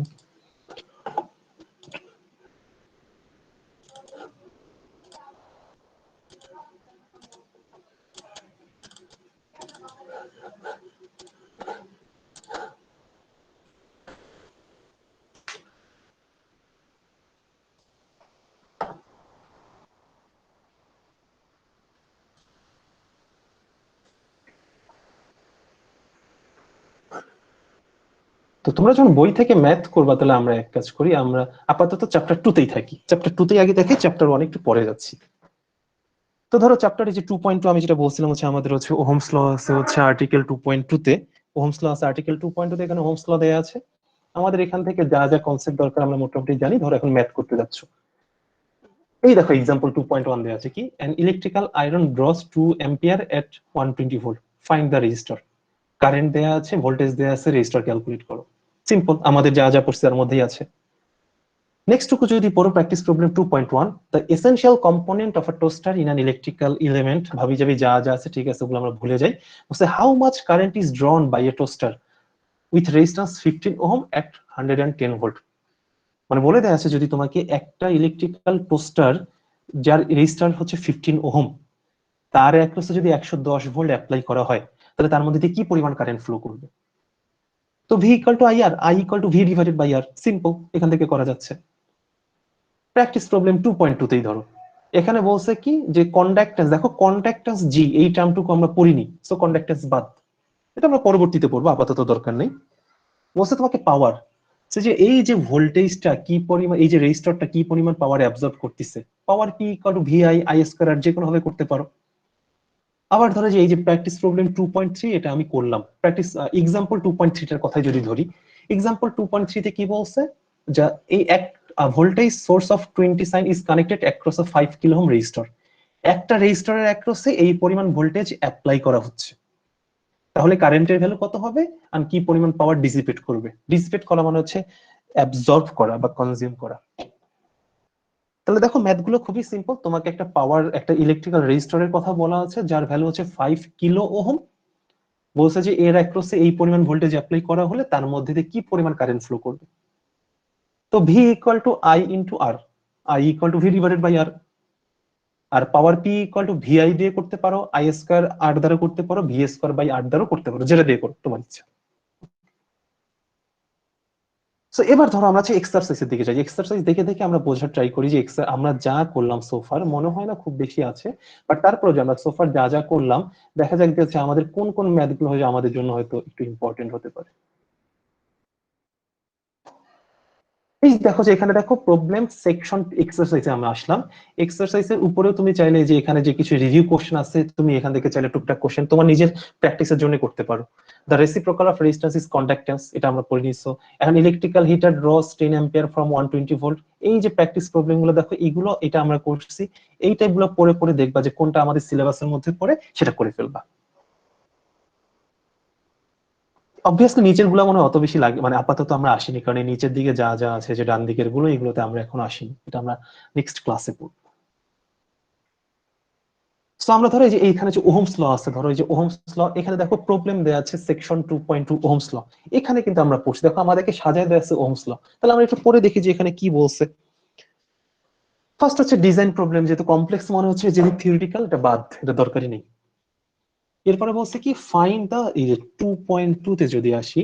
তো তোমরা যখন বই থেকে ম্যাথ করবা, তাহলে আমরা এক কাজ করি, আমরা আপাতত চ্যাপ্টার 2 তেই থাকি, চ্যাপ্টার 2 তেই আগে দেখি, চ্যাপ্টার 1 একটু পরে যাচ্ছি। তো ধরো চ্যাপ্টারে যে 2.2 আমি যেটা বলছিলাম হচ্ছে আমাদের হচ্ছে ওহমস ল আছে হচ্ছে আর্টিকেল 2.2 তে, ওহমস ল আছে আর্টিকেল 2.2 তে, এখানে ওহমস ল দেয়া আছে। আমাদের এখান থেকে যা যা কনসেপ্ট দরকার আমরা মোটামুটি জানি। ধরো এখন ম্যাথ করতে যাচ্ছ, এই দেখো এক্সাম্পল 2.1 দেয়া আছে কি, an electrical iron draws 2 ampere at 120 volt, find the resistor। Current দেয়া আছে, ভোল্টেজ দেয়া আছে, রেজিস্টার ক্যালকুলেট করো। সিম্পল, আমাদের যা যা পড়ছে তার মধ্যেই আছে। নেক্সট টুকু যদি পড়ো, practice problem 2.1, the essential component of a toaster in an electrical element. ভাবি যাবি যা যা আছে, ঠিক আছে, ওগুলো আমরা ভুলে যাই। বলছে how much current is drawn by a toaster with resistance 15 ohm at 110 volt. মানে বলে দেয়া আছে যদি তোমাকে একটা ইলেকট্রিক্যাল টোস্টার যার রেজিস্ট্যান্স হচ্ছে 15 ওহম, তার অ্যাক্রসে যদি 110 ভোল্ট অ্যাপ্লাই করা হয়, তাহলে তার মধ্যে দিয়ে কি পরিমাণ কারেন্ট ফ্লো করবে। তো V equal to IR, I equal to V divided by R, simple, এখান থেকে করা যাচ্ছে। প্র্যাকটিস প্রবলেম 2.2 তেই ধরো, এখানে বলছে কি যে কন্ডাক্ট্যান্স, দেখো কন্ডাক্ট্যান্স জি, এই টার্মটুকু আমরা পড়িনি, সো কন্ডাক্ট্যান্স বাদ, এটা আমরা পরবর্তীতে পড়বো, আপাতত দরকার নেই। বলছে তোমাকে পাওয়ার, যে এই যে ভোল্টেজটা কি পরিমাণ, এই যে রেজিস্টরটা কি পরিমাণ পাওয়ার অ্যাবজর্ব করতেছে, power P equal to VI I square, আর যে কোনো ভাবে করতে পারো। আবার ধরো যে এই যে প্র্যাকটিস প্রবলেম 2.3, এটা আমি করলাম। প্র্যাকটিস এক্সাম্পল 2.3 টার কথাই যদি ধরি, এক্সাম্পল 2.3 তে কি বলছে, যা এই এক voltage source of 20 sine is connected across a 5 kilo ohm resistor. একটা রেজিস্টরের অ্যাক্রসে এই পরিমাণ ভোল্টেজ অ্যাপ্লাই করা হচ্ছে, তাহলে কারেন্টের ভ্যালু কত হবে, আর কি পরিমাণ পাওয়ার ডিসিপেট করবে। ডিসিপেট করা মানে হচ্ছে অ্যাবজর্ব করা বা কনজিউম করা। তাহলে দেখো ম্যাথ গুলো খুবই সিম্পল, তোমাকে একটা পাওয়ার, একটা ইলেকট্রিক্যাল রেজিস্টরের কথা বলা আছে যার ভ্যালু হচ্ছে 5 কিলো ওহম, বলছে যে এর অ্যাক্রসে এই পরিমাণ ভোল্টেজ অ্যাপ্লাই করা হলে তার মধ্যে দিয়ে কি পরিমাণ কারেন্ট ফ্লো করবে। তো V equal to I into R, I equal to V divided by R, আর power P equal to VI দিয়ে করতে পারো, আই স্কয়ার আর দ্বারা করতে পারো, ভি স্কয়ার বাই আর দ্বারা করতে পারো, যেটা দিয়ে করো তোমার ইচ্ছা। সো এবার ধরো আমরা এক্সারসাইজের দিকে যাই। এক্সারসাইজ দেখে দেখে আমরা বোঝার ট্রাই করি যে আমরা যা করলাম সোফার মনে হয় না খুব বেশি আছে, বাট তারপরে যে আমরা সোফার যা যা করলাম, দেখা যাক যে আমাদের কোন কোন ম্যাথ গুলো হয়তো আমাদের জন্য হয়তো একটু ইম্পর্টেন্ট হতে পারে। এই দেখো যে এখানে দেখো প্রবলেম সেকশন এক্সারসাইজে আমরা আসলাম। এক্সারসাইজের উপরেও তুমি চাইলে যে এখানে যে কিছু রিভিউ কোশ্চেন আছে, তুমি এখান থেকে চাইলে টুকটাক কোশ্চেন তোমার নিজের প্র্যাকটিসের জন্য করতে পারো। The reciprocal of resistance is conductance, এটা আমরা পড়ে নিছো। এখন electrical heater draws 10 ampere from 120 volt. এই যে প্র্যাকটিস প্রবলেম গুলো দেখো, এগুলো এটা আমরা করছি, এই টাইপগুলো পড়ে পড়ে দেখবা যে কোনটা আমাদের সিলেবাসের মধ্যে পড়ে, সেটা করে ফেলবা। অবভিয়াসলি নিচের গুলো মনে অত বেশি লাগে, মানে আপাতত আমরা আসিনি, কারণ নিচের দিকে যা যা আছে যে ডান দিকের গুলো, এগুলোতে আমরা এখন আসিনি, এটা আমরা নেক্সট ক্লাসে পড়ব। সো আমরা ধরো এই যে এইখানে যে ওহমস ল আছে, ধরো এই যে ওহমস ল, এখানে দেখো প্রবলেম দেয়া আছে সেকশন 2.2 ওহমস ল, এখানে কিন্তু আমরা পড়ছি, দেখো আমাদেরকে সাজায় দেয়া আছে ওহমস ল। তাহলে আমরা একটু পড়ে দেখি যে এখানে কি বলছে। ফার্স্ট হচ্ছে ডিজাইন প্রবলেম, যেহেতু কমপ্লেক্স মনে হচ্ছে, যেহেতু থিওরিটিক্যাল, এটা বাদ, এটা দরকারই নেই। এরপরে বলছে কি ফাইন্ড দা, এই যে 2.2 তে যদি আসি,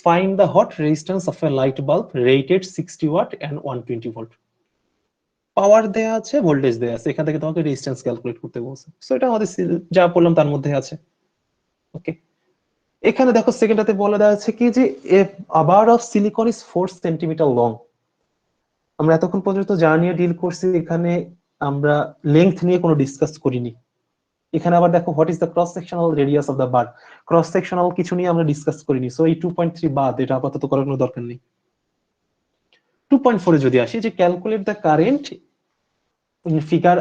find the hot resistance of a light bulb rated 60 watt and 120 volt। পাওয়ার দেয়া আছে, ভোল্টেজ দেয়া আছে, এখান থেকে তোমাকে রেজিস্ট্যান্স ক্যালকুলেট করতে বলছে। সো এটা আমাদের যা বললাম তার মধ্যে আছে। ওকে, এখানে দেখো সেকেন্ডটাতে বলে দেওয়া আছে কি যে a bar of silicon is 4 centimetre long. আমরা এতক্ষণ পর্যন্ত যা নিয়ে ডিল করছি, এখানে আমরা লেংথ নিয়ে কোনো ডিসকাস করিনি। এখানে আবার দেখো what is the cross sectional radius of the bar, cross sectional কিছু নিয়ে আমরা ডিসকাস করিনি। সো এই 2.3 বাদ, এটা আপাতত করার কোনো দরকার নেই। 2.4 এ যদি আসি, যে calculate the current in figure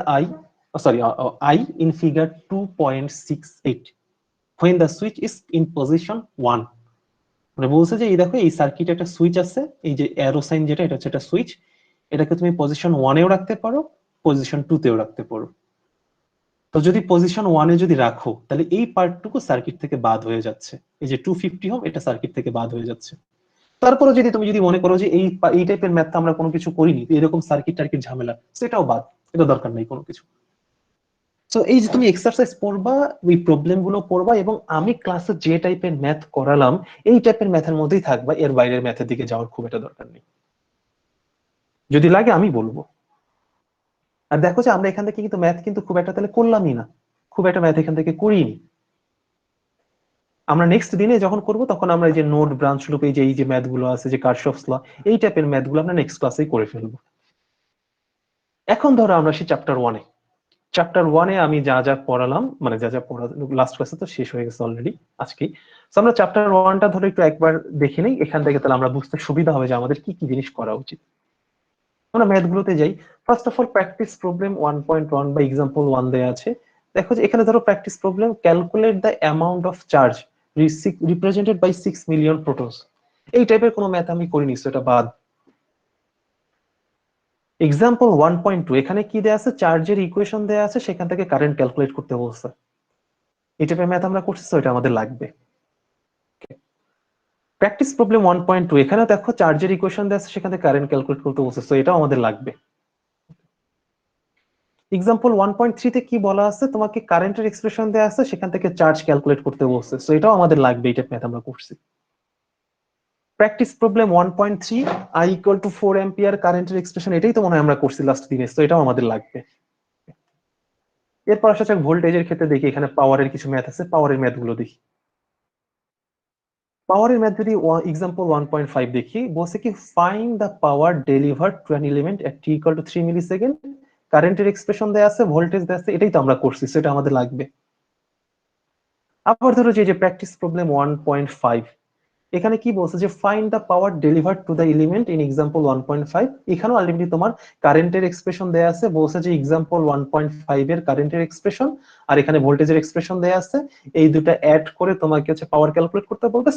I in figure 2.68 when the switch is in position 1। মানে বলছে যে এই দেখো এই সার্কিটে একটা সুইচ আছে, এই যে অ্যারো সাইন যেটা, এটা হচ্ছে একটা সুইচ, এটাকে তুমি পজিশন 1 এও রাখতে পারো, পজিশন 2 তেও রাখতে পারো। তো যদি পজিশন 1 এ যদি রাখো তাহলে এই পার্টটুকু সার্কিট থেকে বাদ হয়ে যাচ্ছে, এই যে 250 ওহম এটা সার্কিট থেকে বাদ হয়ে যাচ্ছে। তারপরে যদি তুমি যদি মনে করো যে এই টাইপের ম্যাথটা আমরা কোনো কিছু করিনি, এরকম সার্কিট টার্কিট ঝামেলা, সেটাও বাদ, এটা দরকার নেই কোনো কিছু। তো এই যে তুমি এক্সারসাইজ পড়বা, ওই প্রবলেম গুলো পড়বা, এবং আমি ক্লাসে যে টাইপের ম্যাথ করালাম এই টাইপের ম্যাথের মধ্যেই থাকবা, এর বাইরের ম্যাথের দিকে যাওয়ার খুব একটা দরকার নেই। যদি লাগে আমি বলবো। আর দেখো যে আমরা এখান থেকে কিন্তু ম্যাথ কিন্তু খুব একটা তাহলে করলামই না, খুব একটা ম্যাথ এখান থেকে করিনি। আমরা নেক্সট দিনে যখন করব তখন আমরা এই যে নোড ব্রাঞ্চ লুপ, এই যে ম্যাথ গুলো আছে, যে কারশফস ল, এই টাইপের ম্যাথ গুলো আমরা নেক্সট ক্লাসেই করে ফেলবো। এখন ধরো আমরা সেই চ্যাপ্টার 1-এ আমি যা যা পড়ালাম, মানে যা যা পড়া লাস্ট ক্লাসে তো শেষ হয়ে গেছে অলরেডি আজকেই। তো আমরা চ্যাপ্টার 1টা ধরো একটু একবার দেখে নেই, এখান থেকে তাহলে আমরা বুঝতে সুবিধা হবে যে আমাদের কি কি জিনিস করা উচিত। আমরা ম্যাথ গুলোতে যাই। First of all practice problem 1.1 বা এক্সাম্পল 1 দেয়া আছে। দেখো যে এখানে ধরো practice problem, calculate the amount of charge represented by 6 million protons. এই টাইপের কোনো ম্যাথ আমি করিনি, সেটা বাদ। এক্সাম্পল 1.2 এখানে কি দেয়া আছে, চার্জের ইকুয়েশন দেয়া আছে, সেখান থেকে কারেন্ট ক্যালকুলেট করতে বলছে। এই টাইপের ম্যাথ আমরা করছি, তো এটা আমাদের লাগবে। প্র্যাকটিস প্রবলেম 1.2 এখানে দেখো চার্জের ইকুয়েশন দেয়া আছে, সেখান থেকে কারেন্ট ক্যালকুলেট করতে বলছে, তো এটাও আমাদের লাগবে। এক্সাম্পল 1.3 তে কি বলা আছে, তোমাকে কারেন্টের এক্সপ্রেশন দেয়া আছে, সেখান থেকে চার্জ ক্যালকুলেট করতে বলছে, তো এটাও আমাদের লাগবে। এই টাইপের ম্যাথ আমরা করছি। Practice problem 1.3 I equal two 4 ampere কারেন্টের এক্সপ্রেশন, এটাই তো মনে হয় আমরা করছি লাস্ট দিনে, তো এটাও আমাদের লাগবে। এরপর আসা যাক ভোল্টেজের ক্ষেত্রে, দেখি এখানে পাওয়ারের কিছু ম্যাথ আছে, পাওয়ারের ম্যাথ গুলো দেখি। পাওয়ারের ম্যাথ যদি এক্সাম্পল 1.5 দেখি, বলছে কি find the power delivered to an element at t equal to 3 millisecond, কারেন্টের এক্সপ্রেশন দেয়া আছে, ভোল্টেজ দেয়া আছে, এটাই তো আমরা করছি, সেটা আমাদের লাগবে। আবার ধরো যে প্র্যাকটিস প্রবলেম 1.5 এখানে কি বলছে যে find the power delivered to the element in example 1.5, এখানেও আলটিমেটলি তোমার কারেন্টের এক্সপ্রেশন দেয়া আছে, বলছে যে এক্সাম্পল 1.5 এর কারেন্টের এক্সপ্রেশন আর এখানে ভোল্টেজের এক্সপ্রেশন দেয়া আছে, এই দুটো অ্যাড করে তোমাকে হচ্ছে পাওয়ার ক্যালকুলেট করতে বলবে,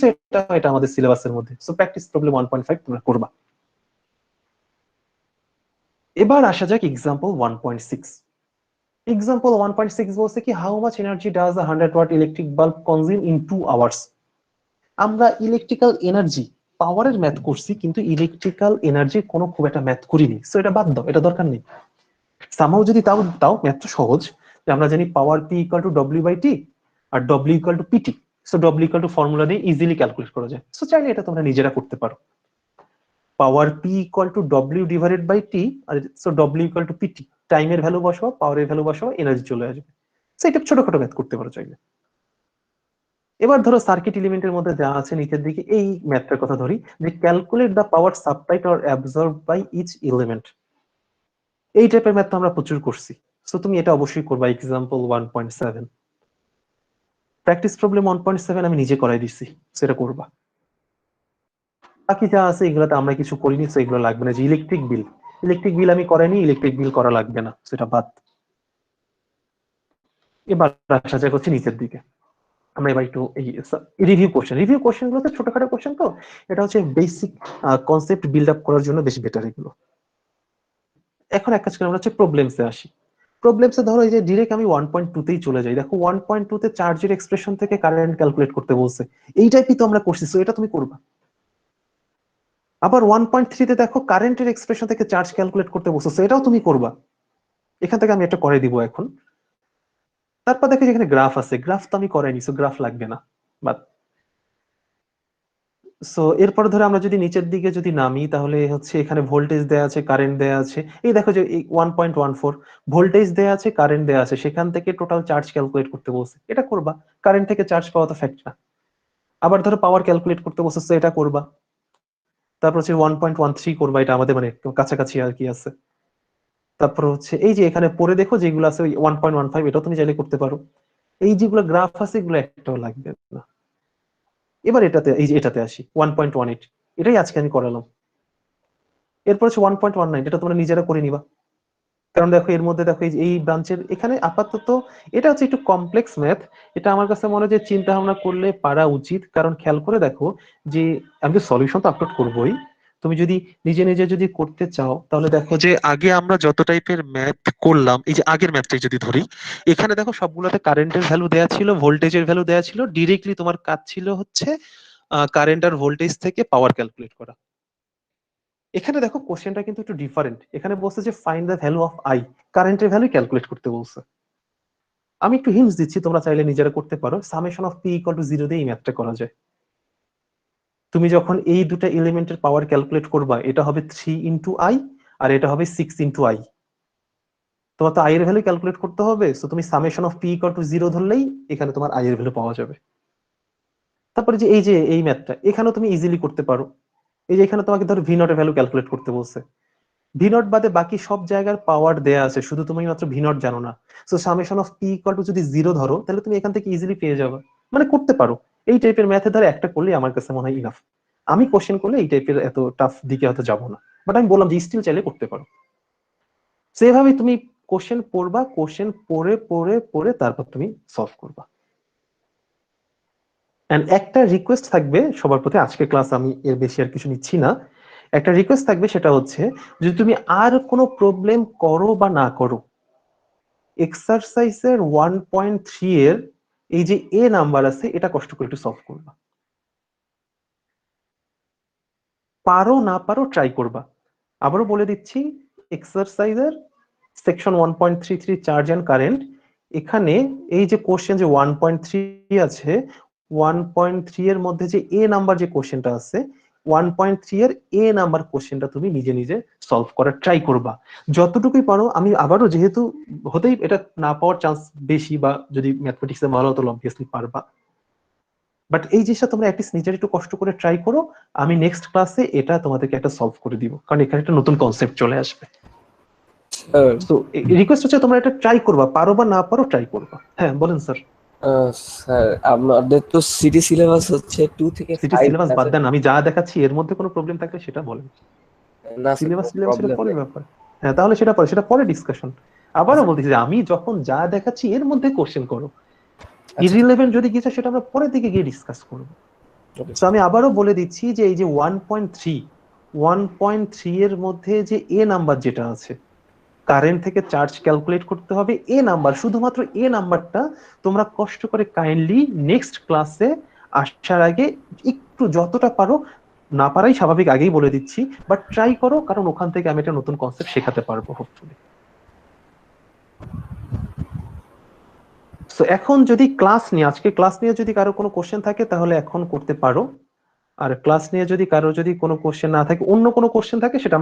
এটা আমাদের সিলেবাসের মধ্যে। সো প্র্যাকটিস প্রবলেম 1.5 তোমরা করবা। এবার আসা যাক এক্সাম্পল 1.6। এক্সাম্পল 1.6 বলছে কি how much energy does a 100 watt electric bulb consume in 2 hours. আমরা ইলেকট্রিক্যাল এনার্জি পাওয়ারের ম্যাথ করছি, কিন্তু ইলেকট্রিক্যাল এনার্জির কোনো খুব একটা ম্যাথ করিনি, সো এটা বাদ দাও, এটা দরকার নেই। সামহাও যদি তাও ম্যাথ তো সহজ, যে আমরা জানি power P equal to W/T আর W equal to PT, so W equal to formula দিয়ে ইজিলি ক্যালকুলেট করা যায়, সো চাইলে এটা তোমরা নিজেরা করতে পারো। Power P equal to W divided by T, আর so W equal to PT, টাইমের ভ্যালু বসাও, পাওয়ারের ভ্যালু বসাও, এনার্জি চলে আসবে। সো এটা ছোটখাটো ম্যাথ করতে পারো চাইলে। এবার ধরো সার্কিট এলিমেন্টের মধ্যে দেওয়া আছে নিচের দিকে, এই ম্যাথটার কথা ধরি, যে calculate the power supplied or absorb by each element. এই টাইপের ম্যাথ আমরা প্রচুর করছি, সো তুমি এটা অবশ্যই করবা। এক্সাম্পল 1.7 প্র্যাকটিস প্রবলেম 1.7 আমি নিজে করাই দিচ্ছি, সেটা করবা। বাকি যা আছে এগুলোতে আমরা কিছু করিনি, সো এগুলো লাগবে না। যে ইলেকট্রিক বিল আমি করাইনি, ইলেকট্রিক বিল করা লাগবে না, সেটা বাদ। এবার আসা যাক হচ্ছে নিচের দিকে, আমরা এবার একটু এই রিভিউ কোশ্চেন গুলোতে ছোটখাটো কোশ্চেন, তো এটা হচ্ছে বেসিক কনসেপ্ট বিল্ড আপ করার জন্য বেশি বেটার এগুলো। এখন এক কাজ করে আমরা হচ্ছে প্রবলেমসে আসি। প্রবলেমসে ধরো এই যে ডিরেক্ট আমি 1.2 তেই চলে যাই। দেখো 1.2 তে চার্জের এক্সপ্রেশন থেকে কারেন্ট ক্যালকুলেট করতে বলছে, এই টাইপই তো আমরা করছি, সো এটা তুমি করবা। আবার 1.3 তে দেখো কারেন্টের এক্সপ্রেশন থেকে চার্জ ক্যালকুলেট করতে বলছে, সো এটাও তুমি করবা। এখান থেকে আমি এটা করে দিব এখন। তারপর দেখো যেখানে গ্রাফ আছে, গ্রাফ তো আমি করাইনি, সো গ্রাফ লাগবে না, বাট। সো এরপর ধরে আমরা যদি নিচের দিকে যদি নামি, তাহলে হচ্ছে এখানে ভোল্টেজ দেয়া আছে, কারেন্ট দেয়া আছে। এই দেখো যে 1.14 ভোল্টেজ দেয়া আছে, কারেন্ট দেয়া আছে, সেখান থেকে টোটাল চার্জ ক্যালকুলেট করতে বলছে, এটা করবা। কারেন্ট থেকে চার্জ পাওয়া তো ফ্যাক্ট না। আবার ধরো পাওয়ার ক্যালকুলেট করতে বলছে, সো এটা করবা। তারপর হচ্ছে 1.13 করবা, এটা আমাদের মানে কাছাকাছি আর কি আছে। তারপর হচ্ছে এই যে এখানে পরে দেখো যেগুলো আছে, ওই 1.15 এটাও তুমি চাইলে করতে পারো। এই যেগুলো গ্রাফ আছে এগুলো একটাও লাগবে না। এবার এটাতে আসি 1.18, এটাই আজকে আমি করালাম। এরপর হচ্ছে 1.19, এটা তোমরা নিজেরা করে নিবা, কারণ দেখো এর মধ্যে দেখো এই ব্রাঞ্চের এখানে আপাতত এটা হচ্ছে একটু কমপ্লেক্স ম্যাথ। এটা আমার কাছে মনে হয় যে চিন্তা ভাবনা করলে পারা উচিত, কারণ খেয়াল করে দেখো যে আমি তো সলিউশন তো আপলোড করবোই, তুমি যদি নিজে নিজে যদি করতে চাও তাহলে দেখো যে আগে আমরা যত টাইপের ম্যাথ করলাম, এই যে আগের ম্যাথটাই যদি ধরি, এখানে দেখো সবগুলোতে কারেন্টের ভ্যালু দেয়া ছিল, ভোল্টেজের ভ্যালু দেয়া ছিল, ডিরেক্টলি তোমার কাজ ছিল হচ্ছে কারেন্ট আর ভোল্টেজ থেকে পাওয়ার ক্যালকুলেট করা। এখানে দেখো কোশ্চেনটা কিন্তু একটু ডিফারেন্ট, এখানে বলছে যে find the value of I, কারেন্টের ভ্যালু ক্যালকুলেট করতে বলছে। আমি একটু হিন্টস দিচ্ছি, তোমরা চাইলে নিজেরা করতে পারো। Summation of P equal two 0 দিয়ে এই ম্যাথটা করা যায়। তুমি যখন এই দুটো এলিমেন্টের পাওয়ার ক্যালকুলেট করবা, এটা হবে 3 ইন্টু আই আর এটা হবে 6 ইন্টু আই। তোমার তো আই এর ভ্যালু ক্যালকুলেট করতে হবে, সো তুমি summation of P equal two 0 ধরলেই এখানে তোমার আই এর ভ্যালু পাওয়া যাবে। তারপরে যে এই ম্যাথটা এখানেও তুমি ইজিলি করতে পারো। এই যে এখানে তোমাকে ধরো ভি নট এর ভ্যালু ক্যালকুলেট করতে বলছে, ভি নট বাদে বাকি সব জায়গার পাওয়ার দেয়া আছে, শুধু তুমি মাত্র ভি নট জানো না। So summation of P equal two যদি 0 ধরো তাহলে তুমি এখান থেকে ইজিলি পেয়ে যাবে, মানে করতে পারো। এই টাইপের ম্যাথে ধরে একটা করলে আমার কাছে মনে হয় ইনাফ। আমি কোশ্চেন করলে এই টাইপের এত টাফ দিকে হয়তো যাবো না, বাট আমি বললাম যে স্টিল চাইলে করতে পারো। সেভাবে তুমি কোশ্চেন পড়বা, কোশ্চেন পড়ে পড়ে পড়ে তারপর তুমি সলভ করবা। এন্ড একটা রিকোয়েস্ট থাকবে সবার প্রতি, আজকে ক্লাস আমি এর বেশি আর কিছু নিচ্ছি না। একটা রিকোয়েস্ট থাকবে, সেটা হচ্ছে যদি তুমি আর কোনো প্রবলেম করো বা না করো, এক্সারসাইজের 1.3 এর এই যে এ নাম্বার আছে এটা কষ্ট করে একটু সলভ করবা। পারো না পারো ট্রাই করবা। আবারও বলে দিচ্ছি, এক্সারসাইজের সেকশন 1.33 চার্জ এন্ড কারেন্ট, এখানে এই যে কোশ্চেন যে 1.3 আছে, 1.3 এর মধ্যে যে এ নাম্বার যে কোশ্চেনটা আছে, 1.3 এর এ নাম্বার কোশ্চেনটা তুমি নিজে নিজে সলভ করার ট্রাই করবা যতটুকুই পারো। আমি আবারও, যেহেতু হতেই এটা না পাওয়ার চান্স বেশি, বা যদি ম্যাথমেটিক্সে ভালো হতো অবভিয়াসলি পারবা, বাট এই জিনিসটা তোমরা অ্যাটলিস্ট নিজের একটু কষ্ট করে ট্রাই করো। আমি নেক্সট ক্লাসে এটা তোমাদেরকে একটা সলভ করে দিব, কারণ এখানে একটা নতুন কনসেপ্ট চলে আসবে। তো রিকোয়েস্ট হচ্ছে তোমরা এটা ট্রাই করবা, পারো বা না পারো ট্রাই করবা। হ্যাঁ বলেন স্যার। স্যার আমাদের তো সিটি সিলেবাস হচ্ছে 2 থেকে 5। সিটি সিলেবাস বাদ দেন, আমি যা দেখাচ্ছি এর মধ্যে কোনো প্রবলেম থাকলে সেটা বলেন। না সিলেবাস সেটা পরে ব্যাপার। হ্যাঁ তাহলে সেটা পরে ডিসকাশন। আবারও বলতেছি যে আমি যখন যা দেখাচ্ছি এর মধ্যে কোশ্চেন করো, ইররিলেভেন্ট যদি কিছু সেটা আমরা পরের দিকে গিয়ে ডিসকাস করব। তো আমি আবারও বলে দিচ্ছি যে এই যে 1.3 এর মধ্যে যে এ নাম্বার যেটা আছে, কারেন্ট থেকে চার্জ ক্যালকুলেট করতে হবে, এ নাম্বার, শুধুমাত্র এ নাম্বারটা তোমরা কষ্ট করে কাইন্ডলি নেক্সট ক্লাসে আসার আগে একটু যতটা পারো, না পারাই স্বাভাবিক আগেই বলে দিচ্ছি, বাট ট্রাই করো, কারণ ওখান থেকে আমি একটা নতুন কনসেপ্ট শেখাতে পারবো হোপফুলি। তো এখন যদি আজকে ক্লাস নিয়ে যদি কারো কোনো কোশ্চেন থাকে তাহলে এখন করতে পারো, আর ক্লাস নিয়ে যদি কারো কোনো কোশ্চেন না থাকে, অন্য কোনো কোশ্চেন থাকে সেটা